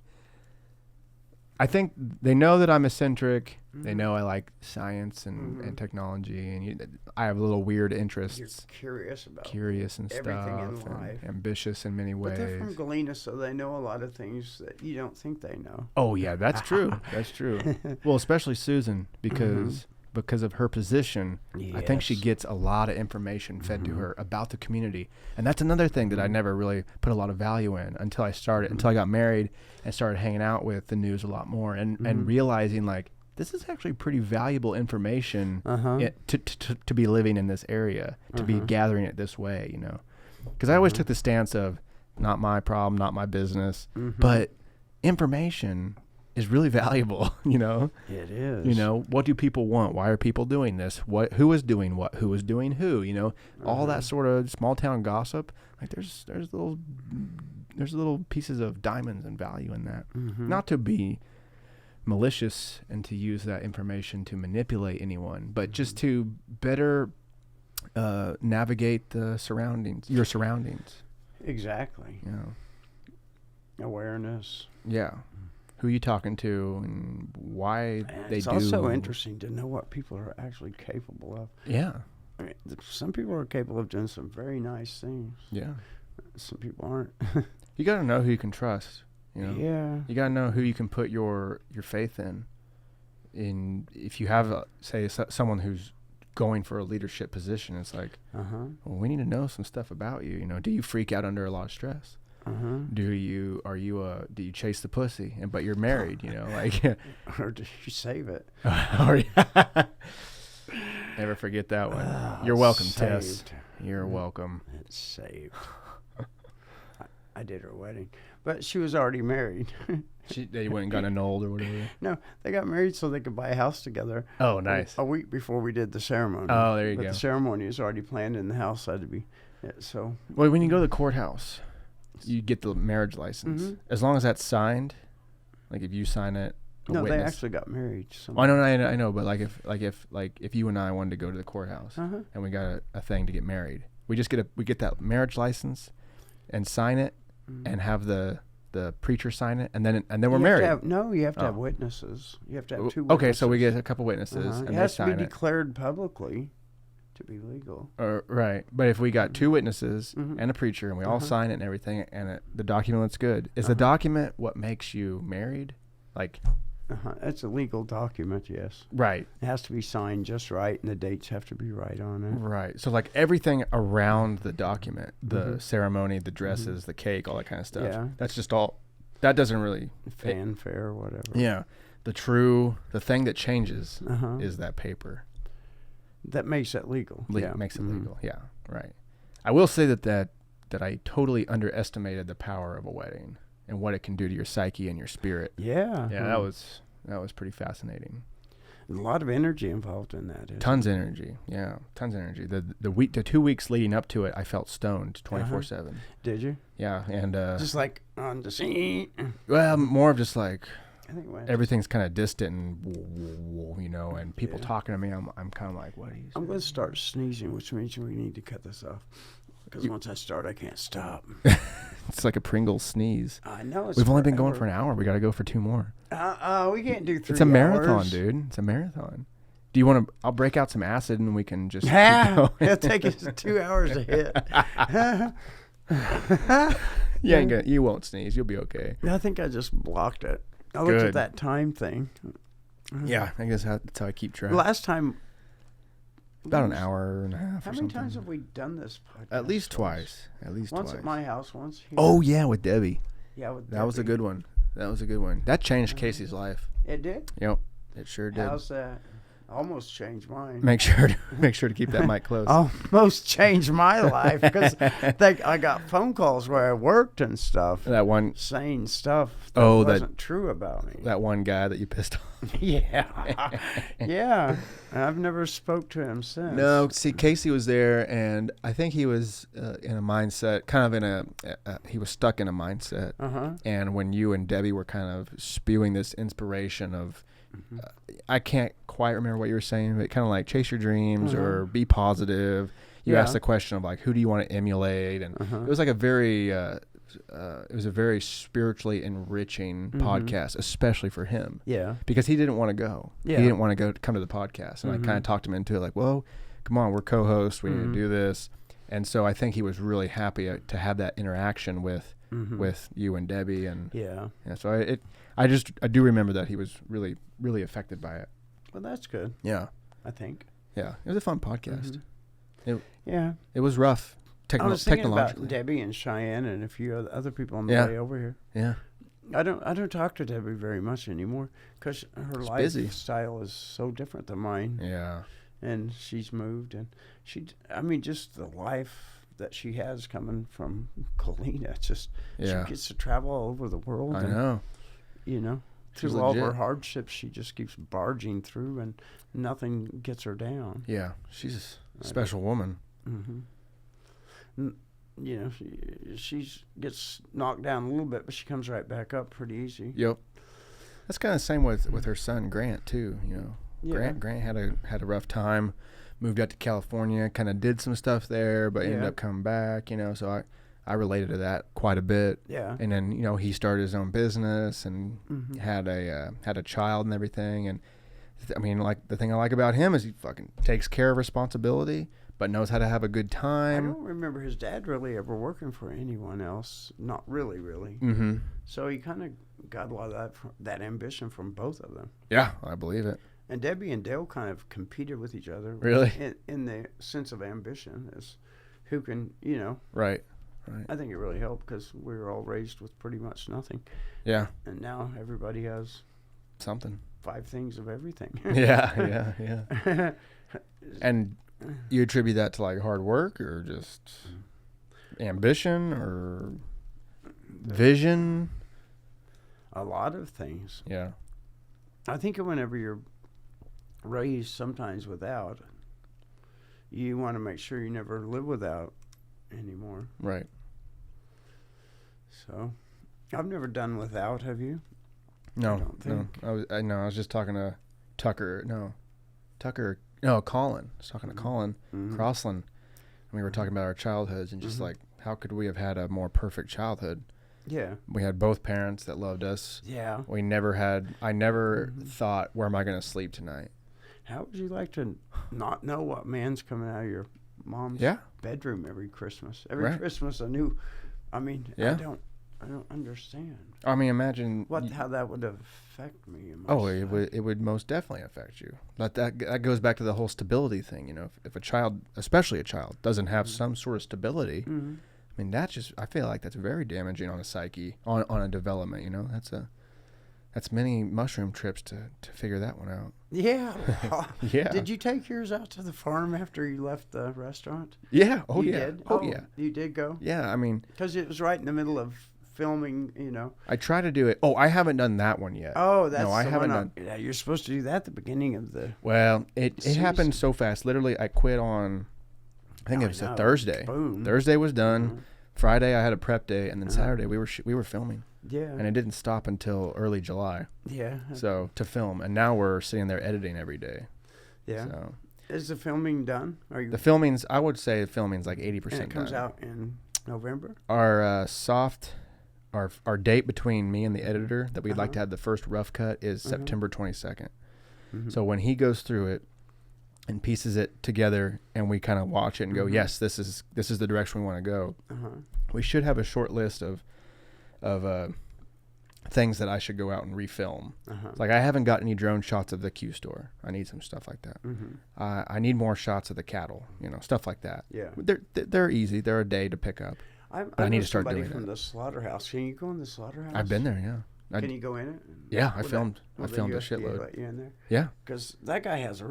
Speaker 3: I think they know that I'm eccentric. They know I like science and technology, and I have little weird interests.
Speaker 4: You're curious about
Speaker 3: Curious and
Speaker 4: everything in
Speaker 3: stuff, and
Speaker 4: life.
Speaker 3: ambitious in many ways.
Speaker 4: But they're from Galena, so they know a lot of things that you don't think they know.
Speaker 3: Oh yeah, that's true. That's true. Well, especially Susan, because because of her position, I think she
Speaker 4: Yes.
Speaker 3: gets a lot of information fed to her about the community. And that's another thing that I never really put a lot of value in until I got married and started hanging out with the news a lot more and realizing like, this is actually pretty valuable information to be living in this area, to be gathering it this way, you know. Because I always took the stance of not my problem, not my business, but information is really valuable, you know.
Speaker 4: It is.
Speaker 3: You know, what do people want? Why are people doing this? Who is doing what? Who is doing who? You know, all that sort of small town gossip. Like there's little pieces of diamonds and value in that. Not to be malicious and to use that information to manipulate anyone, but just to better navigate your surroundings.
Speaker 4: Exactly.
Speaker 3: You know.
Speaker 4: Awareness.
Speaker 3: Yeah. Who you talking to and why
Speaker 4: And
Speaker 3: they
Speaker 4: it's
Speaker 3: do.
Speaker 4: also interesting to know what people are actually capable of.
Speaker 3: Yeah.
Speaker 4: I mean, some people are capable of doing some very nice things.
Speaker 3: Yeah.
Speaker 4: Some people aren't.
Speaker 3: You got to know who you can trust. You know?
Speaker 4: Yeah.
Speaker 3: You got to know who you can put your faith in. If you have, someone who's going for a leadership position, it's like, well, we need to know some stuff about you. You know, do you freak out under a lot of stress? Do you chase the pussy but you're married, you know, like,
Speaker 4: Or do you save it?
Speaker 3: Never forget that one. You're welcome, Tess.
Speaker 4: Saved.
Speaker 3: You're welcome.
Speaker 4: It's saved. I did her wedding, but she was already married.
Speaker 3: They went and got annulled or whatever.
Speaker 4: No, they got married so they could buy a house together.
Speaker 3: Oh, nice.
Speaker 4: A week before we did the ceremony.
Speaker 3: Oh, there you
Speaker 4: but
Speaker 3: go.
Speaker 4: The ceremony was already planned, and the house had to be. Yeah, so.
Speaker 3: Well, when you go to the courthouse, you get the marriage license. As long as that's signed, like if you sign it,
Speaker 4: No,
Speaker 3: witness.
Speaker 4: they actually got married.
Speaker 3: Well, I know, but if you and I wanted to go to the courthouse and we got a thing to get married, we get that marriage license and sign it and have the preacher sign it and then we're married.
Speaker 4: You have to have witnesses. You have to have 2 witnesses.
Speaker 3: Okay, so we get a couple witnesses and
Speaker 4: it
Speaker 3: they
Speaker 4: has to be
Speaker 3: sign it.
Speaker 4: declared publicly to be legal.
Speaker 3: Right, but if we got 2 witnesses and a preacher and we all sign it and everything and the document looks good, is the document what makes you married? Like,
Speaker 4: It's a legal document, yes.
Speaker 3: right.
Speaker 4: It has to be signed just right, and the dates have to be right on it.
Speaker 3: Right. So like everything around the document, the ceremony, the dresses, the cake, all that kind of stuff.
Speaker 4: Yeah.
Speaker 3: That's just all. That doesn't really.
Speaker 4: Fanfare or whatever.
Speaker 3: Yeah. The thing that changes is that paper.
Speaker 4: That makes it legal.
Speaker 3: Makes it legal. Yeah. Right. I will say that I totally underestimated the power of a wedding and what it can do to your psyche and your spirit.
Speaker 4: Yeah.
Speaker 3: Yeah. That was pretty fascinating.
Speaker 4: A lot of energy involved in that.
Speaker 3: Tons of energy. Yeah. Tons of energy. The 2 weeks leading up to it, I felt stoned 24/7.
Speaker 4: Did you?
Speaker 3: Yeah. And,
Speaker 4: just like on the scene.
Speaker 3: well, more of just like,
Speaker 4: I think
Speaker 3: everything's kind of distant and, you know, and people talking to me, I'm kind of like, what are you saying?
Speaker 4: I'm going to start sneezing, which means we need to cut this off. Because once I start, I can't stop.
Speaker 3: It's like a Pringles sneeze.
Speaker 4: I know.
Speaker 3: We've only been going for an hour. We got to go for 2 more.
Speaker 4: We can't do 3
Speaker 3: It's a marathon,
Speaker 4: hours.
Speaker 3: dude. It's a marathon. Do you want to? I'll break out some acid and we can just. keep
Speaker 4: It'll
Speaker 3: going.
Speaker 4: take us 2 hours to hit.
Speaker 3: You won't sneeze. You'll be okay.
Speaker 4: I think I just blocked it. I looked
Speaker 3: Good.
Speaker 4: at that time thing.
Speaker 3: Yeah, I guess that's how I keep track.
Speaker 4: Last time.
Speaker 3: About an hour and a half.
Speaker 4: How
Speaker 3: or
Speaker 4: many
Speaker 3: something.
Speaker 4: times have we done this podcast?
Speaker 3: At least twice.
Speaker 4: Once at my house, once here.
Speaker 3: Oh yeah, with Debbie.
Speaker 4: Yeah, with
Speaker 3: That was a
Speaker 4: Debbie.
Speaker 3: good one. That changed Casey's life.
Speaker 4: It did?
Speaker 3: Yep, it sure did.
Speaker 4: How's that? Almost changed mine.
Speaker 3: Make sure to keep that mic close.
Speaker 4: Almost changed my life because I got phone calls where I worked and stuff.
Speaker 3: That one.
Speaker 4: Saying stuff that
Speaker 3: Oh,
Speaker 4: wasn't true about me.
Speaker 3: That one guy that you pissed off.
Speaker 4: Yeah. Yeah. And I've never spoke to him since.
Speaker 3: No, see, Casey was there, and I think he was in a mindset, kind of he was stuck in a mindset. And when you and Debbie were kind of spewing this inspiration of, I can't quite remember what you were saying, but kind of like chase your dreams or be positive. You asked the question of like, who do you want to emulate? And it was like a very, spiritually enriching podcast, especially for him.
Speaker 4: Yeah.
Speaker 3: Because he didn't want to go.
Speaker 4: Yeah.
Speaker 3: He didn't want to come to the podcast. And I kind of talked him into it like, well, come on, we're co-hosts. We need to do this. And so I think he was really happy to have that interaction with you and Debbie. And so I do remember that he was really, really affected by it.
Speaker 4: Well, that's good.
Speaker 3: Yeah.
Speaker 4: I think.
Speaker 3: Yeah, it was a fun podcast.
Speaker 4: Yeah.
Speaker 3: It was rough.
Speaker 4: I was thinking about
Speaker 3: Technologically.
Speaker 4: Debbie and Cheyenne and a few other people on the
Speaker 3: Yeah.
Speaker 4: way over here.
Speaker 3: Yeah.
Speaker 4: I don't talk to Debbie very much anymore because her
Speaker 3: busy.
Speaker 4: lifestyle is so different than mine.
Speaker 3: Yeah.
Speaker 4: And she's moved, and just the life that she has coming from Galena. It's just she gets to travel all over the world.
Speaker 3: I know.
Speaker 4: You know,
Speaker 3: She's
Speaker 4: through all of her
Speaker 3: legit.
Speaker 4: hardships, she just keeps barging through, and nothing gets her down.
Speaker 3: Yeah. She's a special woman.
Speaker 4: You know, she gets knocked down a little bit, but she comes right back up pretty easy.
Speaker 3: Yep. That's kind of the same with her son Grant too. You know,
Speaker 4: Yeah.
Speaker 3: Grant had a rough time, moved out to California, kind of did some stuff there, but ended up coming back. You know, so I related to that quite a bit.
Speaker 4: Yeah.
Speaker 3: And then he started his own business and had a child and everything. And I mean, like the thing I like about him is he fucking takes care of responsibility, but knows how to have a good
Speaker 4: I
Speaker 3: time.
Speaker 4: don't remember his dad really ever working for anyone else. Not really.
Speaker 3: Mm-hmm.
Speaker 4: So he kind of got a lot of that ambition from both of them.
Speaker 3: Yeah, I believe it.
Speaker 4: And Debbie and Dale kind of competed with each other.
Speaker 3: Really?
Speaker 4: In the sense of ambition, as who can,
Speaker 3: Right.
Speaker 4: I think it really helped because we were all raised with pretty much nothing.
Speaker 3: Yeah.
Speaker 4: And now everybody has
Speaker 3: Something.
Speaker 4: 5 things of everything.
Speaker 3: Yeah. And you attribute that to like hard work or just ambition or vision?
Speaker 4: A lot of things.
Speaker 3: Yeah.
Speaker 4: I think whenever you're raised sometimes without, you want to make sure you never live without anymore.
Speaker 3: Right.
Speaker 4: So, I've never done without, have you?
Speaker 3: No,
Speaker 4: I don't think.
Speaker 3: I was just talking to Colin. I was talking to Colin Crossland, and we were talking about our childhoods and just like how could we have had a more perfect childhood?
Speaker 4: Yeah.
Speaker 3: We had both parents that loved us.
Speaker 4: Yeah.
Speaker 3: I never thought, where am I going to sleep tonight?
Speaker 4: How would you like to not know what man's coming out of your mom's bedroom every Christmas? Every Christmas, I mean,
Speaker 3: Yeah.
Speaker 4: I don't understand.
Speaker 3: I mean, imagine
Speaker 4: How that would affect me.
Speaker 3: it would most definitely affect you. But that goes back to the whole stability thing. You know, if a child, especially a child, doesn't have some sort of stability, I mean, I feel like that's very damaging on a psyche, on a development. You know, that's many mushroom trips to figure that one out.
Speaker 4: Yeah.
Speaker 3: Yeah.
Speaker 4: Did you take yours out to the farm after you left the restaurant?
Speaker 3: Yeah. Oh,
Speaker 4: You
Speaker 3: yeah.
Speaker 4: did?
Speaker 3: Oh, yeah.
Speaker 4: You did go?
Speaker 3: Yeah. I mean,
Speaker 4: Because it was right in the middle of filming,
Speaker 3: I try to do it. Oh, I haven't done that one yet.
Speaker 4: Oh, that's
Speaker 3: no, I
Speaker 4: the
Speaker 3: haven't
Speaker 4: one
Speaker 3: done.
Speaker 4: Yeah, you're supposed to do that at the beginning of the.
Speaker 3: Well, it happened so fast. Literally, I quit on. I think it was a Thursday.
Speaker 4: Boom.
Speaker 3: Thursday was done. Friday I had a prep day, and then Saturday we were filming.
Speaker 4: Yeah.
Speaker 3: And it didn't stop until early July.
Speaker 4: Yeah.
Speaker 3: So to film, and now we're sitting there editing every day.
Speaker 4: Yeah.
Speaker 3: So
Speaker 4: Is the filming done? Are you?
Speaker 3: the filming's, I would say, the filming's like 80%
Speaker 4: And it comes
Speaker 3: done.
Speaker 4: out in November.
Speaker 3: Our our date between me and the editor that we'd like to have the first rough cut is September 22nd. So when he goes through it and pieces it together, and we kind of watch it and go, yes, this is the direction we want to go. We should have a short list of things that I should go out and refilm. Like, I haven't got any drone shots of the Q store. I need some stuff like that. I need more shots of the cattle, stuff like that.
Speaker 4: Yeah.
Speaker 3: They're easy. They're a day to pick up. I need to start doing
Speaker 4: from
Speaker 3: that.
Speaker 4: the slaughterhouse. Can you go in the slaughterhouse?
Speaker 3: I've been there, yeah.
Speaker 4: Can you go in it?
Speaker 3: Yeah, I
Speaker 4: Will
Speaker 3: filmed
Speaker 4: the
Speaker 3: a
Speaker 4: USDA
Speaker 3: shitload.
Speaker 4: let you in there?
Speaker 3: Yeah.
Speaker 4: Because that guy has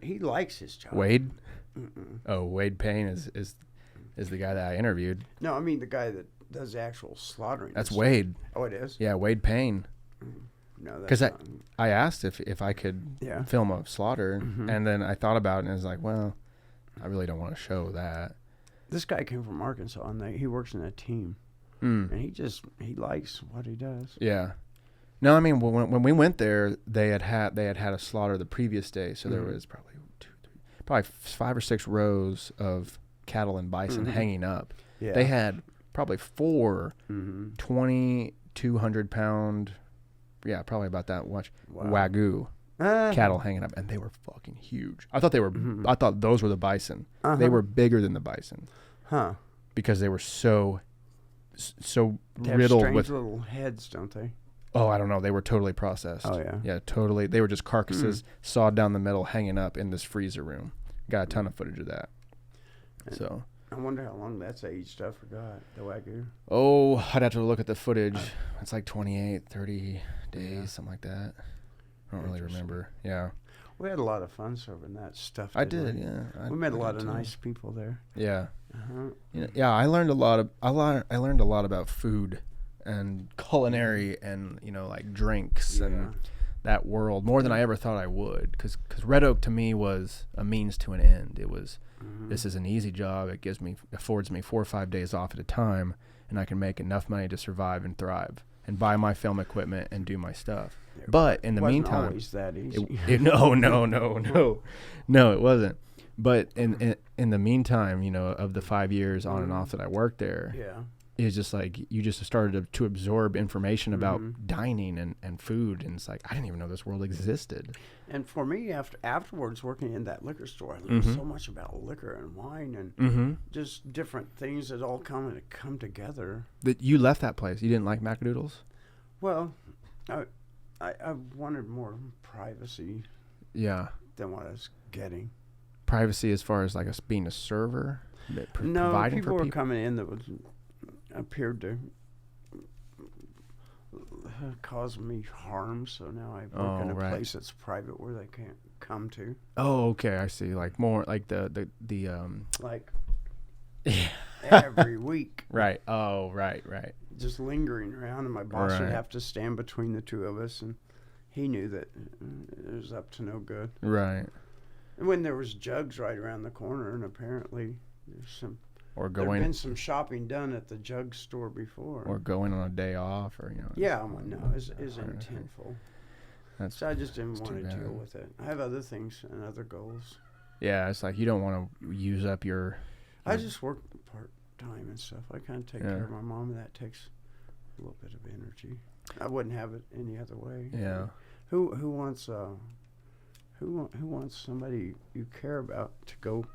Speaker 4: he likes his job.
Speaker 3: Wade? Oh, Wade Payne is the guy that I interviewed.
Speaker 4: No, I mean the guy that does the actual slaughtering.
Speaker 3: That's Wade.
Speaker 4: Oh, it is?
Speaker 3: Yeah, Wade Payne.
Speaker 4: No,
Speaker 3: Because
Speaker 4: that's not.
Speaker 3: I asked if I could film a slaughter, and then I thought about it, and I was like, well, I really don't want to show that.
Speaker 4: This guy came from Arkansas, and he works in a team. And he likes what he does.
Speaker 3: Yeah. No, I mean, when we went there, they had had a slaughter the previous day, so there was probably 5 or 6 rows of cattle and bison hanging up.
Speaker 4: Yeah.
Speaker 3: They had probably 4 2,200 pound, probably about that much Wagyu cattle hanging up, and they were fucking huge. I thought they were. I thought those were the bison. They were bigger than the bison. Because they were so
Speaker 4: They have
Speaker 3: riddled
Speaker 4: strange
Speaker 3: with
Speaker 4: little heads, don't they?
Speaker 3: Oh, I don't know. They were totally processed.
Speaker 4: Oh, yeah?
Speaker 3: Yeah, totally. They were just carcasses sawed down the middle, hanging up in this freezer room. Got a ton of footage of that. So
Speaker 4: I wonder how long that's aged. I forgot. The Wagyu.
Speaker 3: Oh, I'd have to look at the footage. It's like 28, 30 days, something like that. I don't really remember. Yeah.
Speaker 4: We had a lot of fun serving that stuff.
Speaker 3: I did, yeah.
Speaker 4: We met a lot of nice people there.
Speaker 3: Yeah.
Speaker 4: Uh-huh.
Speaker 3: Yeah, I learned a lot about food and culinary and, like drinks and that world more than I ever thought I would, because Red Oak to me was a means to an end. It was, this is an easy job. It affords me 4 or 5 days off at a time, and I can make enough money to survive and thrive and buy my film equipment and do my stuff. But in the meantime,
Speaker 4: always that easy.
Speaker 3: No, it wasn't. But in the meantime, of the 5 years on and off that I worked there, it's just like you just started to absorb information about dining and food, and it's like I didn't even know this world existed.
Speaker 4: And for me, afterwards working in that liquor store, I learned so much about liquor and wine and just different things that all come together.
Speaker 3: That you left that place. You didn't like Macadoodles?
Speaker 4: Well, I wanted more privacy.
Speaker 3: Yeah.
Speaker 4: Than what I was getting.
Speaker 3: Privacy as far as like us being a server?
Speaker 4: No, people were coming in that appeared to cause me harm, so now I work in a place that's private where they can't come to.
Speaker 3: Oh, okay, I see. Like more like the
Speaker 4: like every week.
Speaker 3: Right. Oh, right.
Speaker 4: Just lingering around, and my boss would have to stand between the two of us, and he knew that it was up to no good. Right. And when there was Jugs right around the corner, and apparently there'd been some shopping done at the Jug store before.
Speaker 3: Or going on a day off, or
Speaker 4: Yeah, no, it's intentful. So I just didn't want to deal with it. I have other things and other goals.
Speaker 3: Yeah, it's like you don't want to use up your.
Speaker 4: I just work part time and stuff. I kind of take care of my mom, and that takes a little bit of energy. I wouldn't have it any other way.
Speaker 3: Yeah.
Speaker 4: Who wants somebody you care about to go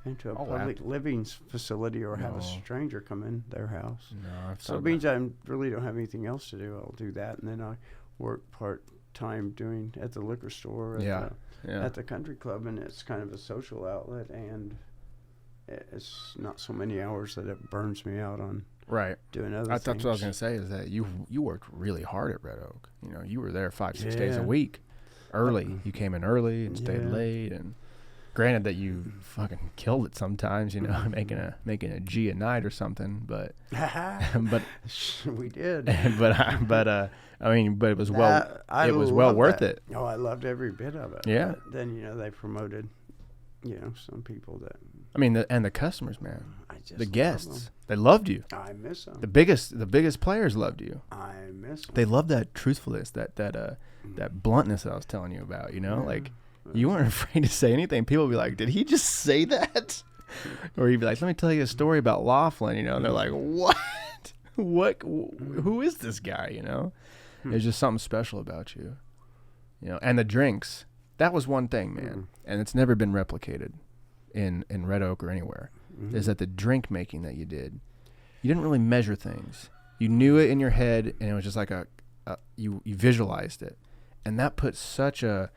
Speaker 4: into a public living facility or have a stranger come in their house?
Speaker 3: No,
Speaker 4: so it means I really don't have anything else to do. I'll do that, and then I work part time doing at the liquor store at the country club, and it's kind of a social outlet, and it's not so many hours that it burns me out on doing other things.
Speaker 3: That's what I was going to say, is that you worked really hard at Red Oak. You were there 5-6 days a week. Early. You came in early and stayed late, and granted that you fucking killed it sometimes, making a G at night or something, but
Speaker 4: we did.
Speaker 3: but it was well worth it.
Speaker 4: Oh, I loved every bit of it.
Speaker 3: Yeah.
Speaker 4: But then they promoted some people that
Speaker 3: and the customers, man. The guests, they loved you.
Speaker 4: I miss them.
Speaker 3: The biggest players loved you.
Speaker 4: I miss them.
Speaker 3: They loved that truthfulness, that bluntness that I was telling you about. Like you weren't afraid to say anything. People would be like, "Did he just say that?" Or you'd be like, "Let me tell you a story about Laughlin." And they're like, "What? What? Who is this guy?" There's just something special about you. And the drinks. That was one thing, man, and it's never been replicated in Red Oak or anywhere. Is that the drink making that you did? You didn't really measure things. You knew it in your head, and it was just like you visualized it, and that put such a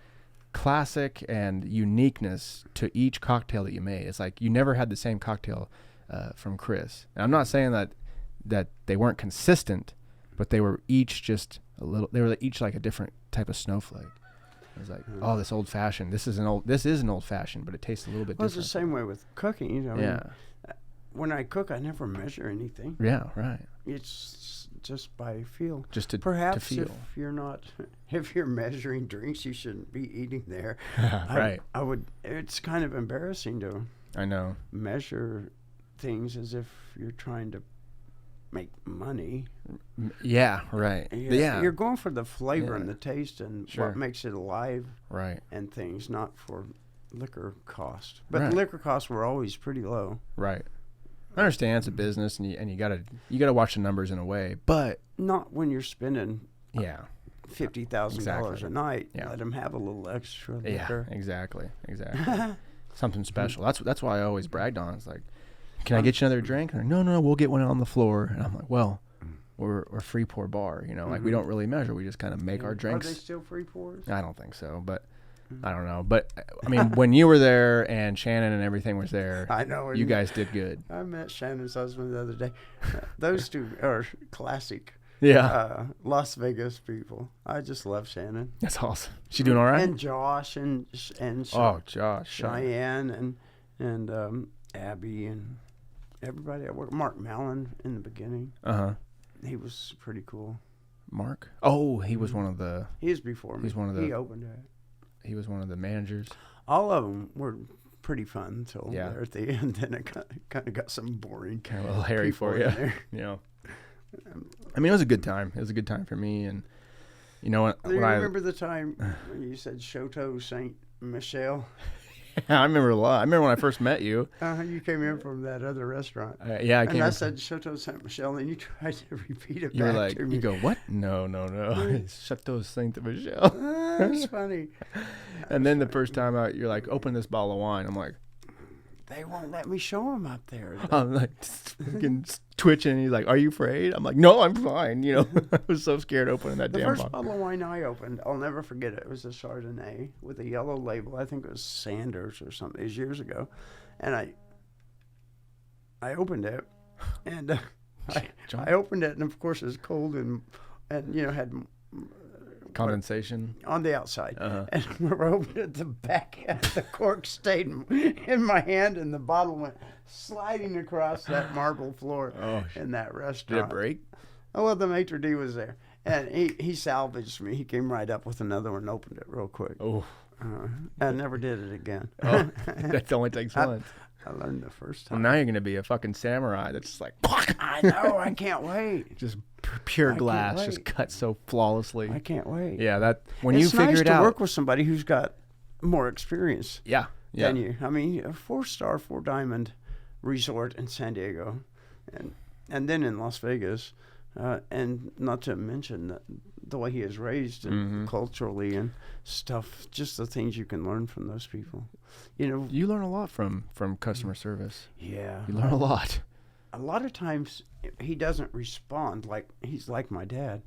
Speaker 3: classic and uniqueness to each cocktail that you made. It's like you never had the same cocktail from Chris. And I'm not saying that they weren't consistent, but they were each just a little. They were each like a different type of snowflake. It was like, oh, this old fashioned. This is an old fashioned, but it tastes a little bit different.
Speaker 4: It's the same way with cooking. When I cook, I never measure anything.
Speaker 3: Yeah, right.
Speaker 4: It's just by feel.
Speaker 3: Just to
Speaker 4: perhaps
Speaker 3: to feel.
Speaker 4: If you're measuring drinks, you shouldn't be eating there.
Speaker 3: Right.
Speaker 4: I would. It's kind of embarrassing to.
Speaker 3: I know.
Speaker 4: Measure things as if you're trying to make money.
Speaker 3: Yeah, right.
Speaker 4: You're going for the flavor and the taste and what makes it alive.
Speaker 3: Right.
Speaker 4: And things, not for liquor cost. But the liquor costs were always pretty low.
Speaker 3: Right. I understand it's a business, and you gotta watch the numbers in a way, but
Speaker 4: not when you're spending $50,000 a night.
Speaker 3: Yeah.
Speaker 4: Let them have a little extra liquor.
Speaker 3: Yeah, exactly. Something special. That's why I always bragged on. It's like, can I get you another drink? And no, we'll get one on the floor. And I'm like, well, we're free pour bar, you know, like we don't really measure. We just kind of make our drinks.
Speaker 4: Are they still free pours?
Speaker 3: I don't think so, but I don't know. But I mean, when you were there and Shannon and everything was there,
Speaker 4: I know.
Speaker 3: you guys did good.
Speaker 4: I met Shannon's husband the other day. Those two are classic.
Speaker 3: Yeah.
Speaker 4: Las Vegas people. I just love Shannon.
Speaker 3: That's awesome. She doing all right?
Speaker 4: And Josh and
Speaker 3: Josh.
Speaker 4: Cheyenne and Abby and everybody at work. Mark Mallon in the beginning. He was pretty cool.
Speaker 3: Mark? Oh, he was one of the.
Speaker 4: He was before me. He opened it.
Speaker 3: He was one of the managers.
Speaker 4: All of them were pretty fun until
Speaker 3: Yeah.
Speaker 4: there at the end. Then it kind of got some boring.
Speaker 3: Kind of a little hairy for you. Yeah. I mean, it was a good time. It was a good time for me, and you know
Speaker 4: Do you remember the time when you said Chateau Saint Michel?
Speaker 3: I remember a lot. I remember when I first met you.
Speaker 4: You came in from that other restaurant.
Speaker 3: Yeah, I came.
Speaker 4: And I said Chateau Saint Michel, and you tried to repeat it.
Speaker 3: You were
Speaker 4: back
Speaker 3: like,
Speaker 4: to me.
Speaker 3: you go, what? No. Chateau Saint Michel.
Speaker 4: That's funny.
Speaker 3: And then the first time out, you're like, open this bottle of wine. I'm like,
Speaker 4: they won't let me show them up there.
Speaker 3: I'm like fucking twitching. He's like, are you afraid? I'm like, no, I'm fine. You know, I was so scared opening that
Speaker 4: The
Speaker 3: damn
Speaker 4: first
Speaker 3: bottle.
Speaker 4: bottle of wine I opened, I'll never forget it. It was a Chardonnay with a yellow label. I think it was Sanders or something. It was years ago. And I opened it, and I opened it, and of course it was cold and you know had
Speaker 3: Condensation.
Speaker 4: on the outside. And when I opened it, the back end, the cork stayed in my hand, and the bottle went sliding across that marble floor in that
Speaker 3: Did
Speaker 4: restaurant.
Speaker 3: it break?
Speaker 4: Oh, well, the maitre d' was there. And he salvaged me. He came right up with another one and opened it real quick.
Speaker 3: Oh.
Speaker 4: I never did it again.
Speaker 3: Oh, that only takes once.
Speaker 4: I learned the first
Speaker 3: Well,
Speaker 4: time.
Speaker 3: now you're going to be a fucking samurai that's just like,
Speaker 4: I know. I can't wait.
Speaker 3: just pure
Speaker 4: can't
Speaker 3: glass, just
Speaker 4: wait.
Speaker 3: cut so flawlessly.
Speaker 4: I can't wait.
Speaker 3: Yeah, that when
Speaker 4: It's
Speaker 3: you figure
Speaker 4: nice
Speaker 3: it
Speaker 4: to
Speaker 3: out.
Speaker 4: work with somebody who's got more experience
Speaker 3: Yeah.
Speaker 4: than you. I mean, a 4-star, 4-diamond resort in San Diego, and then in Las Vegas, and not to mention the way he is raised and culturally and stuff. Just the things you can learn from those people. You know.
Speaker 3: You learn a lot from customer service.
Speaker 4: Yeah.
Speaker 3: You learn a lot.
Speaker 4: A lot of times he doesn't respond like he's like my dad.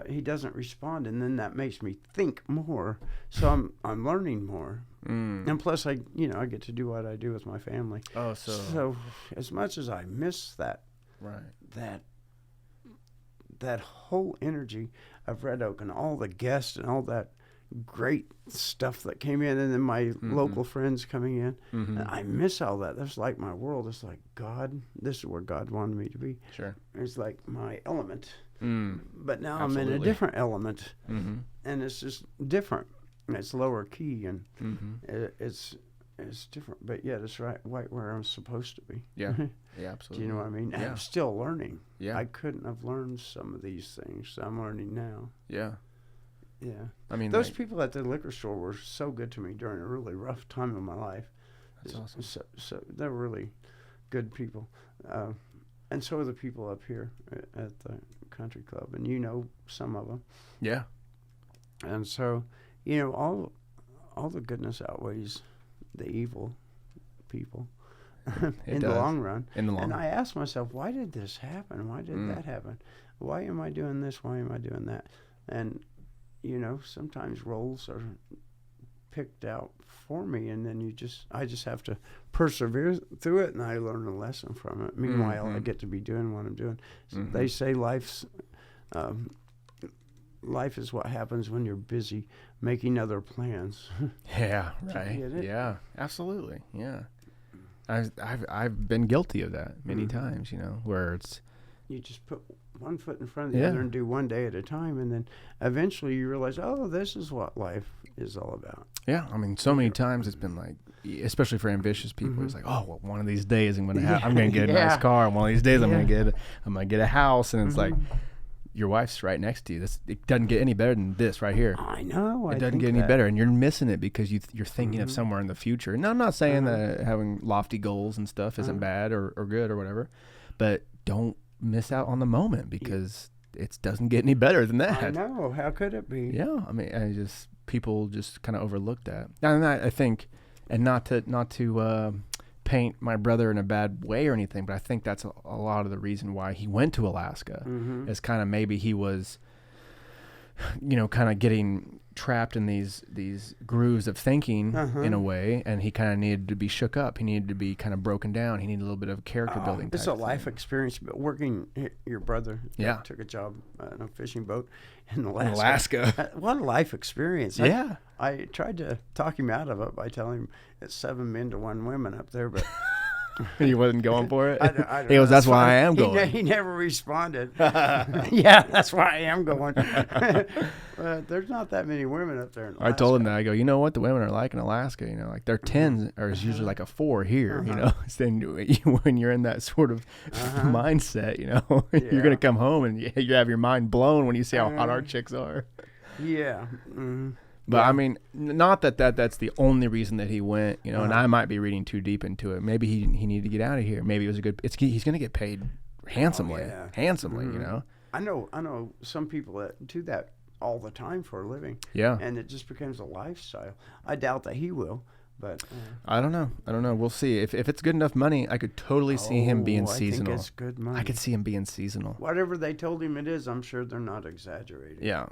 Speaker 4: He doesn't respond, and then that makes me think more. So I'm learning more, and plus I get to do what I do with my family.
Speaker 3: Oh,
Speaker 4: So as much as I miss that,
Speaker 3: right.
Speaker 4: that whole energy of Red Oak and all the guests and all that great stuff that came in, and then my local friends coming in. And I miss all that. That's like my world. It's like God. This is where God wanted me to be.
Speaker 3: Sure.
Speaker 4: It's like my element. But now I'm in a
Speaker 3: Absolutely.
Speaker 4: different element, and it's just different. And it's lower key, and it's different. But yet it's right where I'm supposed to be.
Speaker 3: Yeah. Yeah, absolutely.
Speaker 4: Do you know what I mean?
Speaker 3: Yeah.
Speaker 4: I'm still learning.
Speaker 3: Yeah.
Speaker 4: I couldn't have learned some of these things. I'm learning now.
Speaker 3: Yeah.
Speaker 4: Yeah.
Speaker 3: I mean,
Speaker 4: Those
Speaker 3: like,
Speaker 4: people at the liquor store were so good to me during a really rough time in my life.
Speaker 3: That's awesome.
Speaker 4: So they're really good people. And so are the people up here at the country club. And you know some of them.
Speaker 3: Yeah.
Speaker 4: And so, all the goodness outweighs the evil people in the long run.
Speaker 3: In the long
Speaker 4: And
Speaker 3: run.
Speaker 4: I asked myself, why did this happen? Why did that happen? Why am I doing this? Why am I doing that? And, sometimes roles are picked out for me, and then I just have to persevere through it, and I learn a lesson from it. Meanwhile, I get to be doing what I'm doing. So they say life is what happens when you're busy making other plans.
Speaker 3: Yeah,
Speaker 4: you
Speaker 3: right.
Speaker 4: get it?
Speaker 3: Yeah, absolutely. Yeah. I've been guilty of that many times, where it's
Speaker 4: You just put one foot in front of the other and do one day at a time, and then eventually you realize, oh, this is what life is all about.
Speaker 3: yeah. I mean, so many times it's been like, especially for ambitious people, it's like, oh, well, one of these days I'm gonna get a nice car. One of these days I'm gonna get a house, and it's like, your wife's right next to you. It doesn't get any better than this right here.
Speaker 4: I know.
Speaker 3: It doesn't get any better, and you're missing it because you're thinking of somewhere in the future. And I'm not saying that having lofty goals and stuff isn't bad or good or whatever, but don't miss out on the moment because it doesn't get any better than that.
Speaker 4: I know. How could it be?
Speaker 3: Yeah, I mean, people just kind of overlook that, and I think, and not to paint my brother in a bad way or anything, but I think that's a lot of the reason why he went to Alaska. Is kind of maybe he was, kind of getting trapped in these grooves of thinking in a way, and he kind of needed to be shook up. He needed to be kind of broken down. He needed a little bit of character building.
Speaker 4: It's a life experience, but working, your brother took a job on a fishing boat in Alaska. What a life experience.
Speaker 3: Yeah.
Speaker 4: I tried to talk him out of it by telling him it's 7 men to 1 woman up there, but
Speaker 3: he wasn't going for it.
Speaker 4: I don't
Speaker 3: he
Speaker 4: know.
Speaker 3: goes, "That's why I am going."
Speaker 4: He never responded. Yeah, that's why I am going. There's not that many women up there in Alaska.
Speaker 3: I told him that. I go, "You know what the women are like in Alaska? Like their 10s are usually like a 4 here. So when you're in that sort of mindset, you're gonna come home and you have your mind blown when you see how hot our chicks are."
Speaker 4: Yeah.
Speaker 3: But I mean, not that's the only reason that he went, and I might be reading too deep into it. Maybe he needed to get out of here. Maybe it was he's going to get paid handsomely,
Speaker 4: I know some people that do that all the time for a living.
Speaker 3: Yeah.
Speaker 4: And it just becomes a lifestyle. I doubt that he will, but
Speaker 3: I don't know. We'll see. If it's good enough money, I could totally see him being seasonal.
Speaker 4: I think it's good money.
Speaker 3: I could see him being seasonal.
Speaker 4: Whatever they told him it is, I'm sure they're not exaggerating.
Speaker 3: Yeah.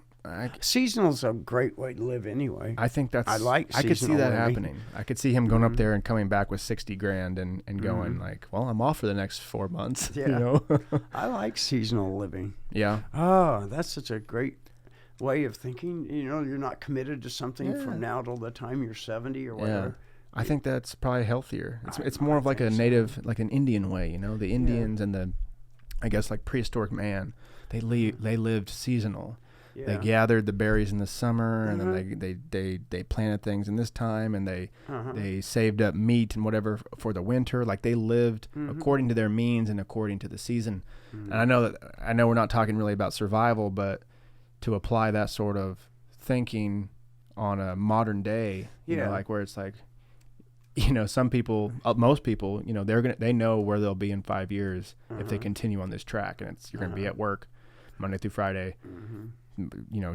Speaker 4: Seasonal's a great way to live anyway.
Speaker 3: I think
Speaker 4: I
Speaker 3: could see that
Speaker 4: living.
Speaker 3: happening. I could see him going up there and coming back with $60,000 and going like, well, I'm off for the next 4 months.
Speaker 4: Yeah. I like seasonal living.
Speaker 3: Yeah.
Speaker 4: Oh, that's such a great way of thinking. You're not committed to something from now till the time you're 70 or whatever.
Speaker 3: Yeah. I think that's probably healthier. It's more of like a native, like an Indian way, the Indians and the, I guess like prehistoric man, they lived seasonal. Yeah. They gathered the berries in the summer, and then they planted things in this time, and they saved up meat and whatever for the winter. Like they lived according to their means and according to the season. And I know we're not talking really about survival, but to apply that sort of thinking on a modern day, like where it's like, some people, most people, they know where they'll be in 5 years if they continue on this track, and you're going to be at work Monday through Friday.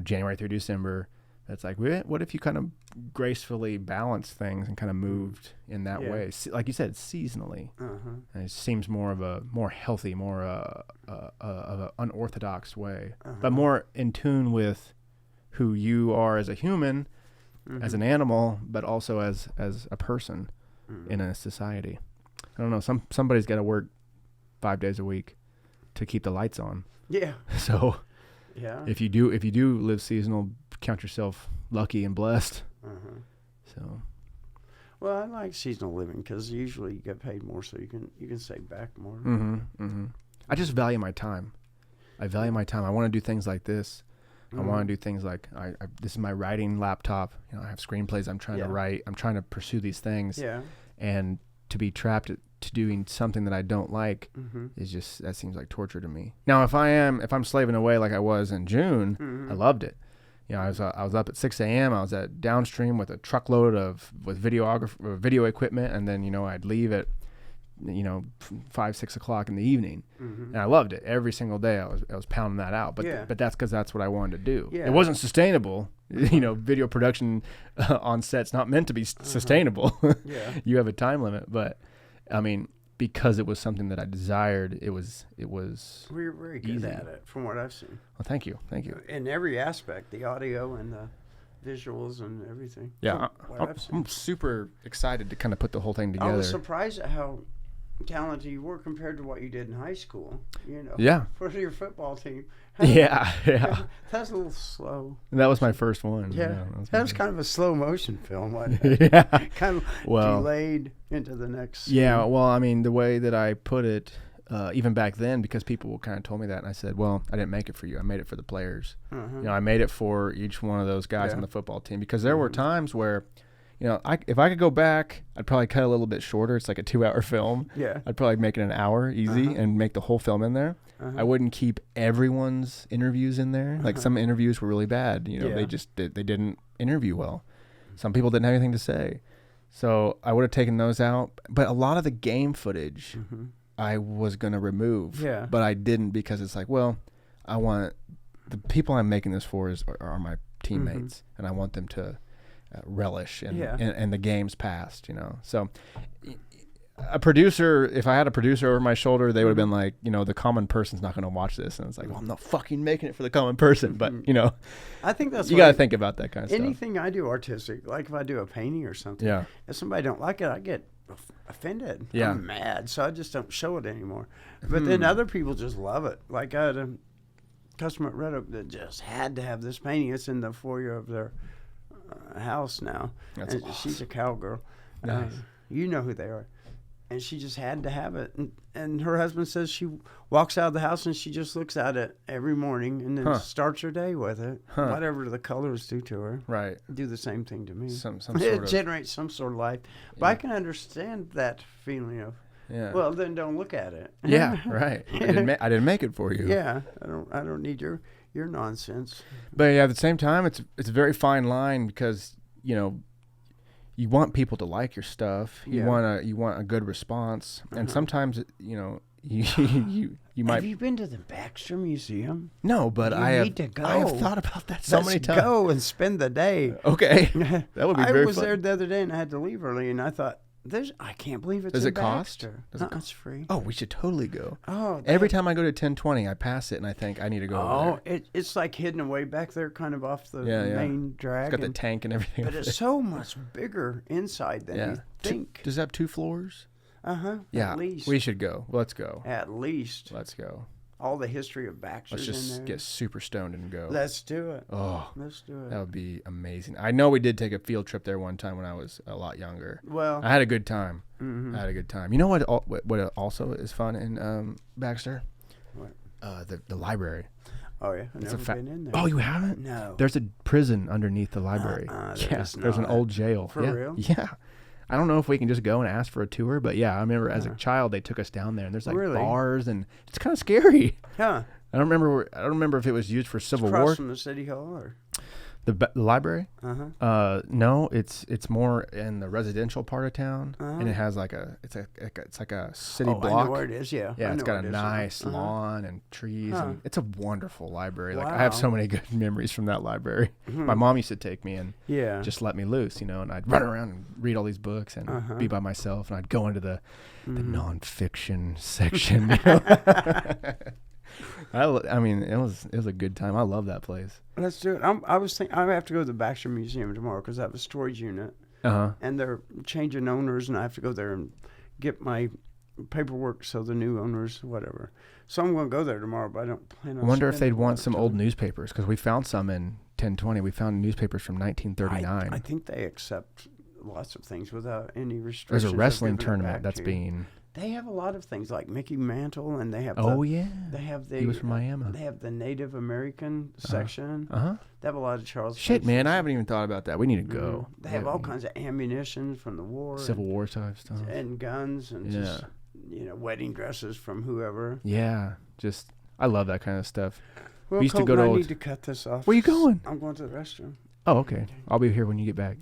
Speaker 3: January through December. That's like, what if you kind of gracefully balance things and kind of moved in that way? Like you said, seasonally. And it seems more of a more healthy, more of an unorthodox way, but more in tune with who you are as a human, as an animal, but also as a person in a society. I don't know. Somebody's got to work 5 days a week to keep the lights on.
Speaker 4: Yeah.
Speaker 3: So.
Speaker 4: Yeah.
Speaker 3: If you do live seasonal, count yourself lucky and blessed. So.
Speaker 4: Well, I like seasonal living because usually you get paid more, so you can save back more.
Speaker 3: I just value my time. I want to do things like this. I want to do things like this is my writing laptop. I have screenplays I'm trying to write. I'm trying to pursue these things. Yeah. And to be trapped to doing something that I don't like is just, that seems like torture to me. Now, if I'm slaving away like I was in June, I loved it. I was up at 6 a.m. I was at downstream with a truckload with video equipment, and then I'd leave at 5, 6 o'clock in the evening, and I loved it. Every single day I was pounding that out. But that's because that's what I wanted to do. Yeah. It wasn't sustainable. Video production on set's not meant to be sustainable. Yeah. You have a time limit, but I mean, because it was something that I desired, it was.
Speaker 4: Well, you're very good at it, from what I've seen.
Speaker 3: Well, thank you.
Speaker 4: In every aspect, the audio and the visuals and everything.
Speaker 3: Yeah, I'm super excited to kind of put the whole thing together.
Speaker 4: I was surprised at how talented you were compared to what you did in high school.
Speaker 3: Yeah.
Speaker 4: For your football team.
Speaker 3: Yeah.
Speaker 4: That's a little slow.
Speaker 3: And that was my first one.
Speaker 4: Yeah. That was kind of a slow motion film, wasn't it?
Speaker 3: Yeah.
Speaker 4: Kind of delayed into the next.
Speaker 3: Yeah. Well, I mean, the way that I put it, even back then, because people kind of told me that, and I said, well, I didn't make it for you. I made it for the players. I made it for each one of those guys on the football team, because there were times where, if I could go back, I'd probably cut a little bit shorter. It's like a 2-hour film. Yeah. I'd probably make it an hour easy and make the whole film in there. I wouldn't keep everyone's interviews in there. Like some interviews were really bad. They didn't interview well. Some people didn't have anything to say. So I would have taken those out. But a lot of the game footage I was going to remove. Yeah. But I didn't, because it's like, well, I want the people I'm making this for are my teammates, and I want them to relish and the games past, So a producer, if I had a producer over my shoulder, they would have been like, the common person's not going to watch this. And it's like, well, I'm not fucking making it for the common person. But,
Speaker 4: I think that's
Speaker 3: you got to think about that kind of stuff.
Speaker 4: Anything I do artistic, like if I do a painting or something, if somebody don't like it, I get offended.
Speaker 3: Yeah.
Speaker 4: I'm mad, so I just don't show it anymore. But then other people just love it. Like I had a customer at Red Oak that just had to have this painting. It's in the foyer of their house now.
Speaker 3: That's
Speaker 4: and
Speaker 3: awesome.
Speaker 4: She's a cowgirl.
Speaker 3: Nice.
Speaker 4: You know who they are. And she just had to have it. And her husband says she walks out of the house and she just looks at it every morning and then starts her day with it. Whatever the colors do to her.
Speaker 3: Right.
Speaker 4: Do the same thing to me.
Speaker 3: Some
Speaker 4: It
Speaker 3: sort of
Speaker 4: generates some sort of life. But I can understand that feeling of, well, then don't look at it.
Speaker 3: Yeah, right. I didn't make it for you.
Speaker 4: Yeah. I don't need your nonsense.
Speaker 3: But yeah, at the same time, it's a very fine line because, you want people to like your stuff. You want a good response, and sometimes you might.
Speaker 4: Have you been to the Baxter Museum?
Speaker 3: No, but
Speaker 4: You need to go.
Speaker 3: I have thought about that so many times.
Speaker 4: Let's go and spend the day.
Speaker 3: Okay, that would be very
Speaker 4: I was
Speaker 3: fun.
Speaker 4: there the other day and I had to leave early, and I thought, I can't believe it's
Speaker 3: Does
Speaker 4: in
Speaker 3: it cost?
Speaker 4: Baxter.
Speaker 3: Does it
Speaker 4: It's free.
Speaker 3: Oh, we should totally go.
Speaker 4: Oh,
Speaker 3: every time I go to 1020, I pass it and I think I need to go. over there.
Speaker 4: It's like hidden away back there, kind of off the
Speaker 3: Yeah.
Speaker 4: main drag.
Speaker 3: It's got the tank and everything.
Speaker 4: But it's so much bigger inside than you think.
Speaker 3: Does it have 2 floors? Yeah,
Speaker 4: At least.
Speaker 3: we should go. Let's go.
Speaker 4: At least.
Speaker 3: Let's go.
Speaker 4: All the history of Baxter's
Speaker 3: Let's
Speaker 4: in
Speaker 3: just
Speaker 4: there.
Speaker 3: get super stoned and go.
Speaker 4: Let's do it.
Speaker 3: Oh,
Speaker 4: Let's do it.
Speaker 3: that would be amazing. I know we did take a field trip there one time when I was a lot younger.
Speaker 4: Well,
Speaker 3: I had a good time. I had a good time. You know what also is fun in Baxter?
Speaker 4: What?
Speaker 3: The library.
Speaker 4: Oh, yeah. I've never been in there.
Speaker 3: Oh, you haven't?
Speaker 4: No.
Speaker 3: There's a prison underneath the library. There's an old jail.
Speaker 4: For real?
Speaker 3: Yeah. I don't know if we can just go and ask for a tour, but yeah, I remember as a child they took us down there, and there's like bars, and it's kind of scary.
Speaker 4: Huh.
Speaker 3: I don't remember if it was used for Civil
Speaker 4: Across
Speaker 3: War.
Speaker 4: from the city hall, or
Speaker 3: The library?
Speaker 4: Uh-huh.
Speaker 3: No, it's more in the residential part of town, and it has it's like a city block.
Speaker 4: I know where it is. Yeah.
Speaker 3: Yeah,
Speaker 4: I
Speaker 3: it's
Speaker 4: know
Speaker 3: got
Speaker 4: where
Speaker 3: a
Speaker 4: it is.
Speaker 3: nice lawn and trees, and it's a wonderful library. Like I
Speaker 4: Wow.
Speaker 3: have so many good memories from that library. My mom used to take me and just let me loose, and I'd run around and read all these books and be by myself, and I'd go into the nonfiction section. I mean, it was a good time. I love that place.
Speaker 4: Let's do it. I was thinking I have to go to the Baxter Museum tomorrow because I have a storage unit, and they're changing owners, and I have to go there and get my paperwork so the new owners, whatever. So I'm going to go there tomorrow, but I don't plan on.
Speaker 3: I wonder if they'd
Speaker 4: spending a lot
Speaker 3: want
Speaker 4: of
Speaker 3: some
Speaker 4: time.
Speaker 3: old newspapers because we found some in 1020. We found newspapers from 1939.
Speaker 4: I think they accept lots of things without any restrictions.
Speaker 3: There's a
Speaker 4: of
Speaker 3: wrestling
Speaker 4: giving it
Speaker 3: tournament
Speaker 4: back
Speaker 3: that's
Speaker 4: to you.
Speaker 3: being.
Speaker 4: They have a lot of things like Mickey Mantle, and they have. They have the.
Speaker 3: He was from Miami.
Speaker 4: They have the Native American section. They have a lot of Charles.
Speaker 3: Shit,
Speaker 4: Place
Speaker 3: man, I
Speaker 4: stuff.
Speaker 3: haven't even thought about that. We need to go.
Speaker 4: They have all kinds of ammunition from the war.
Speaker 3: Civil War type stuff.
Speaker 4: And guns and just wedding dresses from whoever.
Speaker 3: Yeah, I love that kind of stuff.
Speaker 4: Well,
Speaker 3: we used to go to
Speaker 4: I
Speaker 3: old.
Speaker 4: need to cut this off.
Speaker 3: Where you going?
Speaker 4: I'm going to the restroom.
Speaker 3: Oh, okay. I'll be here when you get back.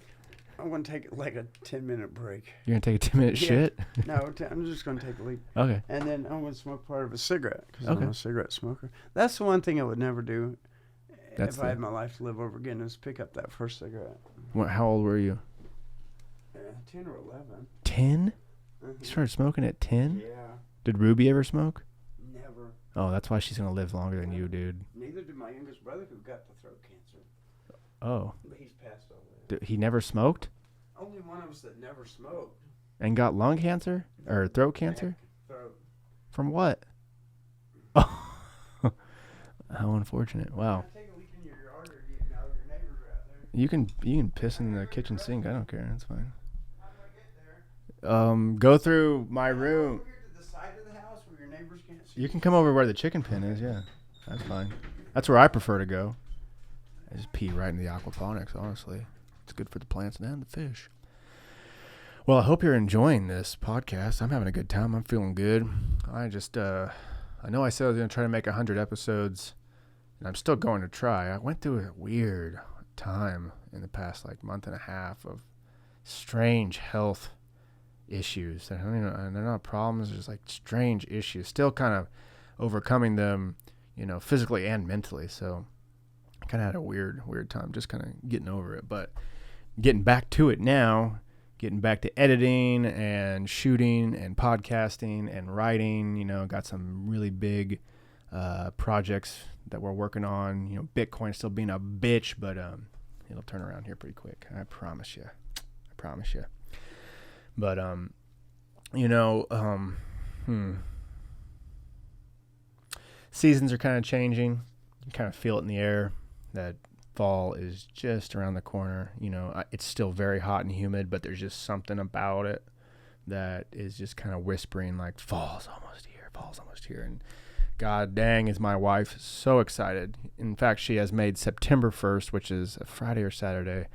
Speaker 4: I'm going to take like a 10-minute break.
Speaker 3: You're gonna take a 10-minute shit?
Speaker 4: No, I'm just going to take a leak.
Speaker 3: Okay.
Speaker 4: And then I'm going to smoke part of a cigarette because I'm a cigarette smoker. That's the one thing I would never do if I had my life to live over again is pick up that first cigarette.
Speaker 3: How old were you?
Speaker 4: 10 or 11.
Speaker 3: 10? You started smoking at 10?
Speaker 4: Yeah.
Speaker 3: Did Ruby ever smoke?
Speaker 4: Never.
Speaker 3: Oh, that's why she's gonna live longer than you, dude.
Speaker 4: Neither did my youngest brother who got the throat cancer.
Speaker 3: Oh.
Speaker 4: But he's passed already.
Speaker 3: He never smoked?
Speaker 4: Only one of us that never smoked.
Speaker 3: And got lung cancer? Or throat cancer?
Speaker 4: Throat.
Speaker 3: From what? Oh. How unfortunate. Wow.
Speaker 4: Take a leak in your yard or now your neighbors are out there.
Speaker 3: You can piss in the kitchen sink. I don't care. That's fine.
Speaker 4: How do I get there?
Speaker 3: Go through my room.
Speaker 4: Over here to the side of the house where your neighbors can't see.
Speaker 3: You can come over where the chicken pen is, yeah. That's fine. That's where I prefer to go. I just pee right in the aquaponics, honestly. It's good for the plants and the fish. Well, I hope you're enjoying this podcast. I'm having a good time. I'm feeling good. I know I said I was going to try to make 100 episodes, and I'm still going to try. I went through a weird time in the past, month and a half of strange health issues. And they're not problems, they're just strange issues. Still kind of overcoming them, physically and mentally. So I kind of had a weird time just kind of getting over it. But getting back to it now, getting back to editing and shooting and podcasting and writing. You know, got some really big projects that we're working on. You know, Bitcoin still being a bitch, but it'll turn around here pretty quick. I promise you. But you know, seasons are kind of changing. You kind of feel it in the air that fall is just around the corner. You know, it's still very hot and humid, but there's just something about it that is just kind of whispering like fall's almost here. And God dang, is my wife so excited. In fact, she has made September 1st, which is a Friday or Saturday,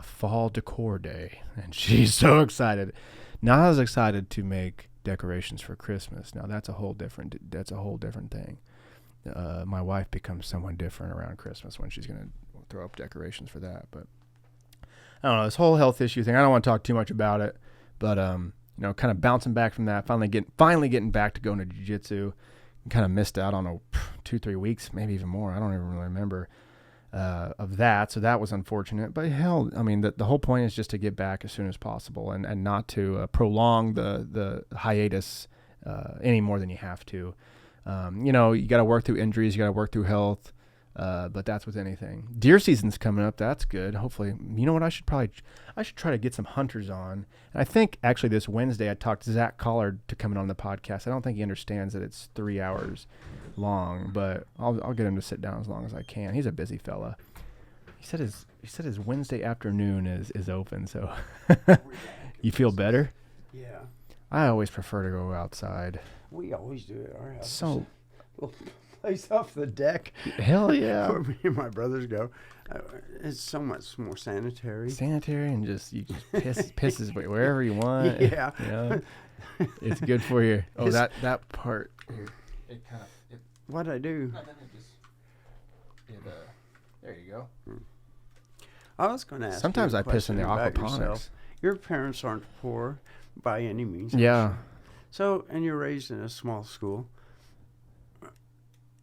Speaker 3: fall decor day. And she's so excited. Not as excited to make decorations for Christmas. Now that's a whole different thing. My wife becomes someone different around Christmas when she's going to throw up decorations for that. But I don't know, this whole health issue thing, I don't want to talk too much about it, but you know, kind of bouncing back from that, finally getting back to going to jiu-jitsu. Kind of missed out on 2-3 weeks, maybe even more. I don't even really remember of that. So that was unfortunate. But hell, I mean, the whole point is just to get back as soon as possible and not to prolong the hiatus any more than you have to. You know, you got to work through injuries, you got to work through health, but that's with anything. Deer season's coming up. That's good. Hopefully, you know what? I should try to get some hunters on. And I think actually this Wednesday I talked to Zach Collard to come in on the podcast. I don't think he understands that it's 3 hours long, but I'll get him to sit down as long as I can. He's a busy fella. He said his Wednesday afternoon is open. So you feel better?
Speaker 4: Yeah.
Speaker 3: I always prefer to go outside.
Speaker 4: We always do it at our house.
Speaker 3: So,
Speaker 4: we'll place off the deck.
Speaker 3: Hell yeah.
Speaker 4: Where me and my brothers go. It's so much more sanitary.
Speaker 3: And you just pisses wherever you want.
Speaker 4: Yeah.
Speaker 3: You know, it's good for you. Oh, that part. It kind of.
Speaker 4: What'd I do?
Speaker 3: There you go.
Speaker 4: I was going to ask.
Speaker 3: Sometimes
Speaker 4: you a
Speaker 3: I piss in the
Speaker 4: question about
Speaker 3: aquaponics.
Speaker 4: yourself. Your parents aren't poor by any means.
Speaker 3: Yeah.
Speaker 4: So, and you're raised in a small school,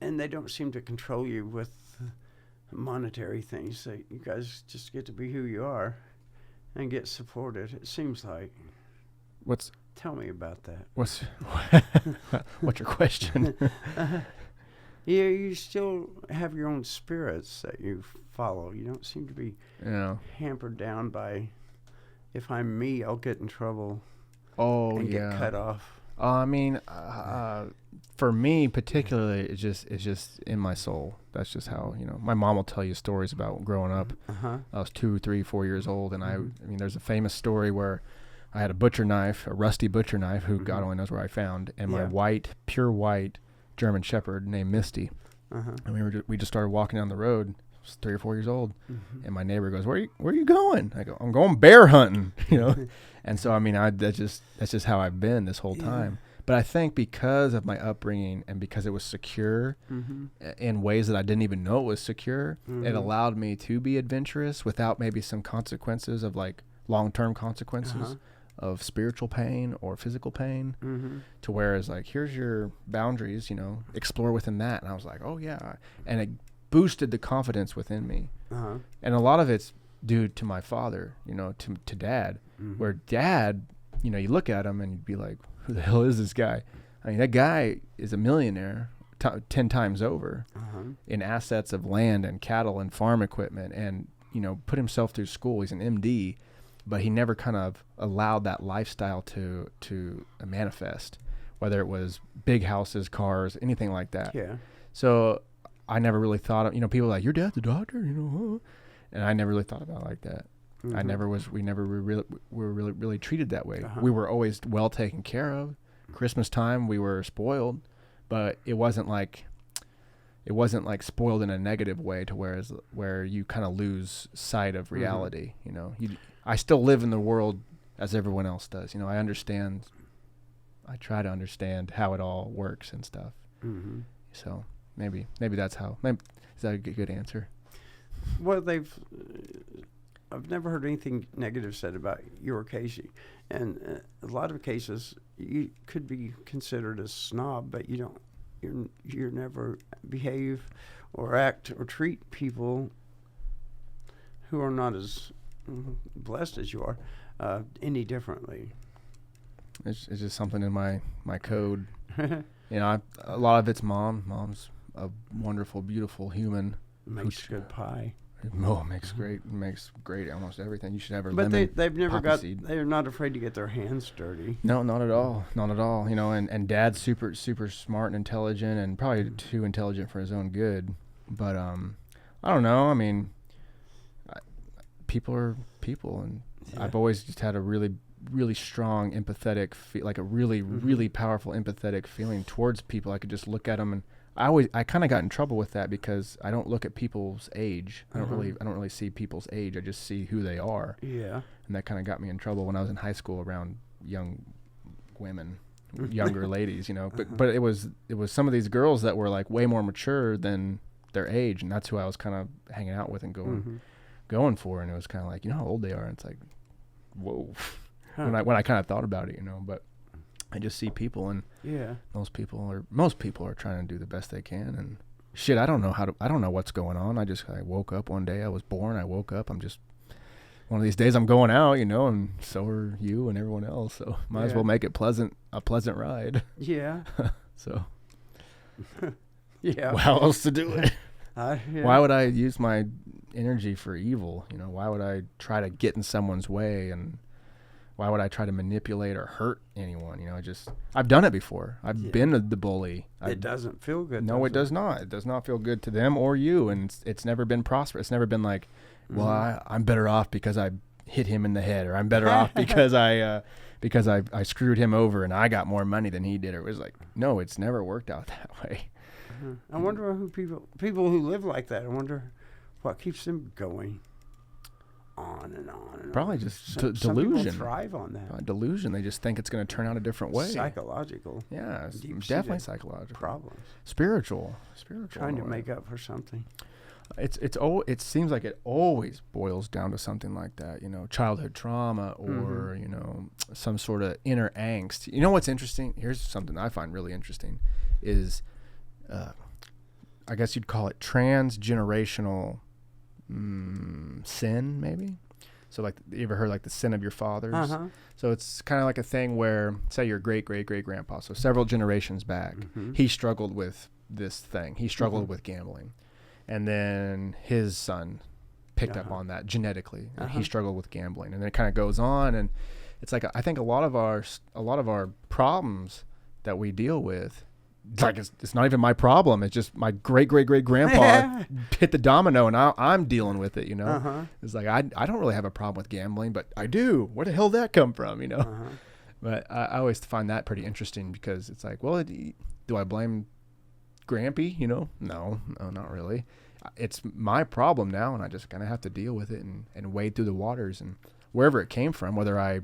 Speaker 4: and they don't seem to control you with monetary things. So you guys just get to be who you are and get supported. It seems like. Tell me about that.
Speaker 3: What's your question?
Speaker 4: Yeah, you still have your own spirits that you follow. You don't seem to be hampered down by, if I'm me, I'll get in trouble.
Speaker 3: Oh,
Speaker 4: and get cut off.
Speaker 3: I mean, for me particularly, it's just in my soul. That's just how, you know, my mom will tell you stories about growing up. I was 2, 3, 4 years old, and I mean, there's a famous story where I had a butcher knife, a rusty butcher knife, who God only knows where I found, and my pure white German Shepherd named Misty. And we just started walking down the road. I was 3 or 4 years old, and my neighbor goes, "Where are you going?" I go, "I'm going bear hunting," you know. And so I mean, that's just how I've been this whole time. But I think because of my upbringing and because it was secure in ways that I didn't even know it was secure, it allowed me to be adventurous without maybe some consequences of like long-term consequences of spiritual pain or physical pain, to whereas like, here's your boundaries, you know, explore within that. And I was like, oh yeah. And it boosted the confidence within me. And a lot of it's due to my father, you know, to dad, where dad, you know, you look at him and you'd be like, who the hell is this guy? I mean, that guy is a millionaire 10 times over in assets of land and cattle and farm equipment, and, you know, put himself through school. He's an MD, but he never kind of allowed that lifestyle to manifest, whether it was big houses, cars, anything like that. Yeah. So I never really thought of, you know, people are like, your dad's a doctor, you know, and I never really thought about it like that. We never were really treated that way. We were always well taken care of. Christmas time, we were spoiled, but it wasn't like spoiled in a negative way to where you kind of lose sight of reality. You know, I still live in the world as everyone else does. You know, I try to understand how it all works and stuff. So maybe that's how. Is that a good answer?
Speaker 4: Well, I've never heard anything negative said about your case, and a lot of cases you could be considered a snob, but you don't. You never behave or act or treat people who are not as blessed as you are any differently.
Speaker 3: It's just something in my code. A lot of it's mom. Mom's a wonderful, beautiful human.
Speaker 4: Makes good pie.
Speaker 3: Makes great almost everything. You should have her
Speaker 4: But
Speaker 3: lemon.
Speaker 4: they've never
Speaker 3: poppy
Speaker 4: got.
Speaker 3: seed.
Speaker 4: They're not afraid to get their hands dirty.
Speaker 3: No, not at all. Not at all. And Dad's super smart and intelligent, and probably too intelligent for his own good. But I don't know. I mean, people are people, and I've always just had a really, really strong empathetic, like a really, really powerful empathetic feeling towards people. I could just look at them, and I kind of got in trouble with that because I don't look at people's age. I don't really see people's age. I just see who they are.
Speaker 4: Yeah.
Speaker 3: And that kind of got me in trouble when I was in high school around young women, younger ladies, But it was some of these girls that were like way more mature than their age, and that's who I was kind of hanging out with and going for. And it was kind of like, how old they are. And it's like, whoa. When I kind of thought about it, but I just see people, and most people are trying to do the best they can. And shit, I don't know what's going on. I woke up one day. I was born. I woke up. I'm just one of these days I'm going out, and so are you and everyone else. So might as well make it a pleasant ride.
Speaker 4: Yeah.
Speaker 3: So.
Speaker 4: Yeah.
Speaker 3: How else to do it? Why would I use my energy for evil? Why would I try to get in someone's way, and why would I try to manipulate or hurt anyone? I've done it before. I've been the bully.
Speaker 4: It doesn't feel good.
Speaker 3: No, it does not. It does not feel good to them or you, and it's never been prosperous. It's never been like, well, I'm better off because I hit him in the head, or I'm better off because I screwed him over and I got more money than he did. Or it was like, no, it's never worked out that way.
Speaker 4: I wonder who people who live like that. I wonder what keeps them going on and on and
Speaker 3: Probably
Speaker 4: on.
Speaker 3: just
Speaker 4: Some
Speaker 3: delusion.
Speaker 4: people thrive on that.
Speaker 3: Delusion. They just think it's going to turn out a different way.
Speaker 4: Psychological.
Speaker 3: Yeah, it's
Speaker 4: Deep-seated
Speaker 3: definitely psychological.
Speaker 4: Problems.
Speaker 3: Spiritual.
Speaker 4: Trying to make up for something.
Speaker 3: It seems like it always boils down to something like that, childhood trauma or, some sort of inner angst. You know what's interesting? Here's something I find really interesting is, I guess you'd call it transgenerational sin, maybe. So like, you ever heard like the sin of your fathers? So it's kind of like a thing where, say your great grandpa, so several generations back, he struggled with this thing. He struggled with gambling. And then his son picked up on that genetically, and he struggled with gambling. And then it kind of goes on, and it's like, I think a lot of our problems that we deal with, it's not even my problem. It's just my great grandpa hit the domino, and I'm dealing with it. It's like I don't really have a problem with gambling, but I do. Where the hell did that come from? But I always find that pretty interesting because it's like, well, do I blame Grampy? No, not really. It's my problem now, and I just kind of have to deal with it and wade through the waters, and wherever it came from, whether I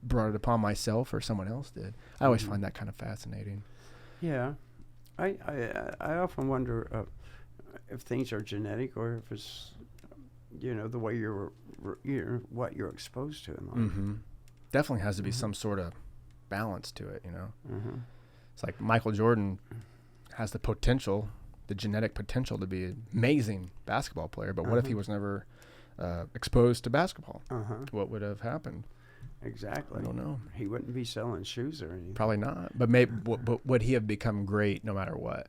Speaker 3: brought it upon myself or someone else did. I always find that kind of fascinating.
Speaker 4: Yeah, I often wonder if things are genetic or if it's the way what you're exposed to in life.
Speaker 3: Definitely has to be some sort of balance to it. It's like Michael Jordan has the potential, the genetic potential to be an amazing basketball player, but what if he was never exposed to basketball? What would have happened?
Speaker 4: Exactly.
Speaker 3: I don't know.
Speaker 4: He wouldn't be selling shoes or anything.
Speaker 3: Probably not. But maybe. But would he have become great no matter what?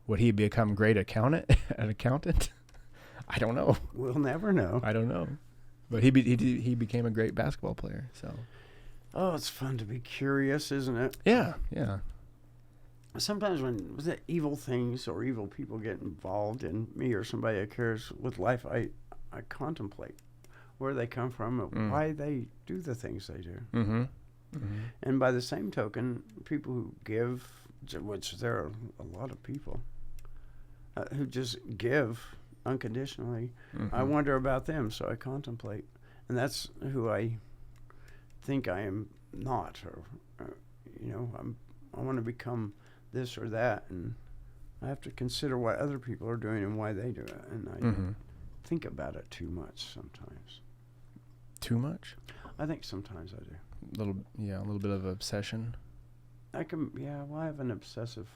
Speaker 3: Would he become great an accountant? I don't know.
Speaker 4: We'll never know.
Speaker 3: I don't know. But he became a great basketball player. So.
Speaker 4: Oh, it's fun to be curious, isn't it?
Speaker 3: Yeah.
Speaker 4: Sometimes when the evil things or evil people get involved in me or somebody that cares with life, I contemplate where they come from and why they do the things they do. And by the same token, people who give, which there are a lot of people who just give unconditionally, I wonder about them, so I contemplate. And that's who I think I am not, or I want to become this or that, and I have to consider what other people are doing and why they do it, and I think about it too much sometimes.
Speaker 3: Too much?
Speaker 4: I think sometimes I do.
Speaker 3: A little bit of obsession.
Speaker 4: I have an obsessive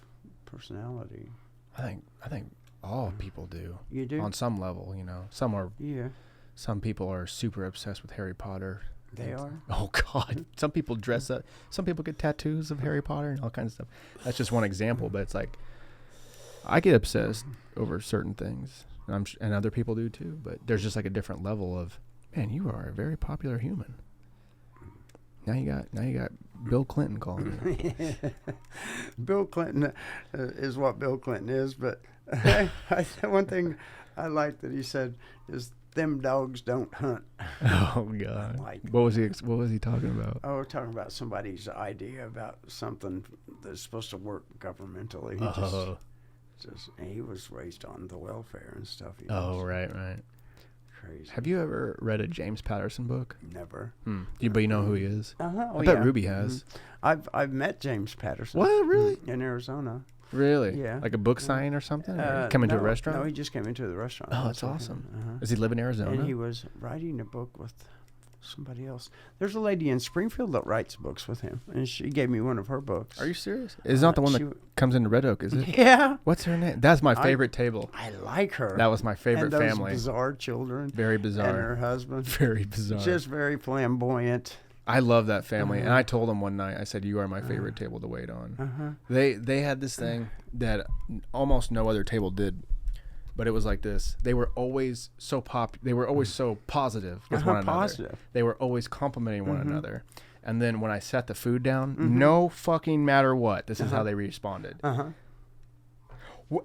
Speaker 4: personality.
Speaker 3: I think all people do.
Speaker 4: You do?
Speaker 3: On some level, some are.
Speaker 4: Yeah.
Speaker 3: Some people are super obsessed with Harry Potter,
Speaker 4: They are.
Speaker 3: Oh God, some people dress up. Some people get tattoos of Harry Potter and all kinds of stuff. That's just one example, but it's like I get obsessed over certain things, and other people do too. But there's just like a different level of, man, you are a very popular human. Now you got Bill Clinton calling you.
Speaker 4: Bill Clinton is what Bill Clinton is, but one thing I like that he said is, "Them dogs don't hunt."
Speaker 3: Oh God! What was he talking about?
Speaker 4: Oh, we're talking about somebody's idea about something that's supposed to work governmentally. He was raised on the welfare and stuff.
Speaker 3: Right.
Speaker 4: Crazy.
Speaker 3: Have you ever read a James Patterson book?
Speaker 4: Never.
Speaker 3: But you know who he is?
Speaker 4: Uh-huh.
Speaker 3: I bet Ruby has.
Speaker 4: I've met James Patterson.
Speaker 3: What, really?
Speaker 4: In Arizona.
Speaker 3: Really?
Speaker 4: Yeah.
Speaker 3: Like a book sign or something? Or come into a restaurant?
Speaker 4: No, he just came into the restaurant.
Speaker 3: Oh, that's awesome. Does he live in Arizona?
Speaker 4: And he was writing a book with somebody else. There's a lady in Springfield that writes books with him, and she gave me one of her books.
Speaker 3: Are you serious? It's not the one that comes into Red Oak, is it?
Speaker 4: Yeah.
Speaker 3: What's her name? That's my favorite table.
Speaker 4: I like her.
Speaker 3: That was my favorite
Speaker 4: and those
Speaker 3: family.
Speaker 4: Bizarre children.
Speaker 3: Very bizarre.
Speaker 4: And her husband.
Speaker 3: Very bizarre.
Speaker 4: Just very flamboyant.
Speaker 3: I love that family, and I told them one night, I said, "You are my favorite table to wait on." They had this thing that almost no other table did, but it was like this. They were always so They were always so positive with one another.
Speaker 4: Positive.
Speaker 3: They were always complimenting one another. And then when I set the food down, no fucking matter what, this is how they responded.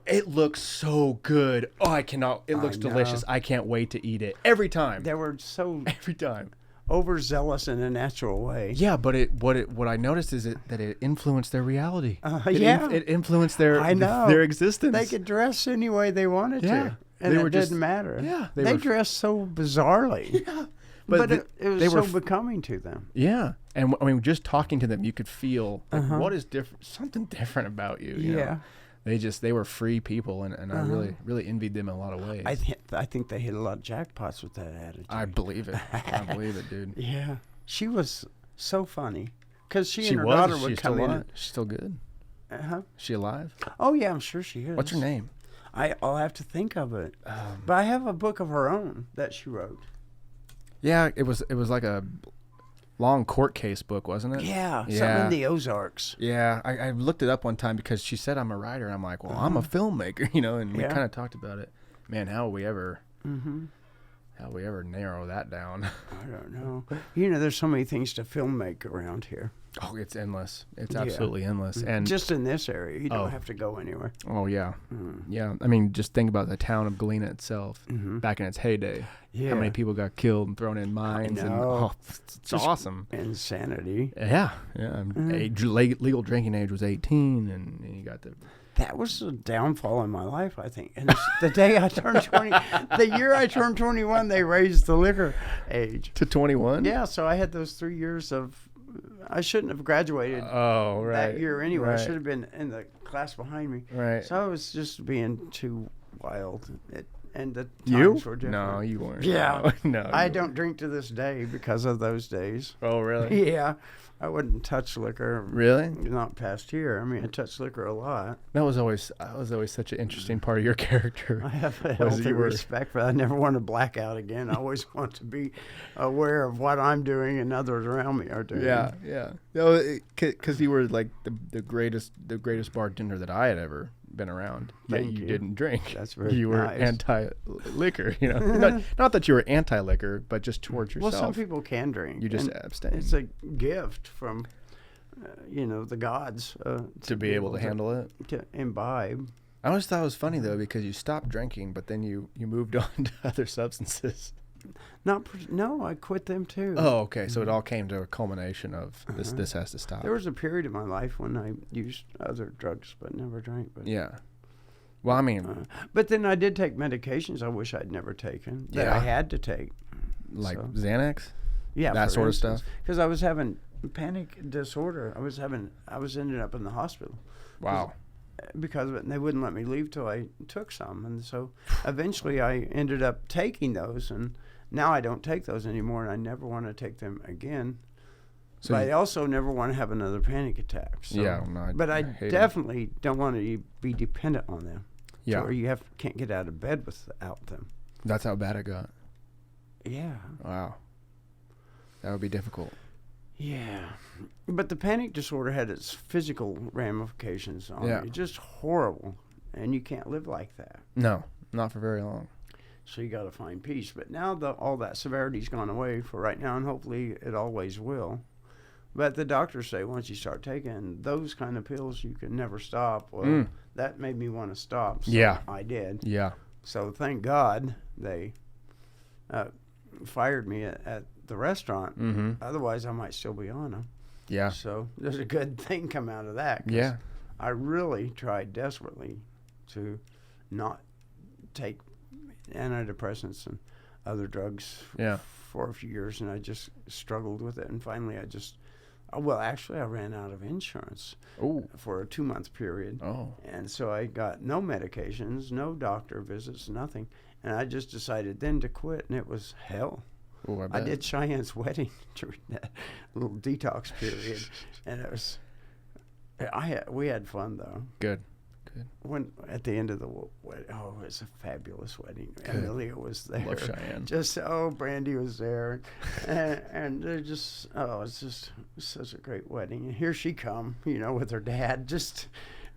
Speaker 3: It looks so good. Oh, I cannot. It looks delicious. I can't wait to eat it. Every time.
Speaker 4: They were so
Speaker 3: Every time.
Speaker 4: overzealous in a natural way.
Speaker 3: Yeah, but what I noticed is that it influenced their reality. It influenced their existence.
Speaker 4: They could dress any way they wanted to, and it didn't matter.
Speaker 3: Yeah,
Speaker 4: they dressed so bizarrely.
Speaker 3: Yeah,
Speaker 4: but it was so becoming to them.
Speaker 3: Yeah, and I mean, just talking to them, you could feel like, what is different, something different about you. You know? They were free people, and I really envied them in a lot of ways.
Speaker 4: I think they hit a lot of jackpots with that attitude.
Speaker 3: I believe it. I believe it, dude.
Speaker 4: Yeah, she was so funny because she and her daughter would come in.
Speaker 3: She's still good. Is she alive?
Speaker 4: Oh yeah, I'm sure she is.
Speaker 3: What's her name?
Speaker 4: I'll have to think of it. But I have a book of her own that she wrote.
Speaker 3: Yeah, it was like a long court case book, wasn't it?
Speaker 4: Yeah, something in the Ozarks.
Speaker 3: Yeah, I looked it up one time because she said I'm a writer. I'm like, well, I'm a filmmaker, you know, and we kind of talked about it. Man, how will we ever narrow that down?
Speaker 4: I don't know. You know, there's so many things to film make around here.
Speaker 3: Oh, it's endless. It's absolutely endless. And
Speaker 4: just in this area, you don't have to go anywhere.
Speaker 3: Oh yeah, yeah. I mean, just think about the town of Galena itself back in its heyday. Yeah. How many people got killed and thrown in mines? And it's awesome.
Speaker 4: Insanity.
Speaker 3: Yeah. Legal drinking age was 18, and you got the.
Speaker 4: That was a downfall in my life, I think. And the day I turned 20, the year I turned 21, they raised the liquor age
Speaker 3: to 21.
Speaker 4: Yeah, so I had those 3 years of. I shouldn't have graduated that year anyway. Right. I should have been in the class behind me.
Speaker 3: Right.
Speaker 4: So I was just being too wild. And the
Speaker 3: times
Speaker 4: were different.
Speaker 3: No, you weren't.
Speaker 4: Yeah.
Speaker 3: No.
Speaker 4: I don't drink to this day because of those days.
Speaker 3: Oh, really?
Speaker 4: Yeah. I wouldn't touch liquor.
Speaker 3: Really?
Speaker 4: Not past here. I mean, I touched liquor a lot.
Speaker 3: That was always such an interesting part of your character.
Speaker 4: I have a healthy respect, but I never want to black out again. I always want to be aware of what I'm doing and others around me are doing.
Speaker 3: Yeah, yeah. No, because you were like the greatest bartender that I had ever been around. That you didn't drink.
Speaker 4: That's very
Speaker 3: You were anti-liquor. You know, not that you were anti-liquor, but just towards yourself.
Speaker 4: Well, some people can drink.
Speaker 3: You just abstain.
Speaker 4: It's a gift from, the gods
Speaker 3: to be able to handle it,
Speaker 4: to imbibe.
Speaker 3: I always thought it was funny though because you stopped drinking, but then you moved on to other substances.
Speaker 4: No, I quit them too.
Speaker 3: Oh, okay. So it all came to a culmination of this has to stop.
Speaker 4: There was a period of my life when I used other drugs, but never drank. But
Speaker 3: yeah. Well, I mean,
Speaker 4: but then I did take medications I wish I'd never taken that I had to take,
Speaker 3: like Xanax.
Speaker 4: Yeah,
Speaker 3: that sort of stuff.
Speaker 4: Because I was having panic disorder. I was ending up in the hospital.
Speaker 3: Wow.
Speaker 4: Because of it, and they wouldn't let me leave till I took some, and so eventually I ended up taking those, and now I don't take those anymore, and I never want to take them again. So but I also never want to have another panic attack. So,
Speaker 3: yeah, no,
Speaker 4: but I definitely don't want to be dependent on them.
Speaker 3: Yeah,
Speaker 4: or you can't get out of bed without them.
Speaker 3: That's how bad it got.
Speaker 4: Yeah.
Speaker 3: Wow. That would be difficult.
Speaker 4: Yeah. But the panic disorder had its physical ramifications on
Speaker 3: Yeah.
Speaker 4: me. Just horrible. And you can't live like that.
Speaker 3: No, not for very long.
Speaker 4: So you got to find peace. But now all that severity's gone away for right now, and hopefully it always will. But the doctors say once you start taking those kind of pills, you can never stop. Well, that made me want to stop. So
Speaker 3: Yeah.
Speaker 4: I did.
Speaker 3: Yeah.
Speaker 4: So thank God they fired me at the restaurant.
Speaker 3: Mm-hmm.
Speaker 4: Otherwise, I might still be on them.
Speaker 3: Yeah.
Speaker 4: So there's a good thing come out of that. 'Cause
Speaker 3: Yeah.
Speaker 4: I really tried desperately to not take antidepressants and other drugs
Speaker 3: Yeah.
Speaker 4: for a few years, and I just struggled with it. And finally, I ran out of insurance
Speaker 3: Oh.
Speaker 4: for a 2-month period.
Speaker 3: Oh.
Speaker 4: And so I got no medications, no doctor visits, nothing. And I just decided then to quit, and it was hell.
Speaker 3: Ooh, I
Speaker 4: I
Speaker 3: bet.
Speaker 4: did Cheyenne's wedding during that little detox period, and it was. We had fun though.
Speaker 3: Good.
Speaker 4: When at the end of the wedding, it was a fabulous wedding.
Speaker 3: Good.
Speaker 4: Amelia was there.
Speaker 3: Love Cheyenne.
Speaker 4: Brandy was there, and they're just it's just such a great wedding. And here she come, with her dad.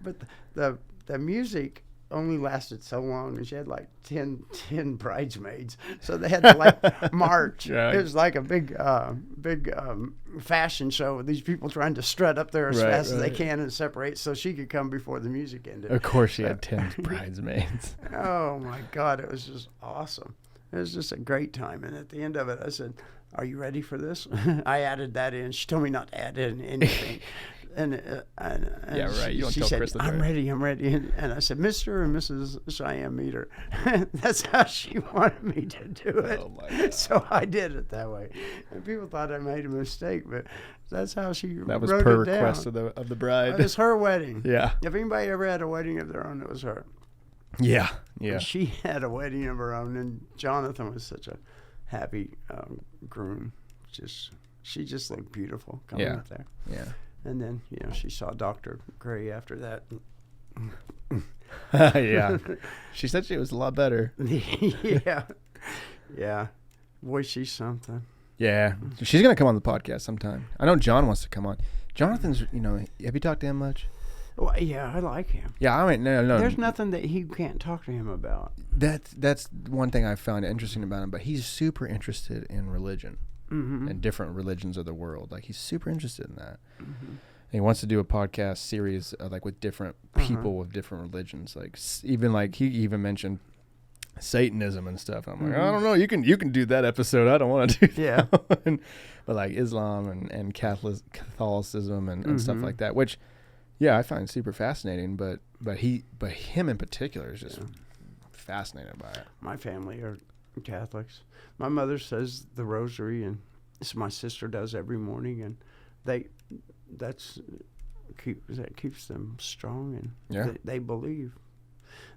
Speaker 4: But the music only lasted so long, and she had like 10 bridesmaids, so they had to like march.
Speaker 3: Yeah.
Speaker 4: It was like a big fashion show with these people trying to strut up there as fast as they can and separate so she could come before the music ended.
Speaker 3: Of course, she had 10 bridesmaids.
Speaker 4: Oh my God, it was just awesome. It was just a great time. And at the end of it, I said, "Are you ready for this?" I added that in. She told me not to add in anything. And
Speaker 3: Yeah, right. You don't
Speaker 4: she
Speaker 3: tell
Speaker 4: said,
Speaker 3: Chris the
Speaker 4: I'm ready. And I said, Mr. and Mrs. Cheyenne Meter. That's how she wanted me to do it.
Speaker 3: Oh, my God.
Speaker 4: So I did it that way. And people thought I made a mistake, but that's how she
Speaker 3: That was
Speaker 4: wrote
Speaker 3: per
Speaker 4: it down.
Speaker 3: request of the bride.
Speaker 4: It was her wedding.
Speaker 3: Yeah.
Speaker 4: If anybody ever had a wedding of their own, it was her.
Speaker 3: Yeah. Yeah.
Speaker 4: And she had a wedding of her own, and Jonathan was such a happy groom. She just looked beautiful coming up there.
Speaker 3: Yeah.
Speaker 4: And then, she saw Dr. Gray after that.
Speaker 3: Yeah. She said she was a lot better.
Speaker 4: Yeah. Yeah. Boy, she's something.
Speaker 3: Yeah. She's going to come on the podcast sometime. I know John wants to come on. Jonathan's, have you talked to him much?
Speaker 4: Well, yeah, I like him.
Speaker 3: Yeah, I mean, no.
Speaker 4: There's nothing that he can't talk to him about.
Speaker 3: That's one thing I found interesting about him, but he's super interested in religion.
Speaker 4: Mm-hmm.
Speaker 3: And different religions of the world. Like, he's super interested in that.
Speaker 4: Mm-hmm.
Speaker 3: And he wants to do a podcast series with different people with different religions. Like, even he even mentioned Satanism and stuff. I'm like, I don't know. You can do that episode. I don't want to do that one. But like Islam and Catholicism and stuff like that, which, yeah, I find super fascinating. But him in particular is just fascinated by it.
Speaker 4: My family are Catholics. My mother says the rosary, and my sister does every morning, and that keeps them strong, and they believe.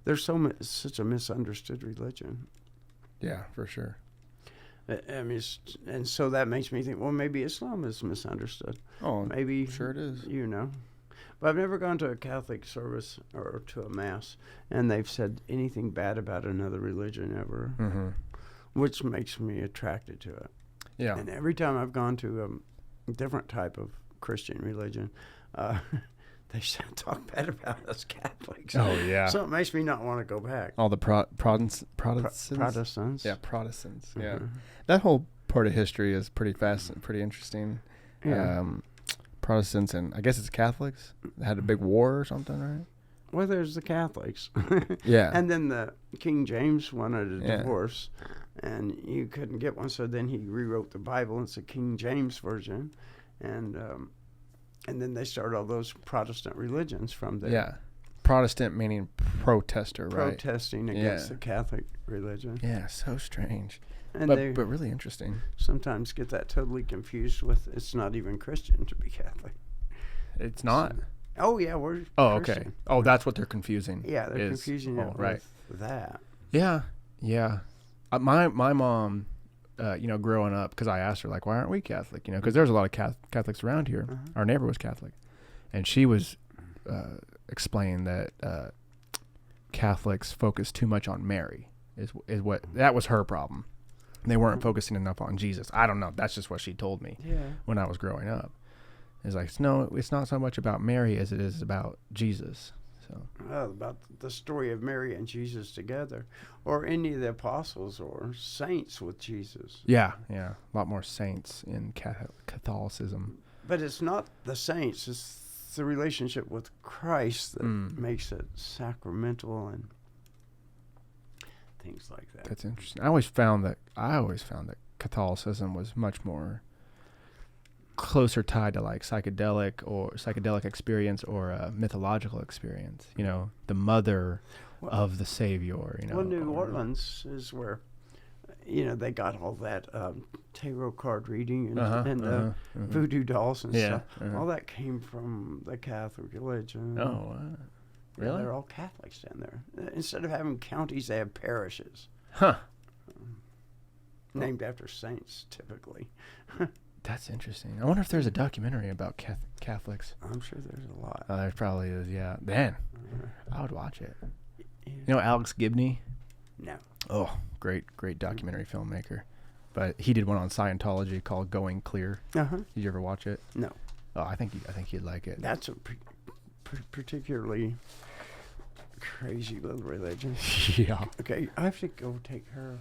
Speaker 4: There's such a misunderstood religion.
Speaker 3: Yeah, for sure.
Speaker 4: I mean, and so that makes me think, well, maybe Islam is misunderstood.
Speaker 3: Oh,
Speaker 4: maybe
Speaker 3: sure it is.
Speaker 4: But I've never gone to a Catholic service or to a mass, and they've said anything bad about another religion ever, which makes me attracted to it.
Speaker 3: Yeah.
Speaker 4: And every time I've gone to a different type of Christian religion, they talk bad about us Catholics.
Speaker 3: Oh, yeah.
Speaker 4: So it makes me not want to go back.
Speaker 3: All the Protestants?
Speaker 4: Protestants.
Speaker 3: Yeah, Protestants.
Speaker 4: Mm-hmm.
Speaker 3: Yeah. That whole part of history is pretty pretty interesting.
Speaker 4: Yeah.
Speaker 3: Protestants and I guess it's Catholics had a big war or something, right?
Speaker 4: Well, there's the Catholics.
Speaker 3: Yeah.
Speaker 4: And then the King James wanted a divorce, and you couldn't get one, so then he rewrote the Bible. It's a King James version, and then they started all those Protestant religions from there.
Speaker 3: Yeah. Protestant meaning protester, right?
Speaker 4: Protesting against the Catholic religion.
Speaker 3: Yeah, so strange.
Speaker 4: And
Speaker 3: but really interesting.
Speaker 4: Sometimes get that totally confused with it's not even Christian to be Catholic.
Speaker 3: It's not?
Speaker 4: Oh, yeah, we're
Speaker 3: Oh,
Speaker 4: Christian.
Speaker 3: okay. Oh, that's what they're confusing.
Speaker 4: Yeah, they're confusing it
Speaker 3: right.
Speaker 4: with that.
Speaker 3: Yeah, yeah. My mom, growing up, because I asked her, like, why aren't we Catholic? Because there's a lot of Catholics around here. Our neighbor was Catholic. And she was explaining that Catholics focus too much on Mary. Is what that was her problem. They weren't focusing enough on Jesus. I don't know. That's just what she told me when I was growing up. It's like, no, it's not so much about Mary as it is about Jesus. So
Speaker 4: about the story of Mary and Jesus together, or any of the apostles or saints with Jesus.
Speaker 3: Yeah. A lot more saints in Catholicism.
Speaker 4: But it's not the saints, it's the relationship with Christ that makes it sacramental and things like that.
Speaker 3: That's interesting. I always found that Catholicism was much more closer tied to like psychedelic experience or a mythological experience. You know, the mother of the Savior. You know,
Speaker 4: New Orleans is where, they got all that tarot card reading and voodoo dolls and stuff. All that came from the Catholic religion.
Speaker 3: Oh, wow. Really?
Speaker 4: Yeah, they're all Catholics down there. Instead of having counties, they have parishes.
Speaker 3: Huh.
Speaker 4: Named after saints, typically.
Speaker 3: That's interesting. I wonder if there's a documentary about Catholics.
Speaker 4: I'm sure there's a lot.
Speaker 3: Oh, there probably is, yeah. Man, I would watch it. Yeah. You know Alex Gibney?
Speaker 4: No.
Speaker 3: Oh, great documentary filmmaker. But he did one on Scientology called Going Clear. Uh-huh. Did you ever watch it?
Speaker 4: No.
Speaker 3: Oh, I think you'd like it.
Speaker 4: That's a particularly crazy little religion.
Speaker 3: Yeah.
Speaker 4: Okay, I have to go take her.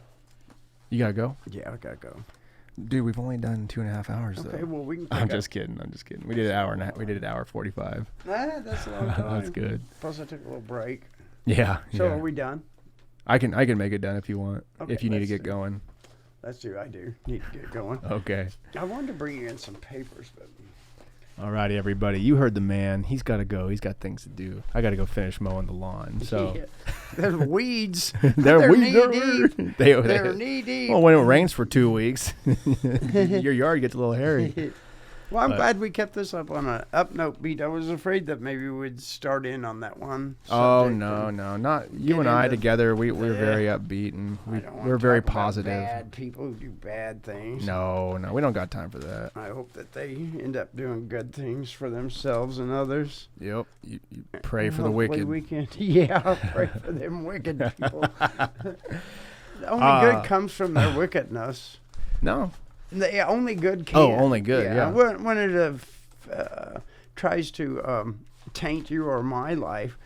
Speaker 3: You gotta go?
Speaker 4: Yeah, I gotta go.
Speaker 3: Dude, we've only done 2.5 hours.
Speaker 4: Okay,
Speaker 3: though.
Speaker 4: well we can.
Speaker 3: I'm just kidding. We did an hour and we did an hour 45.
Speaker 4: That's a long time.
Speaker 3: That's good.
Speaker 4: Plus I took a little break.
Speaker 3: Yeah.
Speaker 4: So are we done?
Speaker 3: I can make it done if you want.
Speaker 4: Okay,
Speaker 3: if you need to get going.
Speaker 4: I do need to get going.
Speaker 3: Okay.
Speaker 4: I wanted to bring you in some papers, but.
Speaker 3: Alrighty, everybody. You heard the man. He's got to go. He's got things to do. I got to go finish mowing the lawn. So
Speaker 4: there's weeds.
Speaker 3: They're
Speaker 4: knee
Speaker 3: deep. They're
Speaker 4: knee deep.
Speaker 3: Well, when it rains for 2 weeks, your yard gets a little hairy.
Speaker 4: Well, I'm glad we kept this up on an up note beat. I was afraid that maybe we'd start in on that one.
Speaker 3: Oh no, not you and I together. We're very upbeat and we're very positive.
Speaker 4: Bad people who do bad things.
Speaker 3: No, we don't got time for that.
Speaker 4: I hope that they end up doing good things for themselves and others.
Speaker 3: Yep, you pray for the wicked.
Speaker 4: We can, pray for them wicked people. The only good comes from their wickedness.
Speaker 3: No.
Speaker 4: The only good can.
Speaker 3: Oh, only good, yeah.
Speaker 4: When it tries to taint you or my life,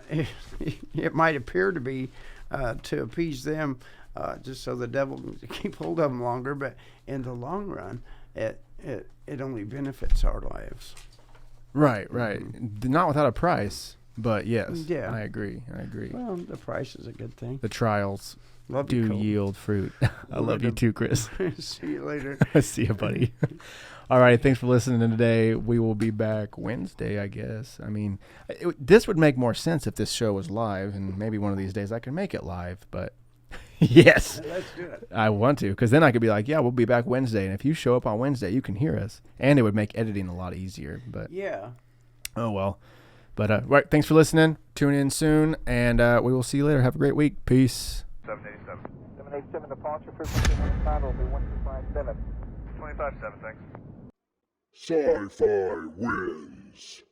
Speaker 4: it might appear to be to appease them, just so the devil can keep hold of them longer. But in the long run, it only benefits our lives.
Speaker 3: Right. Not without a price, but yes.
Speaker 4: Yeah.
Speaker 3: I agree.
Speaker 4: Well, the price is a good thing.
Speaker 3: The trials
Speaker 4: Love
Speaker 3: do yield fruit. I love you too, Chris.
Speaker 4: See you later.
Speaker 3: See you, buddy. All right. Thanks for listening today. We will be back Wednesday, I guess. I mean, this would make more sense if this show was live, and maybe one of these days I can make it live, but yes.
Speaker 4: Let's do it.
Speaker 3: I want to, because then I could be like, yeah, we'll be back Wednesday. And if you show up on Wednesday, you can hear us. And it would make editing a lot easier. But
Speaker 4: yeah.
Speaker 3: Oh, well. But right, thanks for listening. Tune in soon, and we will see you later. Have a great week. Peace.
Speaker 2: 787.
Speaker 1: 787 departure frequency on will be 125 minutes.
Speaker 2: 25-7, thanks.
Speaker 6: SciFi wins.